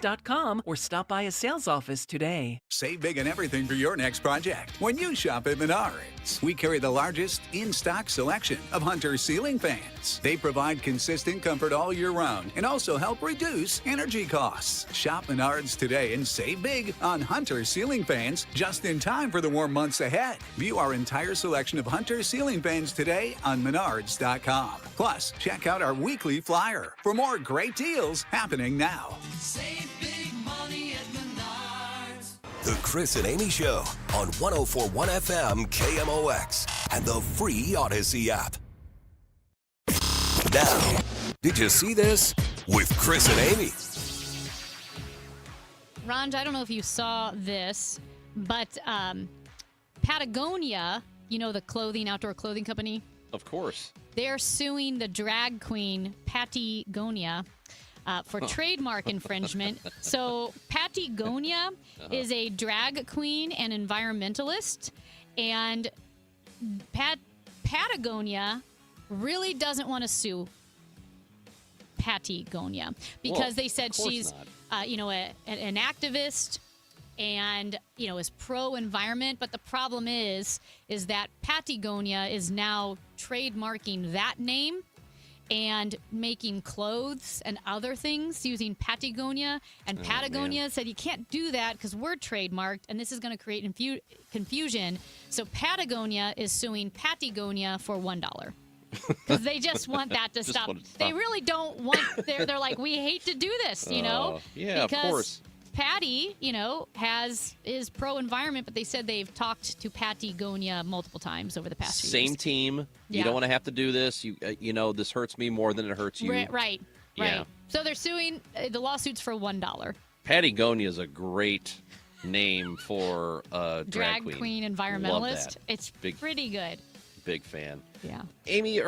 or stop by a sales office today. Save big on everything for your next project when you shop at Menards. We carry the largest in-stock selection of Hunter ceiling fans. They provide consistent comfort all year round and also help reduce energy costs. Shop Menards today and save big on Hunter ceiling fans just in time for the warm months ahead. View our entire selection of Hunter ceiling fans today on Menards.com. Plus, check out our weekly flyer for more great deals happening now. Save big money at Menards. The Chris and Amy Show on 104.1 FM KMOX and the free Odyssey app. Now, did you see this? With Chris and Amy. Ron, I don't know if you saw this, but Patagonia, you know, the outdoor clothing company? Of course. They're suing the drag queen Patagonia for trademark infringement. So Patagonia is a drag queen and environmentalist, and Patagonia really doesn't want to sue Patagonia because they said she's, an activist and is pro-environment. But the problem is that Patagonia is now trademarking that name and making clothes and other things using Patagonia. And Patagonia said you can't do that because we're trademarked, and this is going to create confusion. So Patagonia is suing Patagonia for $1. Because they just want that to stop. They really don't want. They're like, we hate to do this, Yeah, because of course. Patty, is pro-environment, but they said they've talked to Patagonia multiple times over the past few years. Same team. Yeah. You don't want to have to do this. This hurts me more than it hurts you. Right. Yeah. So they're suing. The lawsuit's for $1. Patagonia is a great name for a Drag queen environmentalist. Love that. It's pretty good. Big fan. Yeah. Amy,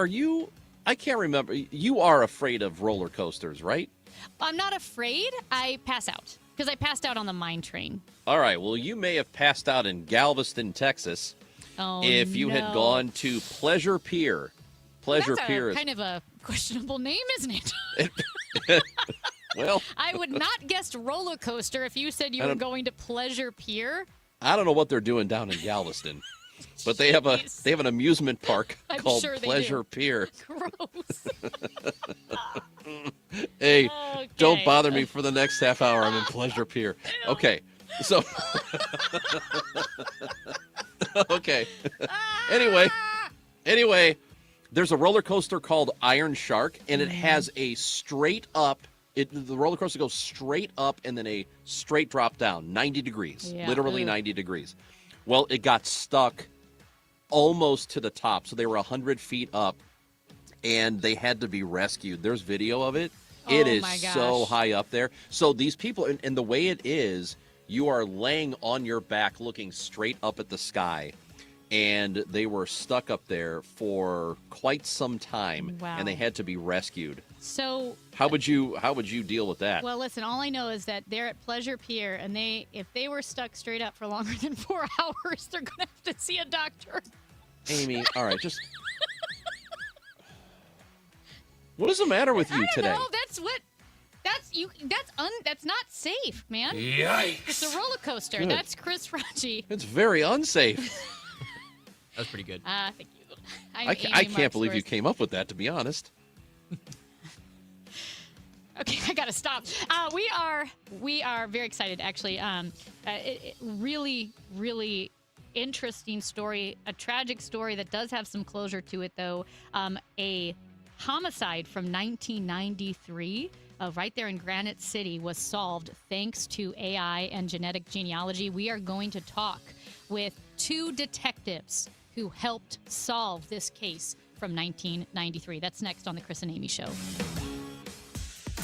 I can't remember. You are afraid of roller coasters, right? I'm not afraid. I pass out because I passed out on the mine train. All right. Well, you may have passed out in Galveston, Texas. Oh, if you had gone to Pleasure Pier. Pleasure That's Pier is kind of a questionable name, isn't it? Well, I would not guess roller coaster if you said you were going to Pleasure Pier. I don't know what they're doing down in Galveston, but they have an amusement park called sure they Pleasure do. Pier. Gross. Hey, Okay. don't bother me for the next half hour. I'm in Pleasure Pier. Okay, so okay. Anyway, there's a roller coaster called Iron Shark, and it has a straight up. The roller coaster goes straight up and then a straight drop down, 90 degrees, literally 90 degrees. Well, it got stuck almost to the top, so they were 100 feet up, and they had to be rescued. There's video of it. It is so high up there. So these people, and the way it is, you are laying on your back looking straight up at the sky. And they were stuck up there for quite some time, and they had to be rescued. So how would you deal with that? well, listen, all I know is that they're at Pleasure Pier, and if they were stuck straight up for longer than 4 hours, they're going to have to see a doctor. Amy, all right, just what is the matter with you today? No, that's not safe, man. Yikes. It's a roller coaster. Good. That's Chris Raji. It's very unsafe. That's pretty good. Thank you. I can't believe you came up with that, to be honest. Okay, I gotta stop. We are very excited, actually. Really, really interesting story. A tragic story that does have some closure to it, though. A homicide from 1993. Right there in Granite City was solved thanks to AI and genetic genealogy. We are going to talk with 2 detectives who helped solve this case from 1993. That's next on the Chris and Amy Show.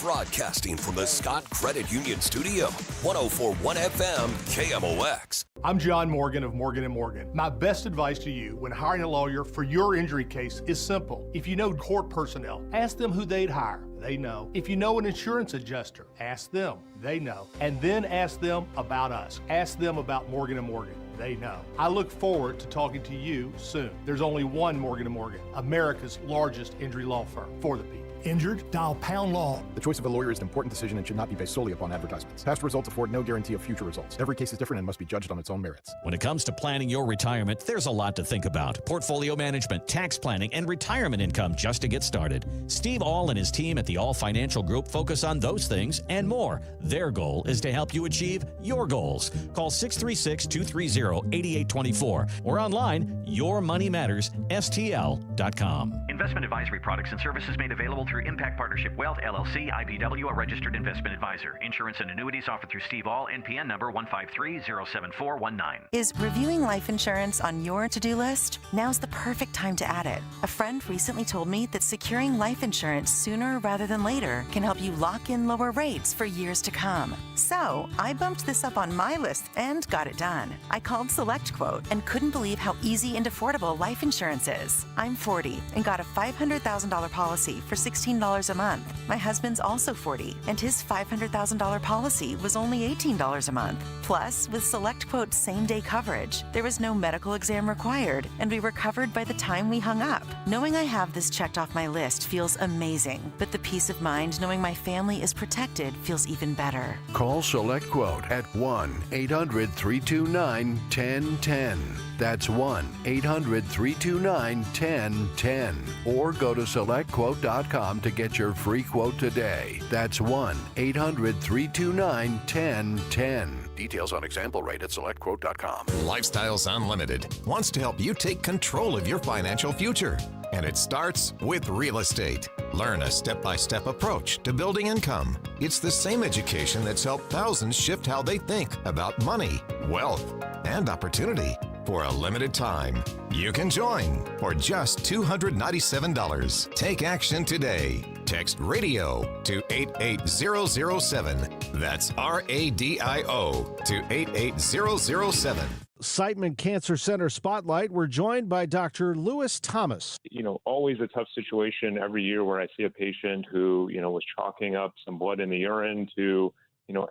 Broadcasting from the Scott Credit Union Studio, 104.1 FM KMOX. I'm John Morgan of Morgan & Morgan. My best advice to you when hiring a lawyer for your injury case is simple. If you know court personnel, ask them who they'd hire. They know. If you know an insurance adjuster, ask them. They know. And then ask them about us. Ask them about Morgan & Morgan. They know. I look forward to talking to you soon. There's only one Morgan & Morgan, America's largest injury law firm for the people. Injured? Dial pound law. The choice of a lawyer is an important decision and should not be based solely upon advertisements. Past results afford no guarantee of future results. Every case is different and must be judged on its own merits. When it comes to planning your retirement, there's a lot to think about. Portfolio management, tax planning, and retirement income just to get started. Steve All and his team at the All Financial Group focus on those things and more. Their goal is to help you achieve your goals. Call 636-230-8824 or online, yourmoneymattersstl.com. Investment advisory products and services made available through Impact Partnership Wealth, LLC, IBW, a registered investment advisor. Insurance and annuities offered through Steve All, NPN number 153-07419. Is reviewing life insurance on your to-do list? Now's the perfect time to add it. A friend recently told me that securing life insurance sooner rather than later can help you lock in lower rates for years to come. So I bumped this up on my list and got it done. I called SelectQuote and couldn't believe how easy and affordable life insurance is. I'm 40 and got a $500,000 policy for $16 a month. My husband's also 40, and his $500,000 policy was only $18 a month. Plus, with SelectQuote same-day coverage, there was no medical exam required, and we were covered by the time we hung up. Knowing I have this checked off my list feels amazing, but the peace of mind knowing my family is protected feels even better. Call SelectQuote at 1-800-329-1010. That's 1-800-329-1010. Or go to SelectQuote.com to get your free quote today. That's 1-800-329-1010. Details on example rate at SelectQuote.com. Lifestyles Unlimited wants to help you take control of your financial future. And it starts with real estate. Learn a step-by-step approach to building income. It's the same education that's helped thousands shift how they think about money, wealth, and opportunity. For a limited time, you can join for just $297. Take action today. Text RADIO to 88007. That's RADIO to 88007. Siteman Cancer Center Spotlight. We're joined by Dr. Lewis Thomas. Always a tough situation every year where I see a patient who, was chalking up some blood in the urine to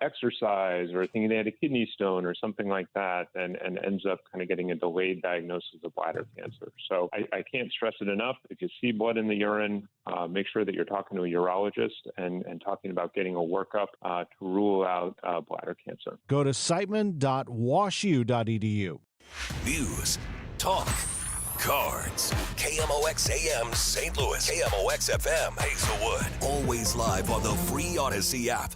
exercise or thinking they had a kidney stone or something like that, and ends up kind of getting a delayed diagnosis of bladder cancer. So I can't stress it enough. If you see blood in the urine, make sure that you're talking to a urologist and talking about getting a workup to rule out bladder cancer. Go to siteman.washu.edu. News, talk, cards. KMOX AM St. Louis. KMOX FM Hazelwood. Always live on the free Odyssey app.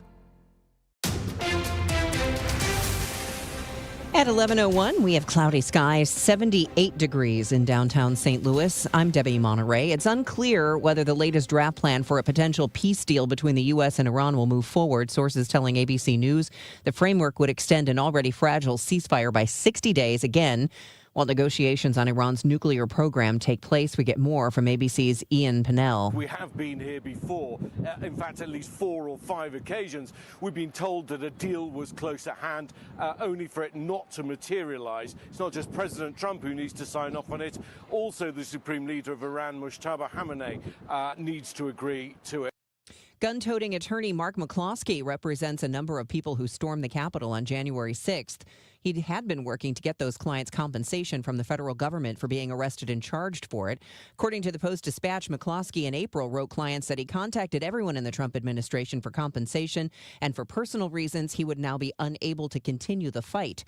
At 11:01, we have cloudy skies, 78 degrees in downtown St. Louis. I'm Debbie Monterey. It's unclear whether the latest draft plan for a potential peace deal between the U.S. and Iran will move forward. Sources telling ABC News the framework would extend an already fragile ceasefire by 60 days again. While negotiations on Iran's nuclear program take place, we get more from ABC's Ian Pinnell. We have been here before. In fact, at least 4 or 5 occasions, we've been told that a deal was close at hand, only for it not to materialize. It's not just President Trump who needs to sign off on it. Also, the supreme leader of Iran, Mujtaba Khamenei, needs to agree to it. Gun-toting attorney Mark McCloskey represents a number of people who stormed the Capitol on January 6th. He had been working to get those clients compensation from the federal government for being arrested and charged for it. According to the Post-Dispatch, McCloskey in April wrote clients that he contacted everyone in the Trump administration for compensation, and for personal reasons, he would now be unable to continue the fight.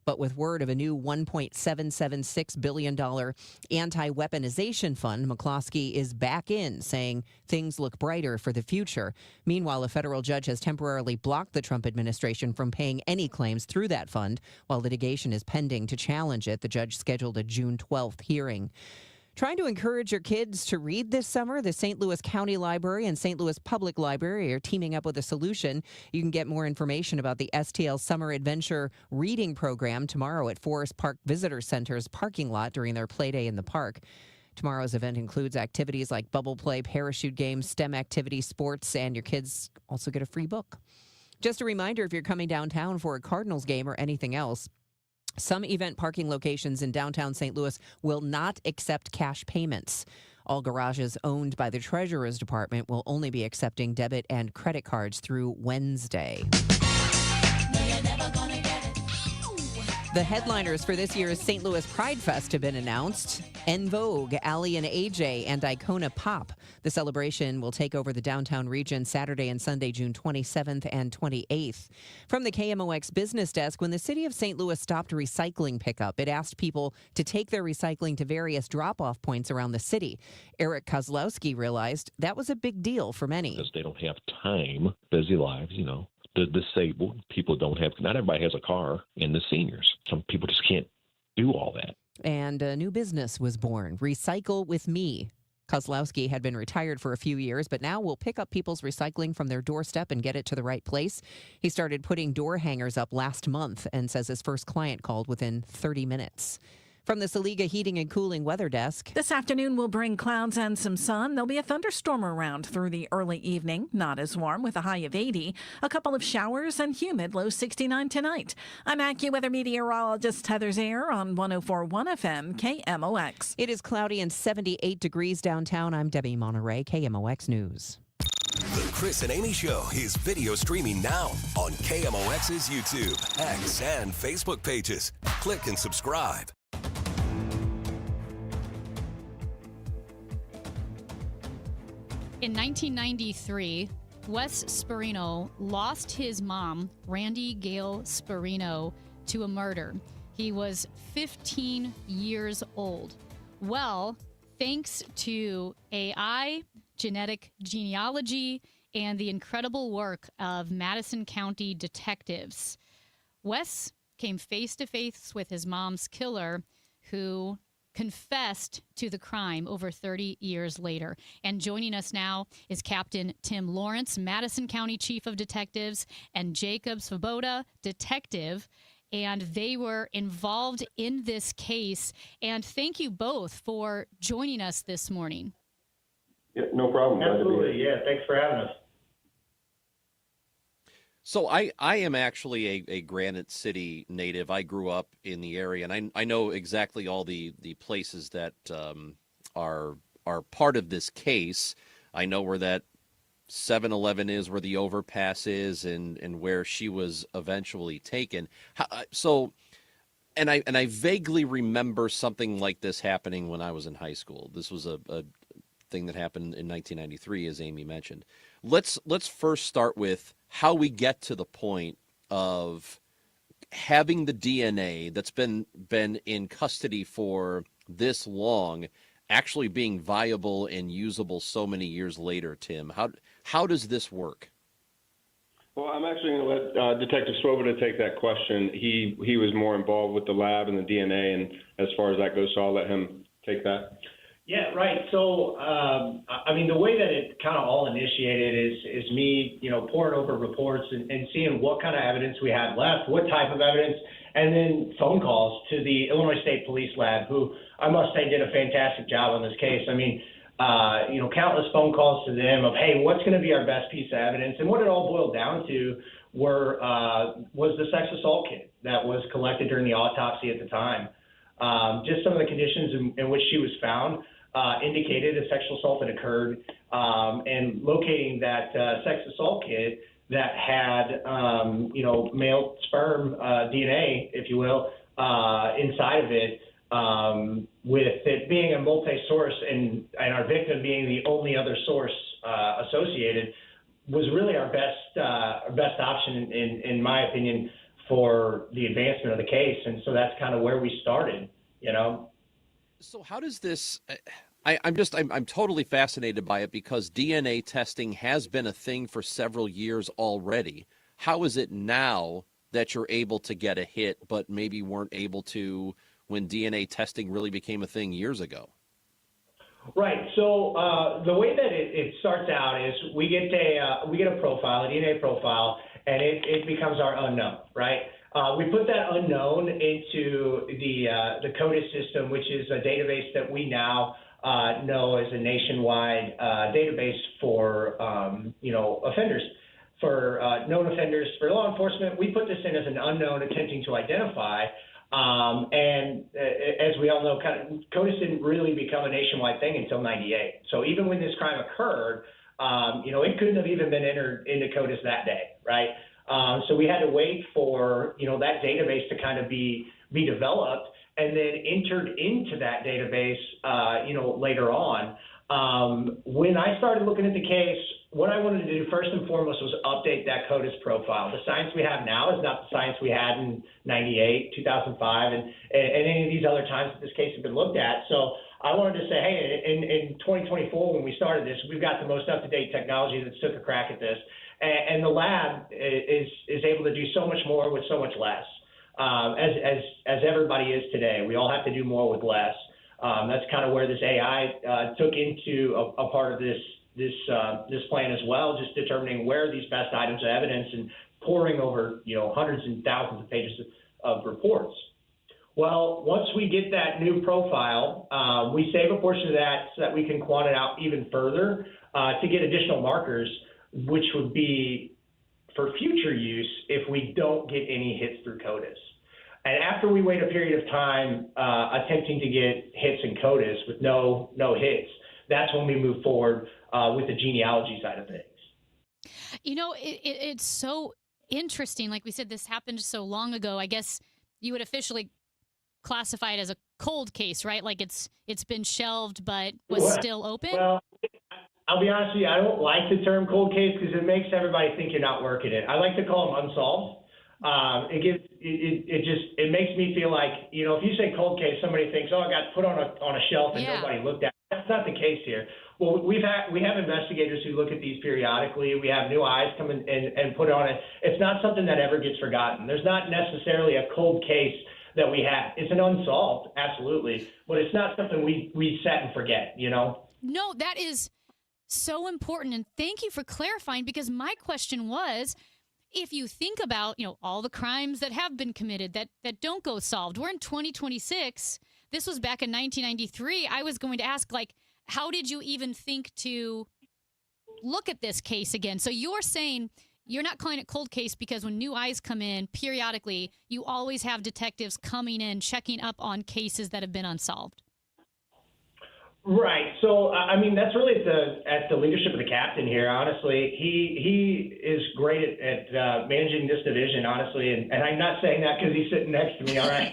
But with word of a new $1.776 billion anti-weaponization fund, McCloskey is back in, saying things look brighter for the future. Meanwhile, a federal judge has temporarily blocked the Trump administration from paying any claims through that fund. While litigation is pending to challenge it, the judge scheduled a June 12th hearing. Trying to encourage your kids to read this summer, the St. Louis County Library and St. Louis Public Library are teaming up with a solution. You can get more information about the STL Summer Adventure Reading Program tomorrow at Forest Park Visitor Center's parking lot during their play day in the park. Tomorrow's event includes activities like bubble play, parachute games, STEM activities, sports, and your kids also get a free book. Just a reminder, if you're coming downtown for a Cardinals game or anything else, some event parking locations in downtown St. Louis will not accept cash payments. All garages owned by the Treasurer's Department will only be accepting debit and credit cards through Wednesday. The headliners for this year's St. Louis Pride Fest have been announced. En Vogue, Ali and AJ, and Icona Pop. The celebration will take over the downtown region Saturday and Sunday, June 27th and 28th. From the KMOX business desk, when the city of St. Louis stopped recycling pickup, it asked people to take their recycling to various drop-off points around the city. Eric Kozlowski realized that was a big deal for many. Because they don't have time, busy lives, The disabled, people don't have, not everybody has a car, and the seniors. Some people just can't do all that. And a new business was born, Recycle with Me. Kozlowski had been retired for a few years, but now will pick up people's recycling from their doorstep and get it to the right place. He started putting door hangers up last month and says his first client called within 30 minutes. From the Saliga Heating and Cooling Weather Desk. This afternoon will bring clouds and some sun. There'll be a thunderstorm around through the early evening. Not as warm with a high of 80. A couple of showers and humid, low 69 tonight. I'm AccuWeather meteorologist Heather Zayer on 104.1 FM KMOX. It is cloudy and 78 degrees downtown. I'm Debbie Monterey, KMOX News. The Chris and Amy Show is video streaming now on KMOX's YouTube, X, and Facebook pages. Click and subscribe. In 1993, Wes Sperino lost his mom, Randy Gale Sperino, to a murder. He was 15 years old. Well, thanks to AI, genetic genealogy, and the incredible work of Madison County detectives, Wes came face to face with his mom's killer, who confessed to the crime over 30 years later. And joining us now is Captain Tim Lawrence, Madison County Chief of Detectives, and Jacob Svoboda, detective. And they were involved in this case. And thank you both for joining us this morning. Yeah, no problem. Absolutely, yeah. Thanks for having us. So I am actually a Granite City native. I grew up in the area, and I know exactly all the places that are part of this case. I know where that 7-Eleven is, where the overpass is, and where she was eventually taken. And I vaguely remember something like this happening when I was in high school. This was a thing that happened in 1993, as Amy mentioned. Let's first start with how we get to the point of having the DNA that's been in custody for this long actually being viable and usable so many years later. Tim, how does this work? Well, I'm actually going to let Detective Swoboda take that question. He was more involved with the lab and the DNA, and as far as that goes, so I'll let him take that. Yeah, right. So, I mean, the way that it kind of all initiated is me, pouring over reports and seeing what kind of evidence we had left, what type of evidence, and then phone calls to the Illinois State Police Lab, who I must say did a fantastic job on this case. I mean, countless phone calls to them of, hey, what's going to be our best piece of evidence? And what it all boiled down to was the sex assault kit that was collected during the autopsy at the time. Just some of the conditions in which she was found indicated a sexual assault had occurred, and locating that sex assault kit that had, male sperm DNA, if you will, inside of it, with it being a multi-source and our victim being the only other source associated, was really our best option, in my opinion, for the advancement of the case. And so that's kind of where we started, So how does this? I'm totally fascinated by it because DNA testing has been a thing for several years already. How is it now that you're able to get a hit, but maybe weren't able to when DNA testing really became a thing years ago? Right. So the way that it starts out is we get a profile, a DNA profile, and it becomes our unknown, right? We put that unknown into the CODIS system, which is a database that we now know as a nationwide database for offenders, for known offenders, for law enforcement. We put this in as an unknown, attempting to identify. And as we all know, CODIS didn't really become a nationwide thing until '98. So even when this crime occurred, it couldn't have even been entered into CODIS that day, right? So we had to wait for, that database to kind of be developed and then entered into that database, later on. When I started looking at the case, what I wanted to do first and foremost was update that CODIS profile. The science we have now is not the science we had in '98, 2005, and any of these other times that this case has been looked at. So I wanted to say, hey, in 2024, when we started this, we've got the most up-to-date technology that's took a crack at this. And the lab is able to do so much more with so much less, as everybody is today. We all have to do more with less. That's kind of where this AI took into a part of this plan as well, just determining where are these best items of evidence and poring over hundreds and thousands of pages of reports. Well, once we get that new profile, we save a portion of that so that we can quant it out even further to get additional markers, which would be for future use if we don't get any hits through CODIS. And after we wait a period of time attempting to get hits in CODIS with no hits, that's when we move forward with the genealogy side of things. It's so interesting. Like we said, this happened so long ago. I guess you would officially classify it as a cold case, right? Like it's been shelved but was still open? Well, I'll be honest with you, I don't like the term cold case because it makes everybody think you're not working it. I like to call them unsolved. It makes me feel like, if you say cold case, somebody thinks, oh, it got put on a shelf and nobody looked at it. That's not the case here. Well, we have investigators who look at these periodically. We have new eyes come in and put on it. It's not something that ever gets forgotten. There's not necessarily a cold case that we have. It's an unsolved, absolutely, but it's not something we set and forget, No, that is so important. And thank you for clarifying, because my question was, if you think about, all the crimes that have been committed that don't go solved, we're in 2026. This was back in 1993. I was going to ask, how did you even think to look at this case again? So you're saying you're not calling it cold case because when new eyes come in periodically, you always have detectives coming in, checking up on cases that have been unsolved. Right. So, I mean, that's really at the leadership of the captain here. Honestly, he is great at managing this division. Honestly, and I'm not saying that because he's sitting next to me. All right.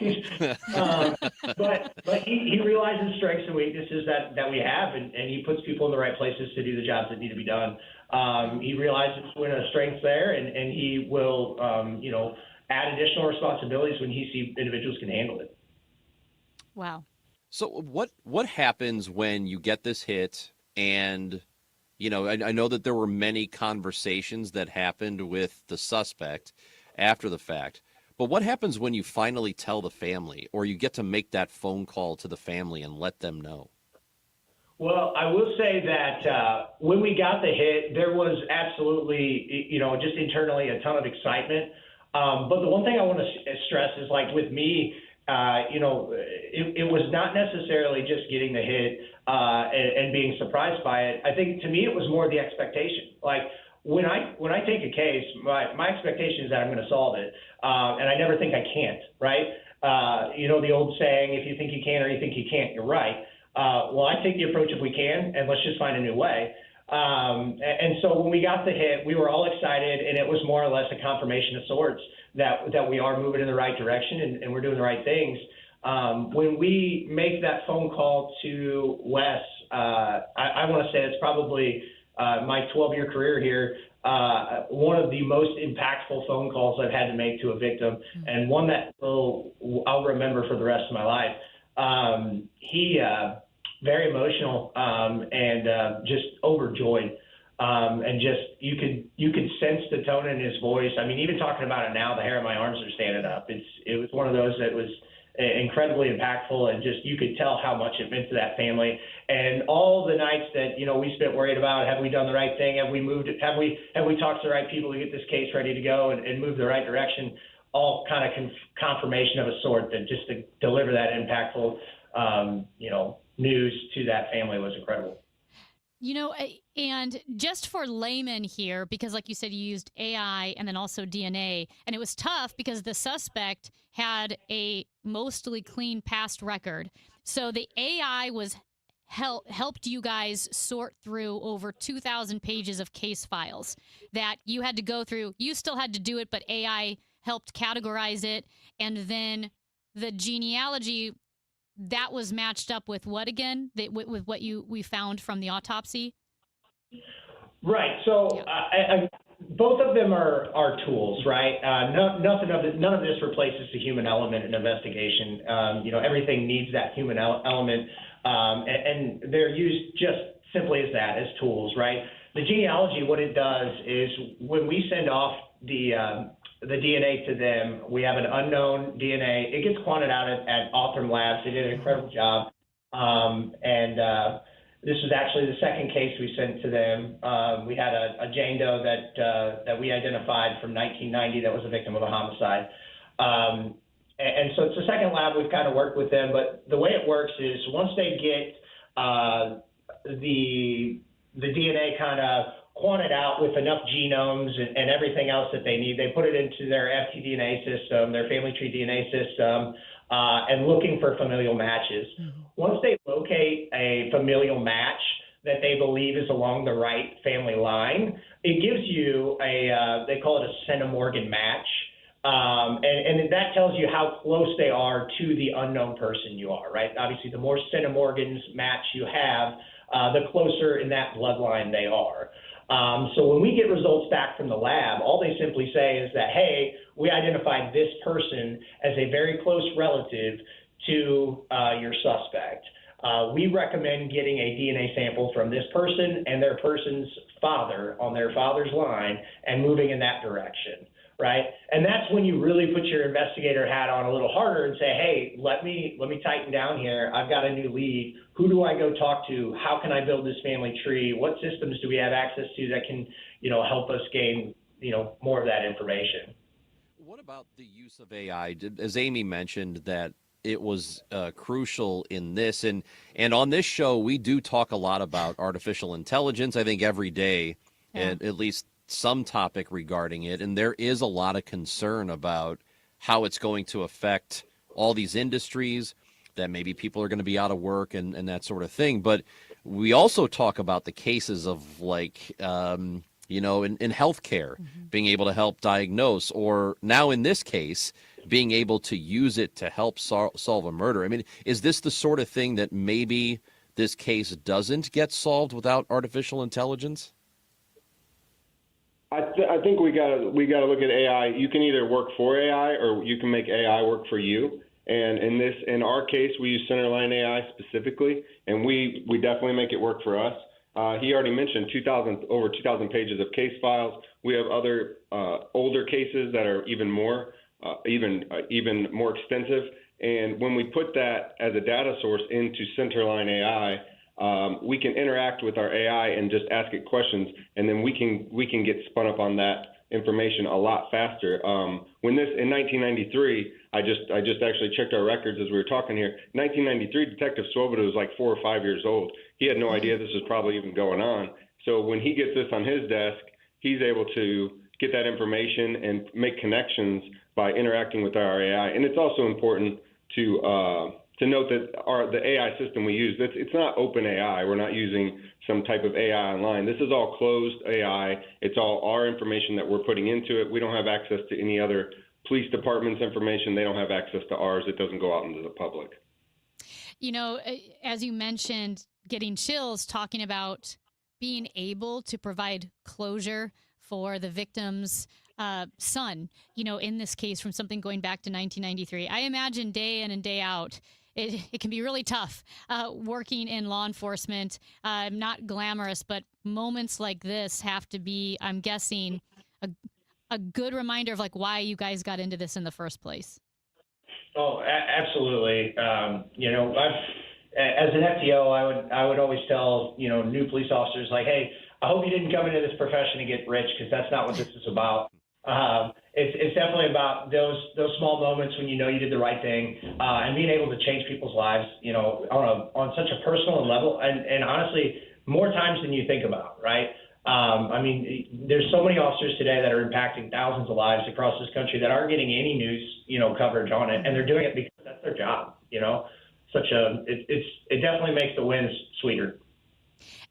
But he realizes strengths and weaknesses that we have, and he puts people in the right places to do the jobs that need to be done. He realizes when a strength's there, and he will, add additional responsibilities when he sees individuals can handle it. Wow. So what happens when you get this hit and, I know that there were many conversations that happened with the suspect after the fact, but what happens when you finally tell the family or you get to make that phone call to the family and let them know? Well, I will say that when we got the hit, there was absolutely, just internally a ton of excitement. But the one thing I want to stress is, like, with me, it was not necessarily just getting the hit and being surprised by it. I think, to me, it was more the expectation. Like, when I take a case, my expectation is that I'm going to solve it, and I never think I can't, right? The old saying, if you think you can or you think you can't, you're right. Well, I take the approach if we can, and let's just find a new way. And so when we got the hit, we were all excited, and it was more or less a confirmation of sorts that we are moving in the right direction and we're doing the right things. When we make that phone call to Wes, I want to say it's probably my 12-year career here, one of the most impactful phone calls I've had to make to a victim, and one that I'll remember for the rest of my life. He very emotional and just overjoyed. And just you could sense the tone in his voice. I mean, even talking about it now, the hair on my arms are standing up. It was one of those that was incredibly impactful, and just you could tell how much it meant to that family. And all the nights that we spent worried about, have we done the right thing? Have we moved it? Have we talked to the right people to get this case ready to go and move the right direction? All kind of confirmation of a sort that just to deliver that impactful, news to that family was incredible. And just for laymen here, because like you said, you used AI and then also DNA, and it was tough because the suspect had a mostly clean past record. So the AI was helped you guys sort through over 2,000 pages of case files that you had to go through. You still had to do it, but AI helped categorize it. And then the genealogy, that was matched up with what again? With what we found from the autopsy? Right. So both of them are tools, right? None of this replaces the human element in investigation. Everything needs that human element, and they're used just simply as that, as tools, right? The genealogy, what it does is when we send off the DNA to them, we have an unknown DNA. It gets quanted out at Othram Labs. They did an incredible job. This was actually the second case we sent to them. We had a Jane Doe that we identified from 1990 that was a victim of a homicide. And so it's the second lab we've kind of worked with them. But the way it works is once they get the DNA kind of quanted out with enough genomes and everything else that they need, they put it into their FTDNA system, their family tree DNA system, and looking for familial matches. Mm-hmm. Once they locate a familial match that they believe is along the right family line, it gives you they call it a centimorgan match. And that tells you how close they are to the unknown person you are, right? Obviously, the more centimorgans match you have, the closer in that bloodline they are. So when we get results back from the lab, all they simply say is that, hey, we identified this person as a very close relative to your suspect. We recommend getting a DNA sample from this person and their person's father on their father's line and moving in that direction, right? And that's when you really put your investigator hat on a little harder and say, hey, let me tighten down here. I've got a new lead. Who do I go talk to? How can I build this family tree? What systems do we have access to that can, help us gain, more of that information? What about the use of AI? As Amy mentioned, that it was crucial in this. And on this show, we do talk a lot about artificial intelligence, I think every day, and at least some topic regarding it. And there is a lot of concern about how it's going to affect all these industries. that maybe people are going to be out of work and that sort of thing. But we also talk about the cases of like, in healthcare, being able to help diagnose, or now in this case, being able to use it to help solve a murder. I mean, is this the sort of thing that maybe this case doesn't get solved without artificial intelligence? I think we got to look at AI. You can either work for AI or you can make AI work for you. And in our case, we use Centerline AI specifically, and we definitely make it work for us. He already mentioned over 2,000 pages of case files. We have other older cases that are even more extensive. And when we put that as a data source into Centerline AI, we can interact with our AI and just ask it questions, and then we can get spun up on that information a lot faster. In 1993, I just actually checked our records as we were talking here. 1993, Detective Swoboda was like 4 or 5 years old. He had no idea this was probably even going on. So when he gets this on his desk, he's able to get that information and make connections by interacting with our AI. And it's also important to note that the AI system we use, it's not open AI. We're not using some type of AI online. This is all closed AI. It's all our information that we're putting into it. We don't have access to any other police department's information. They don't have access to ours. It doesn't go out into the public. You know, as you mentioned, getting chills talking about being able to provide closure for the victim's son, in this case from something going back to 1993. I imagine day in and day out, it can be really tough working in law enforcement. Not glamorous, but moments like this have to be, I'm guessing, a good reminder of like why you guys got into this in the first place. Oh, absolutely. As an FTO, I would always tell new police officers like, hey, I hope you didn't come into this profession to get rich, because that's not what this is about. It's definitely about those small moments when you did the right thing, and being able to change people's lives, on such a personal level, and honestly, more times than you think about, right? There's so many officers today that are impacting thousands of lives across this country that aren't getting any news, coverage on it, and they're doing it because that's their job. It definitely makes the wins sweeter.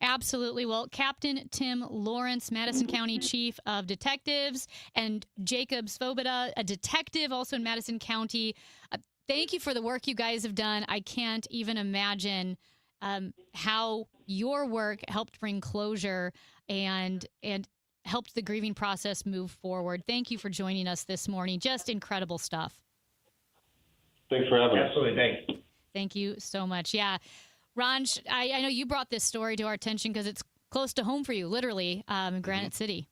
Absolutely. Well, Captain Tim Lawrence, Madison County Chief of Detectives, and Jacob Swoboda, a detective also in Madison County. Thank you for the work you guys have done. I can't even imagine how your work helped bring closure and helped the grieving process move forward. Thank you for joining us this morning. Just incredible stuff. Thanks for having us. Absolutely. Thanks. Thank you so much. Yeah. Ron, I know you brought this story to our attention because it's close to home for you, literally, in Granite City.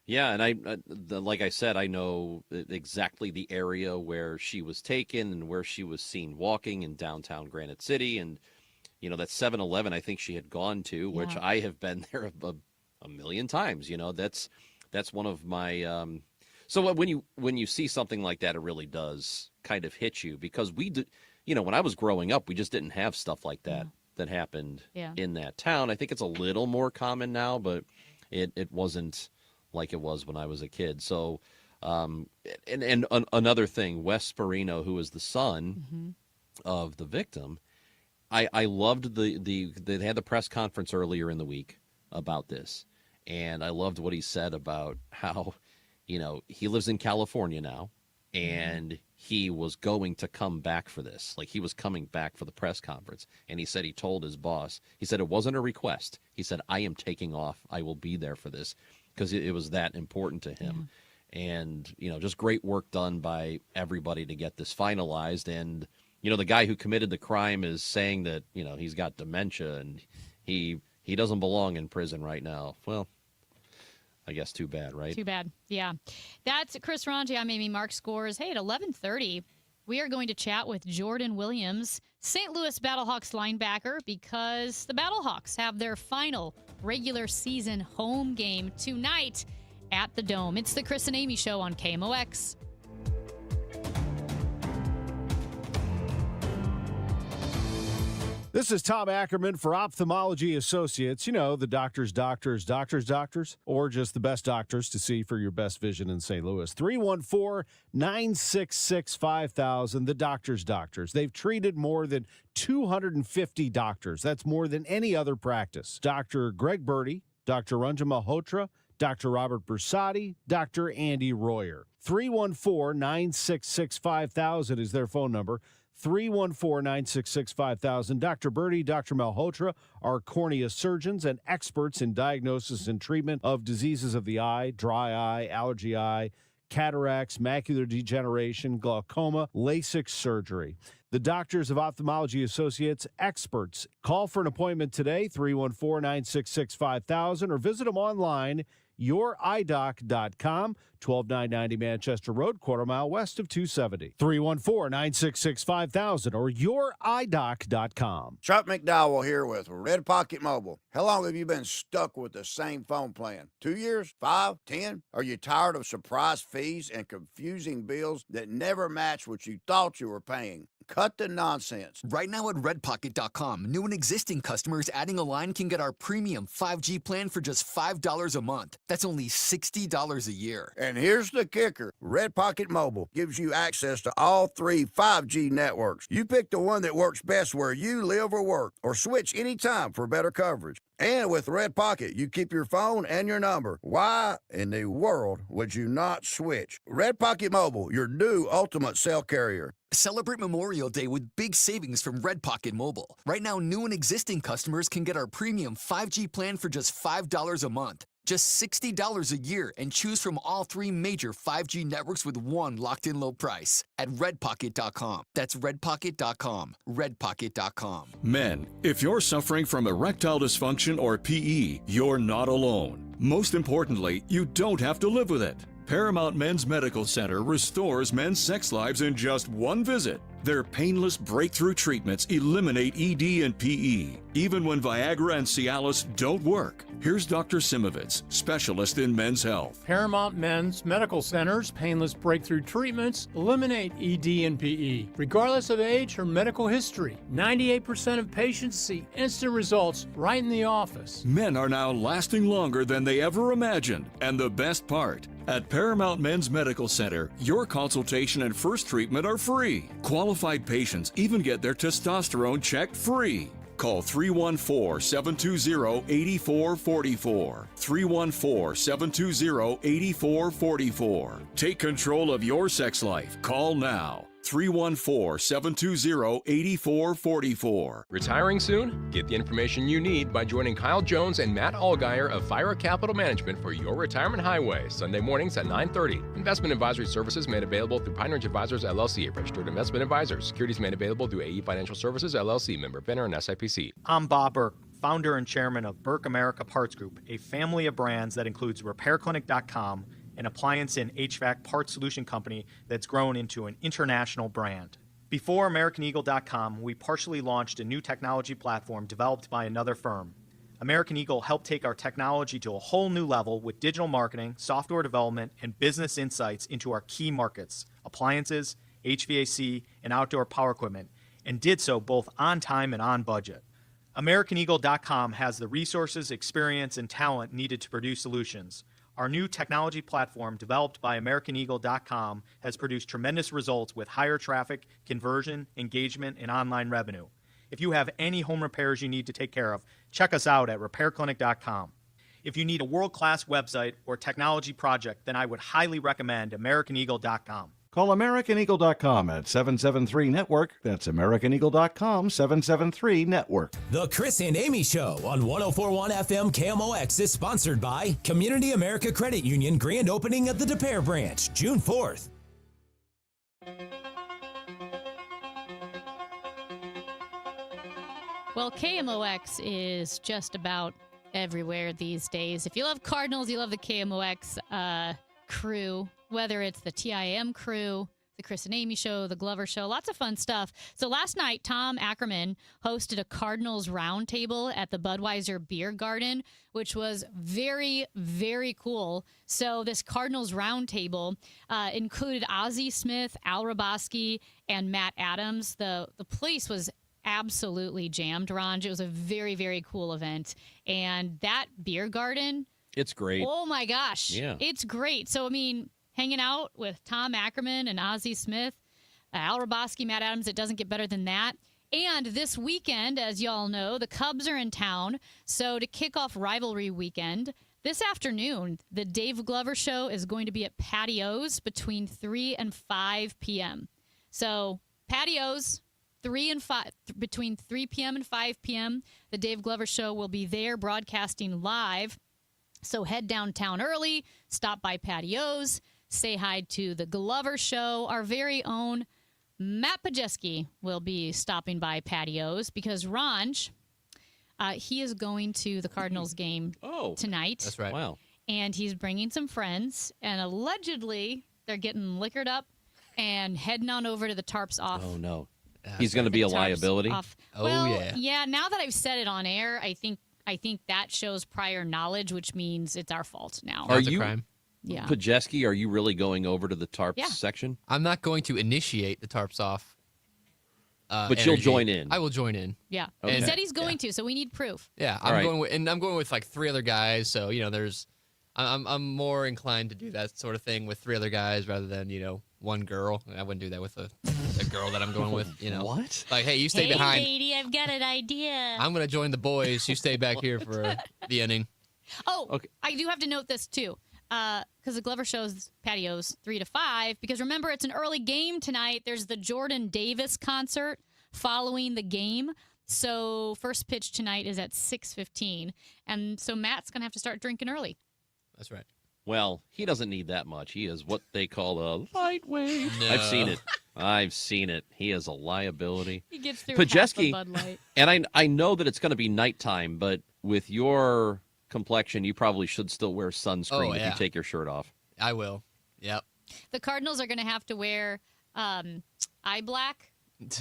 Yeah, and like I said, I know exactly the area where she was taken and where she was seen walking in downtown Granite City. And, that 7-Eleven I think she had gone to, which I have been there a million times. That's one of my so when you see something like that, it really does kind of hit you, because we do. When I was growing up, we just didn't have stuff like that that happened in that town. I think it's a little more common now, but it wasn't like it was when I was a kid. So, another thing, Wes Sperino, who is the son of the victim, I loved they had the press conference earlier in the week about this, and I loved what he said about how, he lives in California now, and he was going to come back for this. Like, he was coming back for the press conference. And he said he told his boss, he said it wasn't a request. He said, I am taking off. I will be there for this, because it was that important to him. And, just great work done by everybody to get this finalized. And, the guy who committed the crime is saying that, he's got dementia and he doesn't belong in prison right now. Well, I guess too bad, right? Too bad. Yeah. That's Chris Ranji. I'm Amy Mark Scores. Hey, at 11:30, we are going to chat with Jordan Williams, St. Louis Battlehawks linebacker, because the Battlehawks have their final regular season home game tonight at the Dome. It's the Chris and Amy Show on KMOX. This is Tom Ackerman for Ophthalmology Associates. You know, the doctors, or just the best doctors to see for your best vision in St. Louis. 314-966-5000, the doctors. They've treated more than 250 doctors. That's more than any other practice. Dr. Greg Birdie, Dr. Ranjan Malhotra, Dr. Robert Bersati, Dr. Andy Royer. 314-966-5000 is their phone number. 314-966-5000. Dr. Birdie, Dr. Malhotra are cornea surgeons and experts in diagnosis and treatment of diseases of the eye, dry eye, allergy eye, cataracts, macular degeneration, glaucoma, LASIK surgery. The Doctors of Ophthalmology Associates, experts. Call for an appointment today, 314-966-5000, or visit them online, youridoc.com, 12990 Manchester Road, quarter mile west of 270. 314-966-5000 or youridoc.com. Chuck McDowell here with Red Pocket Mobile. How long have you been stuck with the same phone plan? 2 years? 5? 10? Are you tired of surprise fees and confusing bills that never match what you thought you were paying? Cut the nonsense. Right now at redpocket.com, new and existing customers adding a line can get our premium 5G plan for just $5 a month. That's only $60 a year. And here's the kicker. Red Pocket Mobile gives you access to all 3 5G networks. You pick the one that works best where you live or work, or switch anytime for better coverage. And with Red Pocket, you keep your phone and your number. Why in the world would you not switch? Red Pocket Mobile, your new ultimate cell carrier. Celebrate Memorial Day with big savings from Red Pocket Mobile. Right now, new and existing customers can get our premium 5G plan for just $5 a month. Just $60 a year, and choose from all 3 major 5G networks with one locked-in low price at redpocket.com. That's redpocket.com. redpocket.com. Men, if you're suffering from erectile dysfunction or PE, you're not alone. Most importantly, you don't have to live with it. Paramount Men's Medical Center restores men's sex lives in just one visit. Their painless breakthrough treatments eliminate ED and PE, even when Viagra and Cialis don't work. Here's Dr. Simovitz, specialist in men's health. Paramount Men's Medical Center's painless breakthrough treatments eliminate ED and PE, regardless of age or medical history. 98% of patients see instant results right in the office. Men are now lasting longer than they ever imagined. And the best part, at Paramount Men's Medical Center, your consultation and first treatment are free. Qualified patients even get their testosterone checked free. Call 314-720-8444. 314-720-8444. Take control of your sex life. Call now. 314-720-8444. Retiring soon? Get the information you need by joining Kyle Jones and Matt Allgeier of Fire Capital Management for your retirement highway, Sunday mornings at 9:30. Investment advisory services made available through Pine Ridge Advisors, LLC, a registered investment advisor. Securities made available through AE Financial Services, LLC, member FINRA and SIPC. I'm Bob Burke, founder and chairman of Burke America Parts Group, a family of brands that includes RepairClinic.com, an appliance and HVAC parts solution company that's grown into an international brand. Before AmericanEagle.com, we partially launched a new technology platform developed by another firm. American Eagle helped take our technology to a whole new level with digital marketing, software development, and business insights into our key markets, appliances, HVAC, and outdoor power equipment, and did so both on time and on budget. AmericanEagle.com has the resources, experience, and talent needed to produce solutions. Our new technology platform, developed by AmericanEagle.com, has produced tremendous results with higher traffic, conversion, engagement, and online revenue. If you have any home repairs you need to take care of, check us out at RepairClinic.com. If you need a world-class website or technology project, then I would highly recommend AmericanEagle.com. Call AmericanEagle.com at 773-NETWORK. That's AmericanEagle.com, 773-NETWORK. The Chris and Amy Show on 104.1 FM KMOX is sponsored by Community America Credit Union grand opening at the Des Peres branch, June 4th. Well, KMOX is just about everywhere these days. If you love Cardinals, you love the KMOX crew, whether it's the TIM crew, the Chris and Amy Show, the Glover Show, lots of fun stuff. So last night, Tom Ackerman hosted a Cardinals roundtable at the Budweiser Beer Garden, which was very, very cool. So this Cardinals roundtable included Ozzie Smith, Al Raboski, and Matt Adams. The place was absolutely jammed, Ron. It was a very, very cool event. And that beer garden, It's great. oh my gosh. Yeah. It's great. So, I mean, hanging out with Tom Ackerman and Ozzie Smith, Al Roboski, Matt Adams, it doesn't get better than that. And this weekend, as y'all know, the Cubs are in town. So to kick off rivalry weekend, this afternoon, the Dave Glover Show is going to be at Patios between 3 and 5 p.m. So Patios, between 3 p.m. and 5 p.m., the Dave Glover Show will be there broadcasting live. So head downtown early, stop by Patios, say hi to the Glover Show. Our very own Matt Pajeski will be stopping by Patios because Ranj, he is going to the Cardinals game tonight. That's right. Wow. And he's bringing some friends, and allegedly they're getting liquored up and heading on over to the Tarps Off. Oh, no. He's going to be a liability? Yeah, now that I've said it on air, I think that shows prior knowledge, which means it's our fault now. Are you, Yeah. Pajeski, are you really going over to the Tarps section? I'm not going to initiate the Tarps Off. But you'll join in. I will join in. Yeah. Okay. He said he's going to, so we need proof. Yeah, I'm going with like 3 other guys. So I'm more inclined to do that sort of thing with 3 other guys rather than 1 girl. I wouldn't do that with a girl that I'm going with. What? Like, hey, you stay behind. Hey, lady, I've got an idea. I'm going to join the boys. You stay back here for the inning. Oh, okay. I do have to note this too, because the Glover Show's Patios 3 to 5. Because remember, it's an early game tonight. There's the Jordan Davis concert following the game. So first pitch tonight is at 6:15, and so Matt's gonna have to start drinking early. That's right. Well, he doesn't need that much. He is what they call a lightweight. No. I've seen it. He is a liability. He gets through Pajeski, half a Bud Light. and I know that it's going to be nighttime, but with your complexion, you probably should still wear sunscreen if you take your shirt off. I will. Yep. The Cardinals are going to have to wear eye black,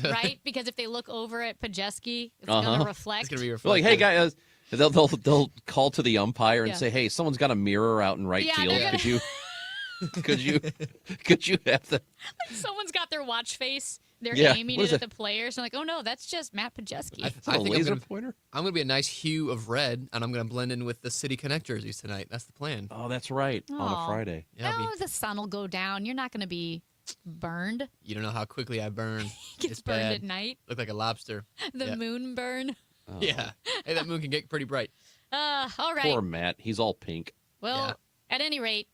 right? Because if they look over at Pajeski, it's going to reflect. It's going to be Like, hey guys, they'll call to the umpire and Yeah. say, "Hey, someone's got a mirror out in right Yeah, field. they're gonna- Could you have the?" Someone's got their watch face. They're Yeah, aiming what it is at it? the players. And like, oh no, that's just Matt Pajeski. I think I'm gonna be a nice hue of red, and I'm gonna blend in with the City Connect jerseys tonight. That's the plan. Oh, that's right. On a Aw. Friday. Yeah, I'll No, the sun will go down. You're not going to be burned. You don't know how quickly I burn. Gets It's burned bad. at night. Look like a lobster. The Yeah. moon burn. Yeah. Hey, that moon can get pretty bright. All right. Poor Matt. He's all pink. Well, at any rate,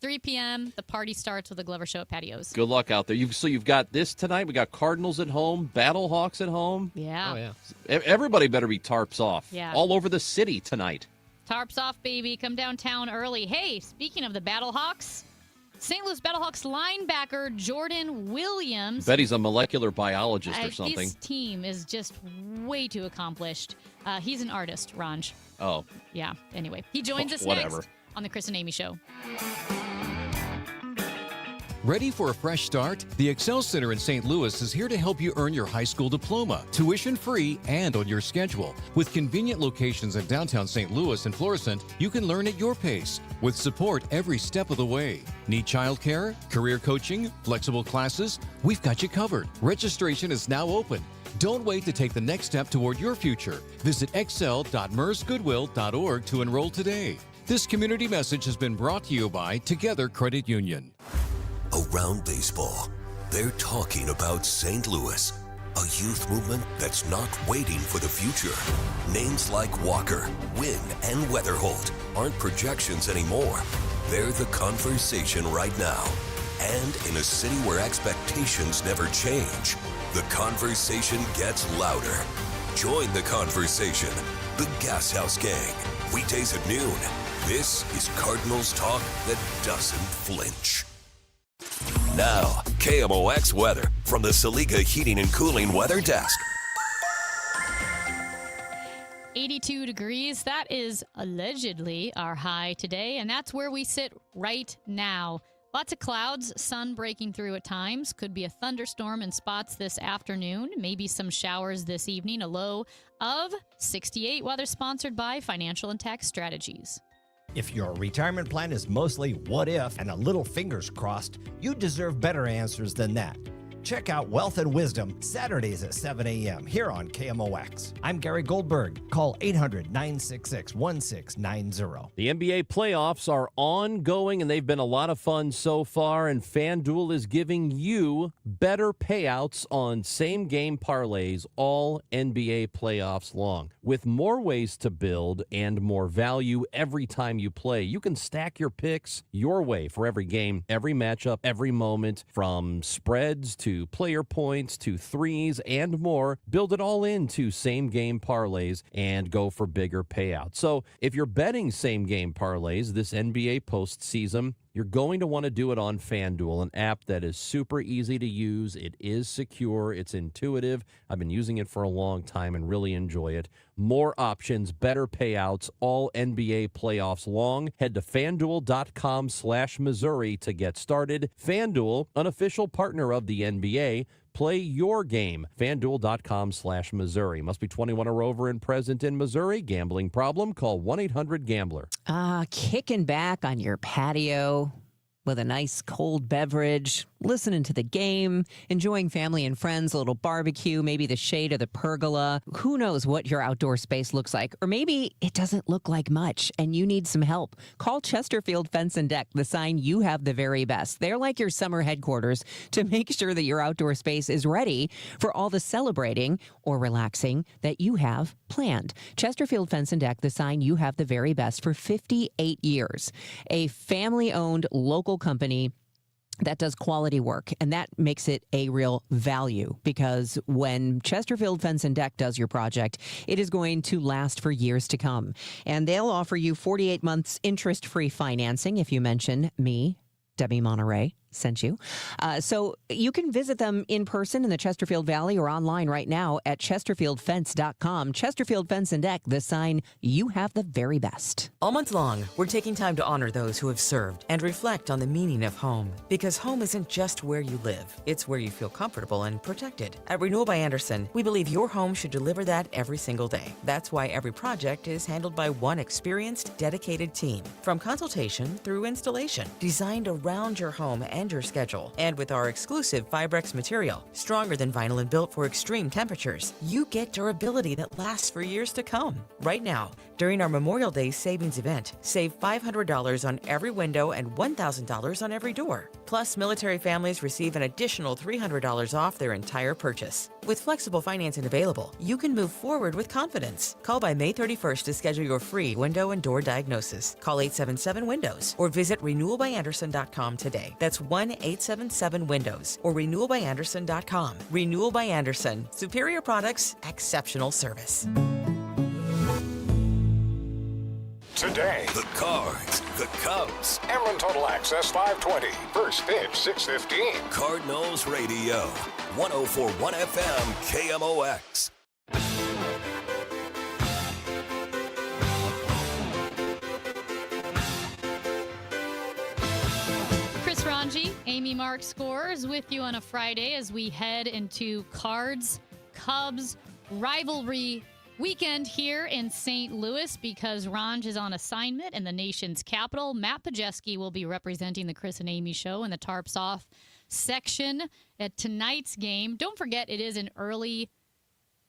3 p.m., the party starts with the Glover Show at Patios. Good luck out there. You've got this tonight. We got Cardinals at home, Battlehawks at home. Yeah. Oh, yeah. Everybody better be tarps off. Yeah. All over the city tonight. Tarps off, baby. Come downtown early. Hey, speaking of the Battlehawks, St. Louis Battlehawks linebacker Jordan Williams. Bet he's a molecular biologist or something. This team is just way too accomplished. He's an artist, Ranj. Oh. Yeah, anyway. He joins us Whatever. next on the Chris and Amy Show. Ready for a fresh start? The Excel Center in St. Louis is here to help you earn your high school diploma, tuition-free and on your schedule. With convenient locations in downtown St. Louis and Florissant, you can learn at your pace, with support every step of the way. Need childcare, career coaching, flexible classes? We've got you covered. Registration is now open. Don't wait to take the next step toward your future. Visit excel.mersgoodwill.org to enroll today. This community message has been brought to you by Together Credit Union. Around baseball, they're talking about St. Louis, a youth movement that's not waiting for the future. Names like Walker, Wynn, and Weatherholt aren't projections anymore. They're the conversation right now. And in a city where expectations never change, the conversation gets louder. Join the conversation. The Gas House Gang. Weekdays at noon. This is Cardinals talk that doesn't flinch. Now, KMOX weather from the Saliga Heating and Cooling Weather Desk. 82 degrees. That is allegedly our high today, and that's where we sit right now. Lots of clouds, sun breaking through at times. Could be a thunderstorm in spots this afternoon. Maybe some showers this evening. A low of 68. Weather sponsored by Financial and Tax Strategies. If your retirement plan is mostly what if and a little fingers crossed, you deserve better answers than that. Check out Wealth and Wisdom Saturdays at 7 a.m. here on KMOX. I'm Gary Goldberg. Call 800-966-1690. The NBA playoffs are ongoing, and they've been a lot of fun so far, and FanDuel is giving you better payouts on same-game parlays all NBA playoffs long. With more ways to build and more value every time you play, you can stack your picks your way for every game, every matchup, every moment, from spreads to player points to threes and more. Build it all into same-game parlays and go for bigger payouts. So if you're betting same-game parlays this NBA postseason, you're going to want to do it on FanDuel, an app that is super easy to use. It is secure. It's intuitive. I've been using it for a long time and really enjoy it. More options, better payouts, all NBA playoffs long. Head to FanDuel.com/Missouri to get started. FanDuel, an official partner of the NBA. Play your game. FanDuel.com/Missouri. Must be 21 or over and present in Missouri. Gambling problem? Call 1-800-GAMBLER. Kicking back on your patio with a nice cold beverage, listening to the game, enjoying family and friends, a little barbecue, maybe the shade of the pergola. Who knows what your outdoor space looks like? Or maybe it doesn't look like much and you need some help. Call Chesterfield Fence and Deck, the sign you have the very best. They're like your summer headquarters to make sure that your outdoor space is ready for all the celebrating or relaxing that you have planned. Chesterfield Fence and Deck, the sign you have the very best for 58 years. A family-owned local company that does quality work, and that makes it a real value, because when Chesterfield Fence and Deck does your project, it is going to last for years to come. And they'll offer you 48 months interest-free financing if you mention me, Debbie Monterey, sent you. So you can visit them in person in the Chesterfield Valley or online right now at chesterfieldfence.com. Chesterfield Fence and Deck, the sign you have the very best. All month long, we're taking time to honor those who have served and reflect on the meaning of home. Because home isn't just where you live, it's where you feel comfortable and protected. At Renewal by Andersen, we believe your home should deliver that every single day. That's why every project is handled by one experienced, dedicated team. From consultation through installation, designed around your home and your schedule. And with our exclusive Fibrex material, stronger than vinyl and built for extreme temperatures, you get durability that lasts for years to come. Right now, during our Memorial Day savings event, save $500 on every window and $1,000 on every door. Plus, military families receive an additional $300 off their entire purchase. With flexible financing available, you can move forward with confidence. Call by May 31st to schedule your free window and door diagnosis. Call 877-WINDOWS or visit renewalbyandersen.com today. That's 1-877-WINDOWS or renewalbyandersen.com. Renewal by Andersen. Superior products, exceptional service. Today, the Cards, the Cubs. Ameren Total Access 520. First pitch 6:15. Cardinals Radio. 104.1 FM KMOX. Chris Ranji, Amy Mark Scores with you on a Friday as we head into Cards, Cubs rivalry weekend here in St. Louis, because Ranj is on assignment in the nation's capital. Matt Pajeski will be representing the Chris and Amy show in the Tarps Off section at tonight's game. Don't forget, it is an early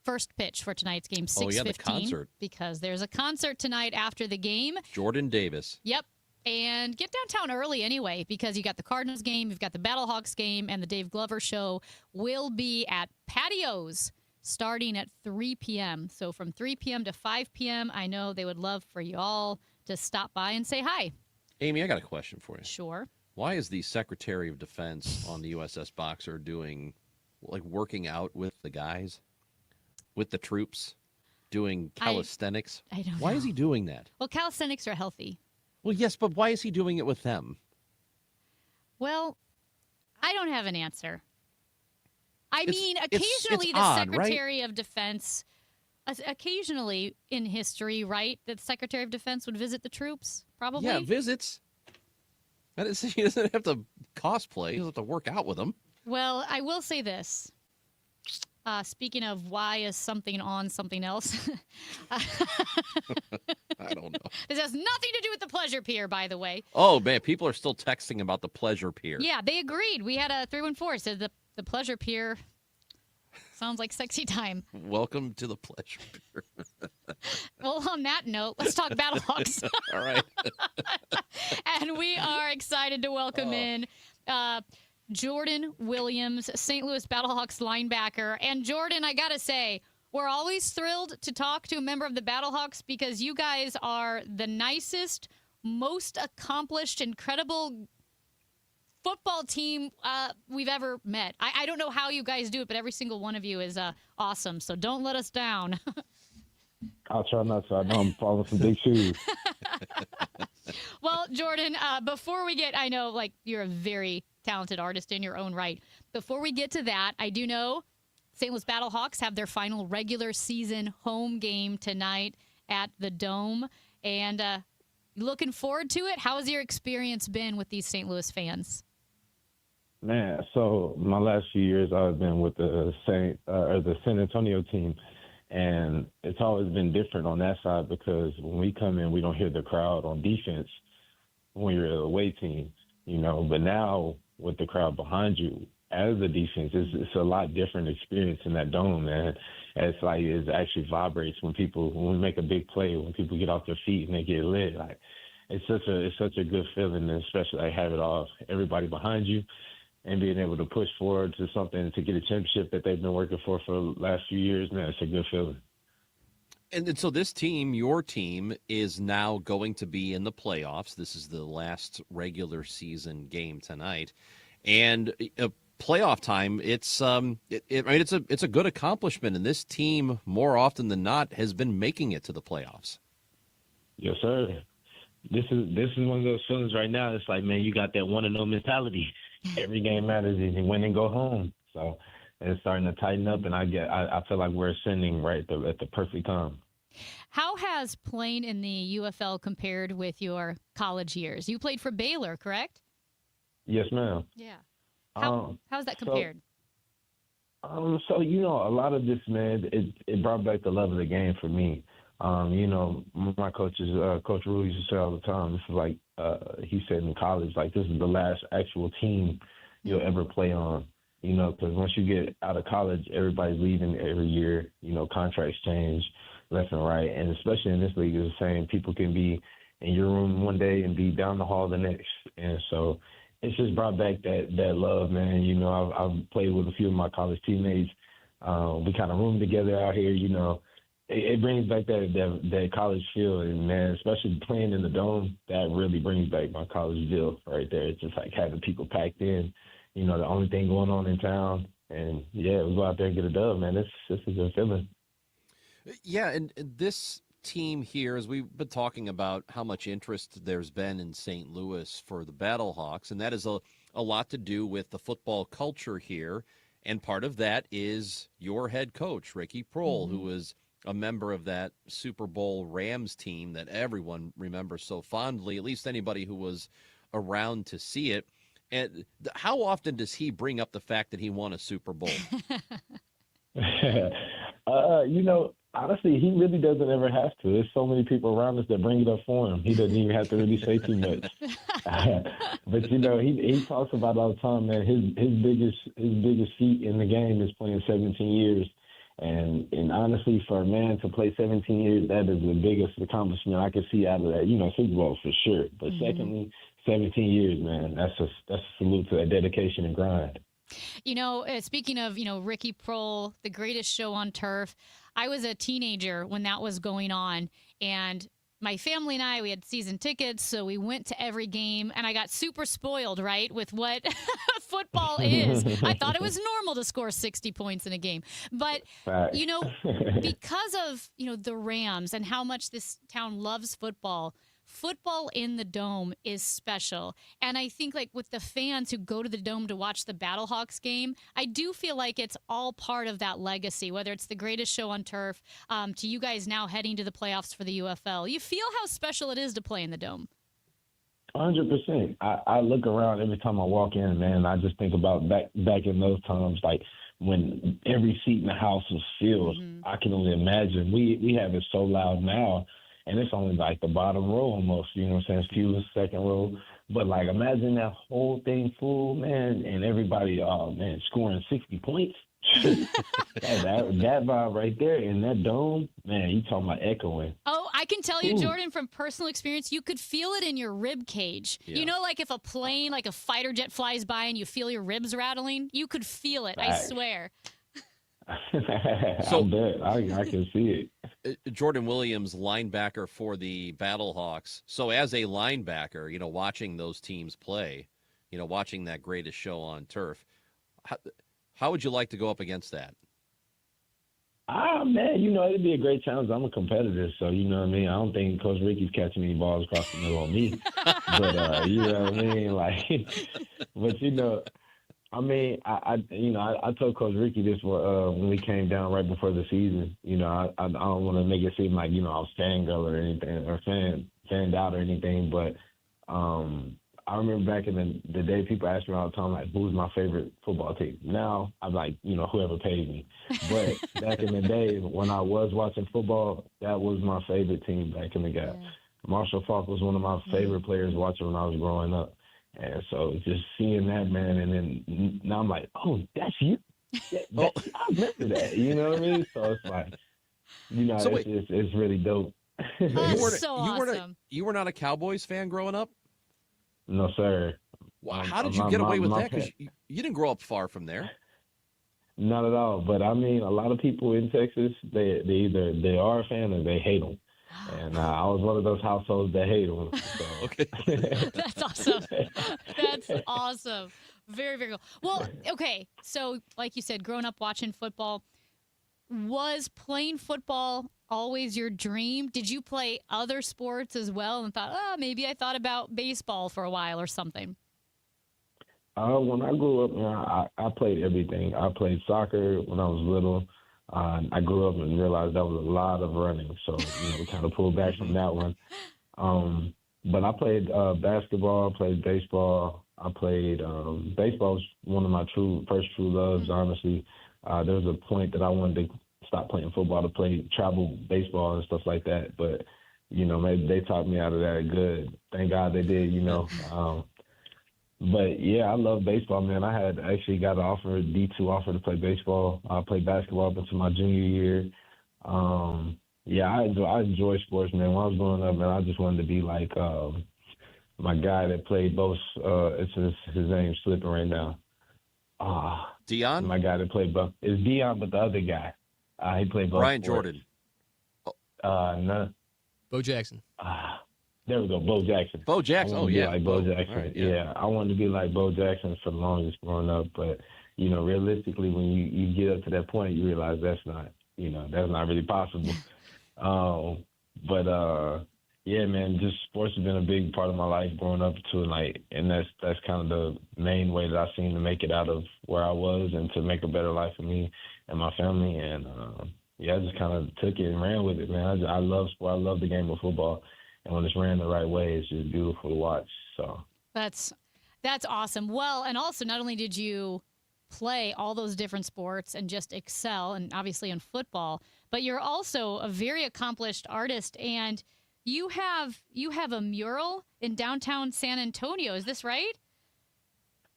first pitch for tonight's game, 6:15. Oh, yeah, the concert. Because there's a concert tonight after the game. Jordan Davis. Yep. And get downtown early anyway, because you got the Cardinals game, you've got the Battlehawks game, and the Dave Glover show will be at Patios starting at 3 p.m. So from 3 p.m. to 5 p.m., I know they would love for you all to stop by and say hi. Amy, I got a question for you. Sure. Why is the Secretary of Defense on the USS Boxer working out with the guys, with the troops, doing calisthenics? I don't know. Why is he doing that? Well, calisthenics are healthy. Well, yes, but why is he doing it with them? Well, I don't have an answer. I mean, it's occasionally the odd, right? Secretary of Defense, occasionally in history, right, the Secretary of Defense would visit the troops, probably? Yeah, visits. He doesn't have to cosplay. He doesn't have to work out with them. Well, I will say this. Speaking of why is something on something else. I don't know. This has nothing to do with the Pleasure Pier, by the way. Oh, man, people are still texting about the Pleasure Pier. Yeah, they agreed. We had a 314 said the the Pleasure Pier sounds like sexy time. Welcome to the Pleasure Pier. Well, on that note, let's talk Battlehawks. All right. And we are excited to welcome in Jordan Williams, St. Louis Battlehawks linebacker. And Jordan, I got to say, we're always thrilled to talk to a member of the Battlehawks because you guys are the nicest, most accomplished, incredible football team we've ever met. I don't know how you guys do it, but every single one of you is awesome. So don't let us down. I'll try not to. I know I'm following some big shoes. Well, Jordan, before we get, I know like you're a very talented artist in your own right. Before we get to that, I do know St. Louis Battlehawks have their final regular season home game tonight at the Dome. And looking forward to it. How has your experience been with these St. Louis fans? Man, so my last few years I've been with the San Antonio team, and it's always been different on that side because when we come in, we don't hear the crowd on defense when you're an away team, you know. But now with the crowd behind you as a defense, it's a lot different experience in that dome, man. It's like it actually vibrates when we make a big play, when people get off their feet and they get lit. Like it's such a good feeling, and especially like have it all everybody behind you. And being able to push forward to something to get a championship that they've been working for the last few years, man, it's a good feeling. And so this team, your team, is now going to be in the playoffs. This is the last regular season game tonight, and playoff time. It's it's a good accomplishment, and this team more often than not has been making it to the playoffs. Yes, sir. This is one of those feelings right now. It's like, man, you got that 1-0 mentality. Every game matters. You win and go home. So it's starting to tighten up, and I feel like we're ascending right at the perfect time. How has playing in the UFL compared with your college years? You played for Baylor, correct? Yes, ma'am. Yeah. How's that compared? So you know, a lot of this, man, it brought back the love of the game for me. You know, my coaches, Coach Rule used to say all the time, this is like, he said in college, like, this is the last actual team you'll ever play on, you know, because once you get out of college, everybody's leaving every year, you know, contracts change left and right. And especially in this league, it's the same. People can be in your room one day and be down the hall the next. And so it's just brought back that love, man. You know, I've played with a few of my college teammates. We kind of room together out here, you know. It brings back that college feel, and man, especially playing in the Dome, that really brings back my college feel right there. It's just like having people packed in, you know, the only thing going on in town, and yeah, we go out there and get a dub, man. This is a feeling. Yeah, and this team here, as we've been talking about how much interest there's been in St. Louis for the Battlehawks, and that is a lot to do with the football culture here, and part of that is your head coach, Ricky Proehl, who is a member of that Super Bowl Rams team that everyone remembers so fondly, at least anybody who was around to see it. And how often does he bring up the fact that he won a Super Bowl? You know, honestly, he really doesn't ever have to. There's so many people around us that bring it up for him. He doesn't even have to really say too much. But you know, he talks about it all the time, man. His biggest feat in the game is playing 17 years. And honestly, for a man to play 17 years, that is the biggest accomplishment I can see out of that. You know, Super Bowl for sure. But secondly, 17 years, man, that's a salute to that dedication and grind. You know, speaking of, you know, Ricky Proehl, the greatest show on turf, I was a teenager when that was going on, and my family and I, we had season tickets, so we went to every game, and I got super spoiled, right, with what football is. I thought it was normal to score 60 points in a game. But, you know, because of, you know, the Rams and how much this town loves football, football in the Dome is special. And I think, like, with the fans who go to the Dome to watch the Battlehawks game, I do feel like it's all part of that legacy, whether it's the greatest show on turf, to you guys now heading to the playoffs for the UFL. You feel how special it is to play in the Dome. 100%. I look around every time I walk in, man. I just think about back in those times, like when every seat in the house was filled. I can only imagine. We have it so loud now. And it's only like the bottom row almost, you know what I'm saying? Fewest second row. But like, imagine that whole thing full, man, and everybody, oh man, scoring 60 points. that vibe right there in that dome, man, you talking about echoing. Oh, I can tell you, Ooh. Jordan, from personal experience, you could feel it in your rib cage. Yeah. You know, like if a plane, like a fighter jet flies by and you feel your ribs rattling, you could feel it. I Facts. swear. I bet. I can see it. Jordan Williams, linebacker for the Battlehawks. So as a linebacker, watching those teams play, watching that greatest show on turf, how would you like to go up against that? Man, it'd be a great challenge. I'm a competitor, so you know what I mean. I don't think Coach Ricky's catching any balls across the middle on me. But you know what I mean, like. But I mean, I told Coach Ricky this when we came down right before the season. I don't want to make it seem like I was fangirl or anything or fanned out or anything, but I remember back in the day, people asked me all the time, like, who's my favorite football team? Now, I'm like, whoever paid me. But back in the day, when I was watching football, that was my favorite team back in the day. Yeah. Marshall Faulk was one of my favorite players watching when I was growing up. And so just seeing that, man, and then now I'm like, oh, that's you? I remember that. You know what I mean? So it's like, it's really dope. You were not a Cowboys fan growing up? No, sir. Wow. How did you get away with that? Because you didn't grow up far from there. Not at all. But I mean, a lot of people in Texas, they either they are a fan or they hate them. And I was one of those households that hate them. So. Okay. That's awesome. That's awesome. Very, very cool. Well, okay. So, like you said, growing up watching football, was playing football always your dream? Did you play other sports as well and thought, maybe I thought about baseball for a while or something? When I grew up, man, I played everything. I played soccer when I was little. I grew up and realized that was a lot of running, so we kind of pulled back from that one. But I played basketball, I played baseball. I played baseball was one of my first true loves, honestly. There was a point that I wanted to stop playing football to play travel baseball and stuff like that. But, maybe they talked me out of that good. Thank God they did, But, yeah, I love baseball, man. I had actually got an offer, a D2 offer to play baseball. I played basketball up until my junior year. I enjoy sports, man. When I was growing up, man, I just wanted to be like my guy that played both. His name's slipping right now. Dion? My guy that played both. It's Dion, but the other guy. He played both. Brian sports. Jordan. No. Bo Jackson. There we go, Bo Jackson. Bo Jackson. Oh, yeah. Like Bo Jackson. Right, yeah, I wanted to be like Bo Jackson for the longest growing up, but realistically, when you get up to that point, you realize that's not really possible. Yeah, man, just sports has been a big part of my life growing up too, and that's kind of the main way that I seem to make it out of where I was and to make a better life for me and my family. And I just kind of took it and ran with it, man. I love sport. I love the game of football, and when it's ran the right way, it's just beautiful to watch. So that's awesome. Well, and also not only did you play all those different sports and just excel, and obviously in football, but you're also a very accomplished artist, and you have a mural in downtown San Antonio. Is this right?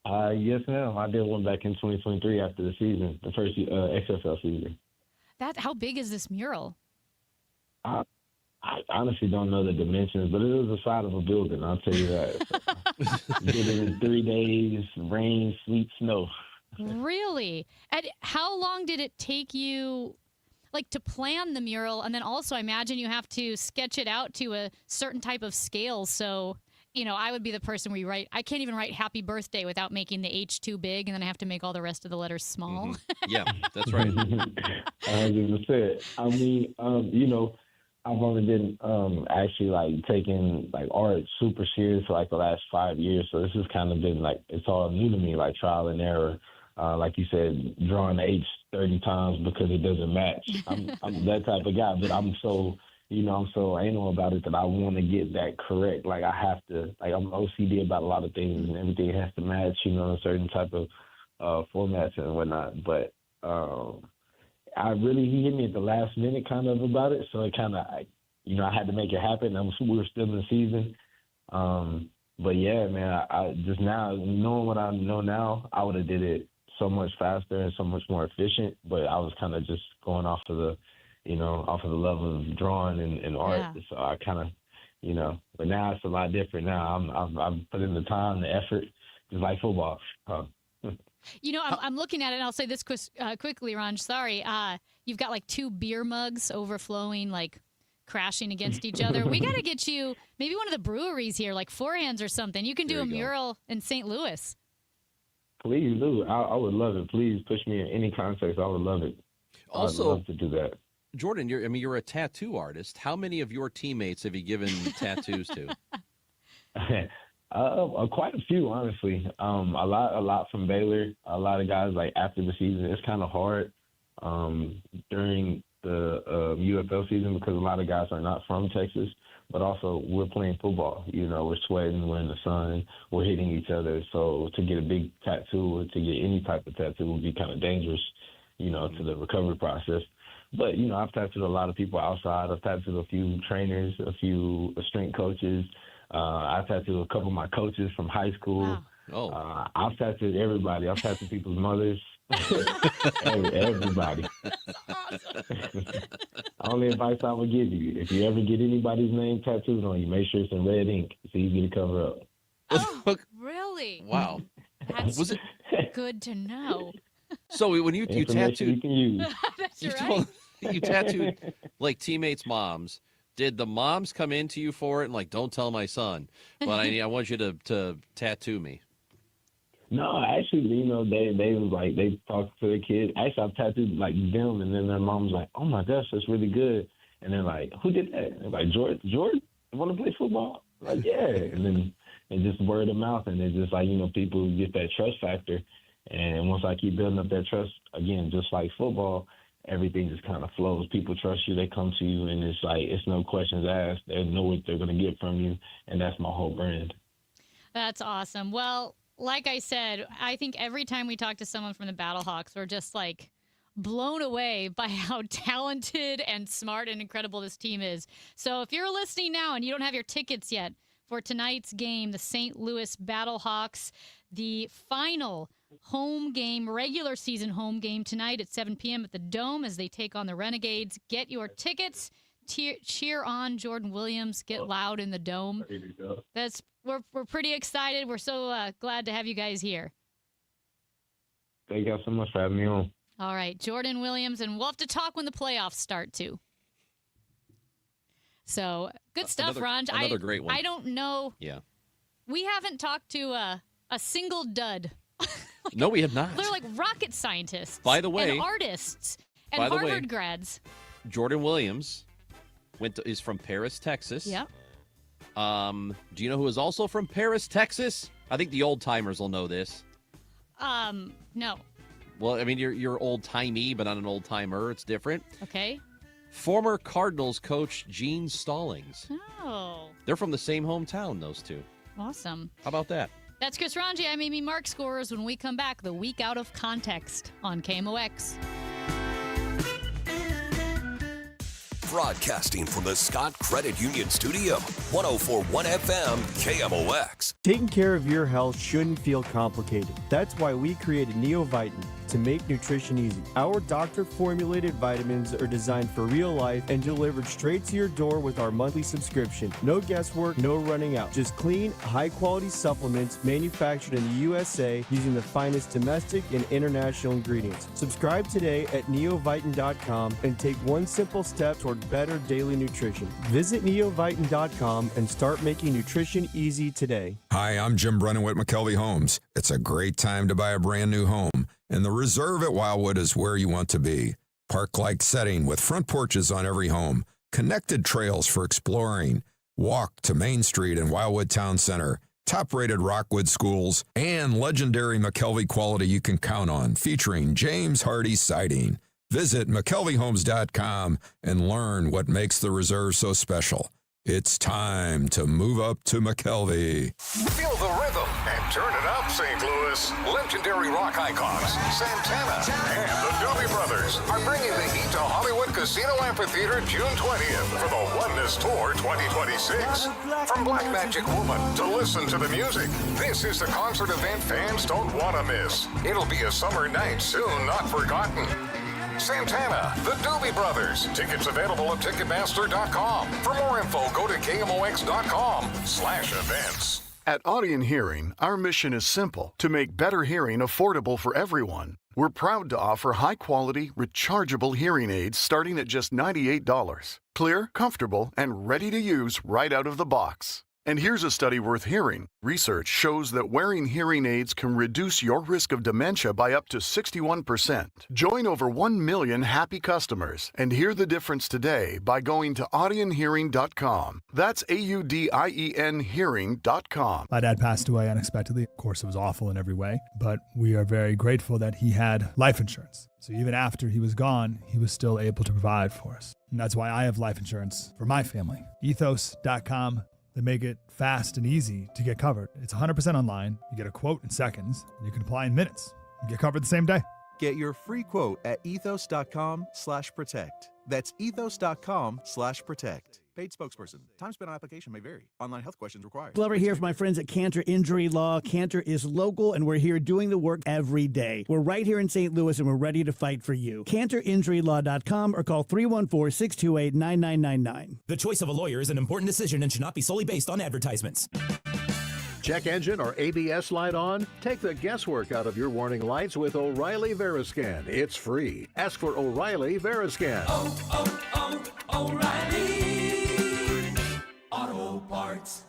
Yes, ma'am. I did one back in 2023 after the season, the first XFL season. How big is this mural? I honestly don't know the dimensions, but it was the side of a building, I'll tell you that. Did it in 3 days, rain, sleet, snow. Really? And how long did it take you, to plan the mural? And then also, I imagine you have to sketch it out to a certain type of scale. So, I would be the person where I can't even write happy birthday without making the H too big, and then I have to make all the rest of the letters small. Mm-hmm. Yeah, that's right. 100%. I mean, I've only been actually taking art super serious for the last 5 years. So this has kind of been it's all new to me, trial and error. Like you said, drawing the H 30 times because it doesn't match. I'm that type of guy, but I'm so anal about it that I want to get that correct. I have to, I'm OCD about a lot of things, and everything has to match, in a certain type of formats and whatnot. But he hit me at the last minute kind of about it. So it kind of, I had to make it happen. We were still in the season. But yeah, man, I just now knowing what I know now, I would have did it so much faster and so much more efficient. But I was kind of just going off of the, off of the level of drawing and art. Yeah. So I kind of, but now it's a lot different. Now I'm putting the time, the effort, just like football. I'm looking at it, and I'll say this quickly, Ron. Sorry. You've got like 2 beer mugs overflowing, like crashing against each other. We got to get you maybe one of the breweries here, like Four Hands or something. You can do a mural in St. Louis. Please do. I would love it. Please push me in any context. I would love it. Also, I'd love to do that. Jordan, you're a tattoo artist. How many of your teammates have you given tattoos to? Quite a few, honestly. A lot from Baylor. A lot of guys like after the season. It's kind of hard during the UFL season because a lot of guys are not from Texas, but also we're playing football. We're sweating, we're in the sun, we're hitting each other. So to get a big tattoo or to get any type of tattoo would be kind of dangerous, to the recovery process. But, I've tattooed a lot of people outside. I've tattooed a few trainers, a few strength coaches. I've tattooed a couple of my coaches from high school. Wow. I've tattooed everybody. I've tattooed people's mothers. Everybody. Only advice I would give you: if you ever get anybody's name tattooed on you, make sure it's in red ink. It's easy to cover up. Oh, really? Wow. That's Was it? good to know. So when you tattooed, you can use. That's you right. you tattooed like teammates' moms. Did the moms come into you for it and like, don't tell my son, but I want you to tattoo me? No, actually, they was like, they talked to their kids. Actually, I've tattooed like them, and then their mom's like, oh my gosh, that's really good. And they're like, who did that? And they're like, Jordan, you want to play football? I'm like, yeah. And then it's just word of mouth, and it's just like, people get that trust factor. And once I keep building up that trust, again, just like football, everything just kind of flows. People trust you, they come to you, and it's like, it's no questions asked. They know what they're going to get from you, and that's my whole brand. That's awesome. Well, like I said, I think every time we talk to someone from the Battlehawks, we're just like blown away by how talented and smart and incredible this team is. So if you're listening now and you don't have your tickets yet for tonight's game, the St. Louis Battlehawks, the final home game, regular season home game tonight at 7 p.m. at the Dome as they take on the Renegades. Get your tickets. Cheer on Jordan Williams. Get loud in the Dome. We're pretty excited. We're so glad to have you guys here. Thank you so much for having me on. All right, Jordan Williams, and we'll have to talk when the playoffs start too. So good stuff, Ron. Another great one. I don't know. Yeah. We haven't talked to a single dud. No, we have not. They're like rocket scientists. By the way, and artists and Harvard grads. Jordan Williams is from Paris, Texas. Yep. Do you know who is also from Paris, Texas? I think the old timers will know this. No. Well, I mean, you're old timey, but not an old timer. It's different. Okay. Former Cardinals coach Gene Stallings. Oh. They're from the same hometown, those two. Awesome. How about that? That's Chris Ranji. I'm Amy Mark. Scorers when we come back. The week out of context on KMOX. Broadcasting from the Scott Credit Union Studio, 104.1 FM KMOX. Taking care of your health shouldn't feel complicated. That's why we created NeoVitan to make nutrition easy. Our doctor-formulated vitamins are designed for real life and delivered straight to your door with our monthly subscription. No guesswork, no running out. Just clean, high-quality supplements manufactured in the USA using the finest domestic and international ingredients. Subscribe today at neovitan.com and take one simple step toward better daily nutrition. Visit neovitan.com and start making nutrition easy today. Hi, I'm Jim Brennan with McKelvey Homes. It's a great time to buy a brand new home, and the Reserve at Wildwood is where you want to be. Park-like setting with front porches on every home, connected trails for exploring, walk to Main Street and Wildwood Town Center, top-rated Rockwood schools, and legendary McKelvey quality you can count on, featuring James Hardy Siding. Visit McKelveyHomes.com and learn what makes the Reserve so special. It's time to move up to McKelvey. Feel the rhythm and turn it up, St. Louis. Louis, legendary rock icons Santana and the Doobie Brothers are bringing the heat to Hollywood Casino Amphitheater June 20th for the Oneness Tour 2026. From Black Magic Woman to Listen to the Music, this is the concert event fans don't want to miss. It'll be a summer night soon not forgotten. Santana, the Doobie Brothers. Tickets available at Ticketmaster.com. For more info, go to KMOX.com/events. At Audion Hearing, our mission is simple: to make better hearing affordable for everyone. We're proud to offer high-quality, rechargeable hearing aids starting at just $98. Clear, comfortable, and ready to use right out of the box. And here's a study worth hearing. Research shows that wearing hearing aids can reduce your risk of dementia by up to 61%. Join over 1 million happy customers and hear the difference today by going to audionhearing.com. That's AUDIEN hearing.com. My dad passed away unexpectedly. Of course, it was awful in every way, but we are very grateful that he had life insurance. So even after he was gone, he was still able to provide for us. And that's why I have life insurance for my family. Ethos.com. They make it fast and easy to get covered. It's 100% online. You get a quote in seconds, and you can apply in minutes. You get covered the same day. Get your free quote at ethos.com/protect. That's ethos.com/protect. Paid spokesperson. Time spent on application may vary. Online health questions required. Glover here for my friends at Cantor Injury Law. Cantor is local, and we're here doing the work every day. We're right here in St. Louis, and we're ready to fight for you. CantorInjuryLaw.com or call 314-628-9999. The choice of a lawyer is an important decision and should not be solely based on advertisements. Check engine or ABS light on? Take the guesswork out of your warning lights with O'Reilly Veriscan. It's free. Ask for O'Reilly Veriscan. O'Reilly Auto Parts.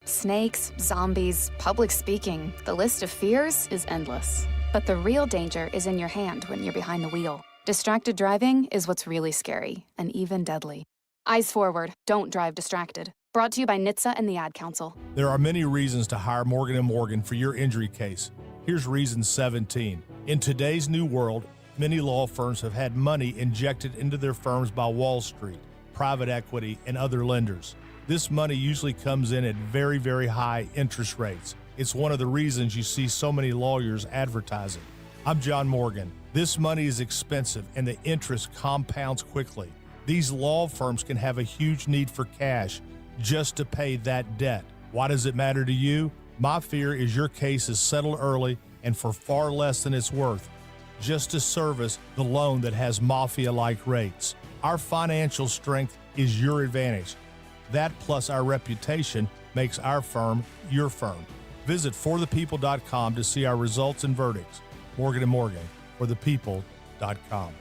Snakes, zombies, public speaking. The list of fears is endless. But the real danger is in your hand when you're behind the wheel. Distracted driving is what's really scary and even deadly. Eyes forward. Don't drive distracted. Brought to you by NHTSA and the Ad Council. There are many reasons to hire Morgan & Morgan for your injury case. Here's reason 17. In today's new world, many law firms have had money injected into their firms by Wall Street, private equity, and other lenders. This money usually comes in at very, very high interest rates. It's one of the reasons you see so many lawyers advertising. I'm John Morgan. This money is expensive and the interest compounds quickly. These law firms can have a huge need for cash just to pay that debt. Why does it matter to you? My fear is your case is settled early and for far less than it's worth, just to service the loan that has mafia-like rates. Our financial strength is your advantage. That plus our reputation makes our firm your firm. Visit forthepeople.com to see our results and verdicts. Morgan & Morgan, forthepeople.com.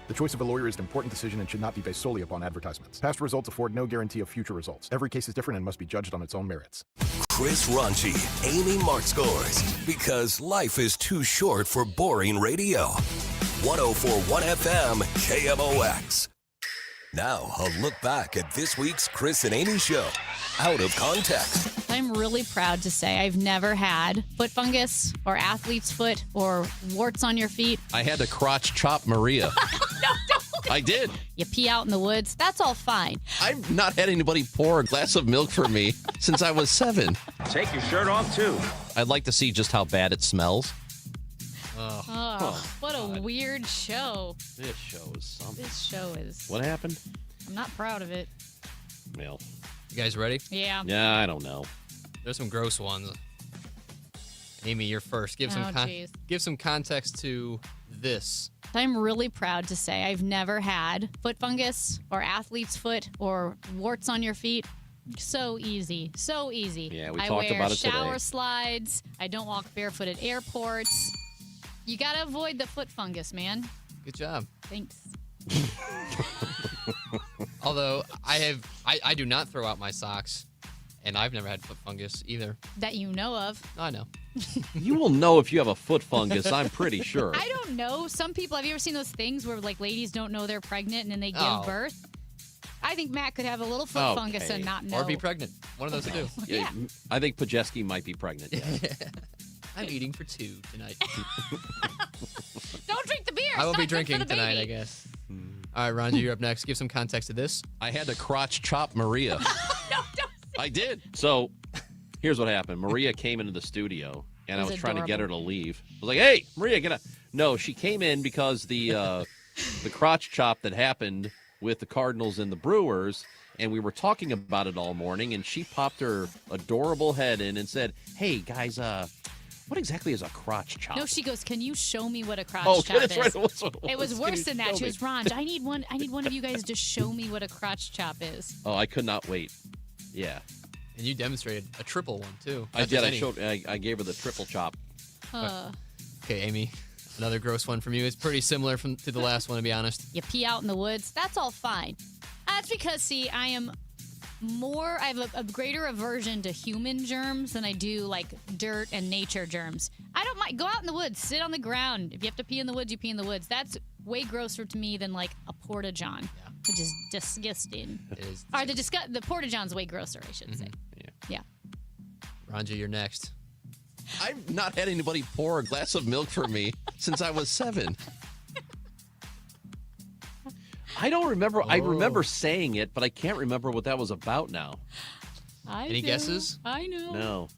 The choice of a lawyer is an important decision and should not be based solely upon advertisements. Past results afford no guarantee of future results. Every case is different and must be judged on its own merits. Chris Raunchy, Amy Markscores, because life is too short for boring radio. 104.1 FM KMOX. Now, a look back at this week's Chris and Amy show. Out of context. I'm really proud to say I've never had foot fungus or athlete's foot or warts on your feet. I had to crotch chop Maria. I did. You pee out in the woods. That's all fine. I've not had anybody pour a glass of milk for me since I was 7. Take your shirt off, too. I'd like to see just how bad it smells. What a weird show. This show is something. This show is. What happened? I'm not proud of it. Well. You guys ready? Yeah. Yeah, I don't know. There's some gross ones. Amy, you're first. Give some context to this. I'm really proud to say I've never had foot fungus or athlete's foot or warts on your feet. So easy. So easy. Yeah, we I talked wear about it shower today. slides. I don't walk barefoot at airports. You got to avoid the foot fungus, man. Good job. Thanks. Although I do not throw out my socks, and I've never had foot fungus either. That you know of. I know. You will know if you have a foot fungus, I'm pretty sure. I don't know. Some people, have you ever seen those things where like ladies don't know they're pregnant and then they give birth? I think Matt could have a little foot fungus and not know. Or be pregnant. One of those two. Yeah. I think Pajeski might be pregnant. Yeah. I'm eating for 2 tonight. Don't drink the beer. I will It's be not good drinking for the tonight, baby. I guess. All right, Ronji, you're up next. Give some context to this. I had to crotch chop Maria. I did. So here's what happened. Maria came into the studio, And I was trying to get her to leave. I was like, hey, Maria, get up. No, she came in because the crotch chop that happened with the Cardinals and the Brewers, and we were talking about it all morning, and she popped her adorable head in and said, hey, guys, what exactly is a crotch chop? No, she goes, can you show me what a crotch Oh, chop that's is? right. It was worse than that. She goes, Ronj, I need one of you guys to show me what a crotch chop is. Oh, I could not wait. Yeah. And you demonstrated a triple one, too. I did. I gave her the triple chop. Okay, Amy, another gross one from you. It's pretty similar to the last one, to be honest. You pee out in the woods. That's all fine. That's because, see, I have a greater aversion to human germs than I do like dirt and nature germs. I don't mind. Go out in the woods, sit on the ground. If you have to pee in the woods, you pee in the woods. That's way grosser to me than like a porta-john, which is disgusting. It is. Or the porta-john's way grosser, I should say. Yeah. Ronji, you're next. I've not had anybody pour a glass of milk for me since I was 7. I don't remember. I remember saying it, but I can't remember what that was about now. Any guesses? I know. No.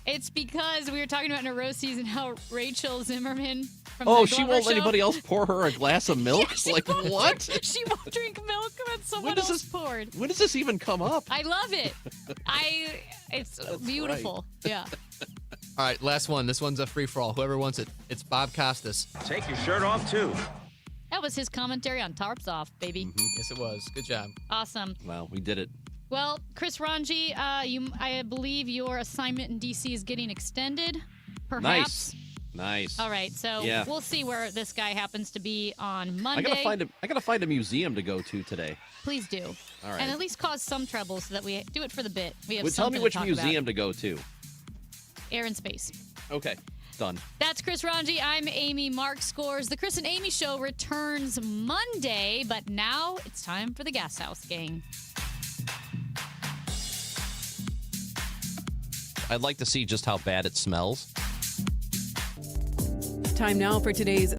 It's because we were talking about in a roast season how Rachel Zimmerman from Oh, the she Glover won't let Show- anyb's else pour her a glass of milk? Yeah, she like, won't what? She won't drink milk when someone When does else this- poured. When does this even come up? I love it. It's beautiful. Yeah. All right, last one. This one's a free-for-all. Whoever wants it. It's Bob Costas. Take your shirt off, too. That was his commentary on Tarps Off, baby. Yes, it was. Good job. Awesome. Wow, we did it. Well, Chris Ranji, I believe your assignment in D.C. is getting extended, perhaps. Nice. All right, so Yeah. we'll see where this guy happens to be on Monday. I gotta find a museum to go to today. Please do. All right. And at least cause some trouble so that we do it for the bit. We have Well, tell me something which to talk museum about. to go to. Air and Space. Okay, done. That's Chris Ranji. I'm Amy. Mark Scores. The Chris and Amy Show returns Monday, but now it's time for the Gas House Gang. I'd like to see just how bad it smells. Time now for today's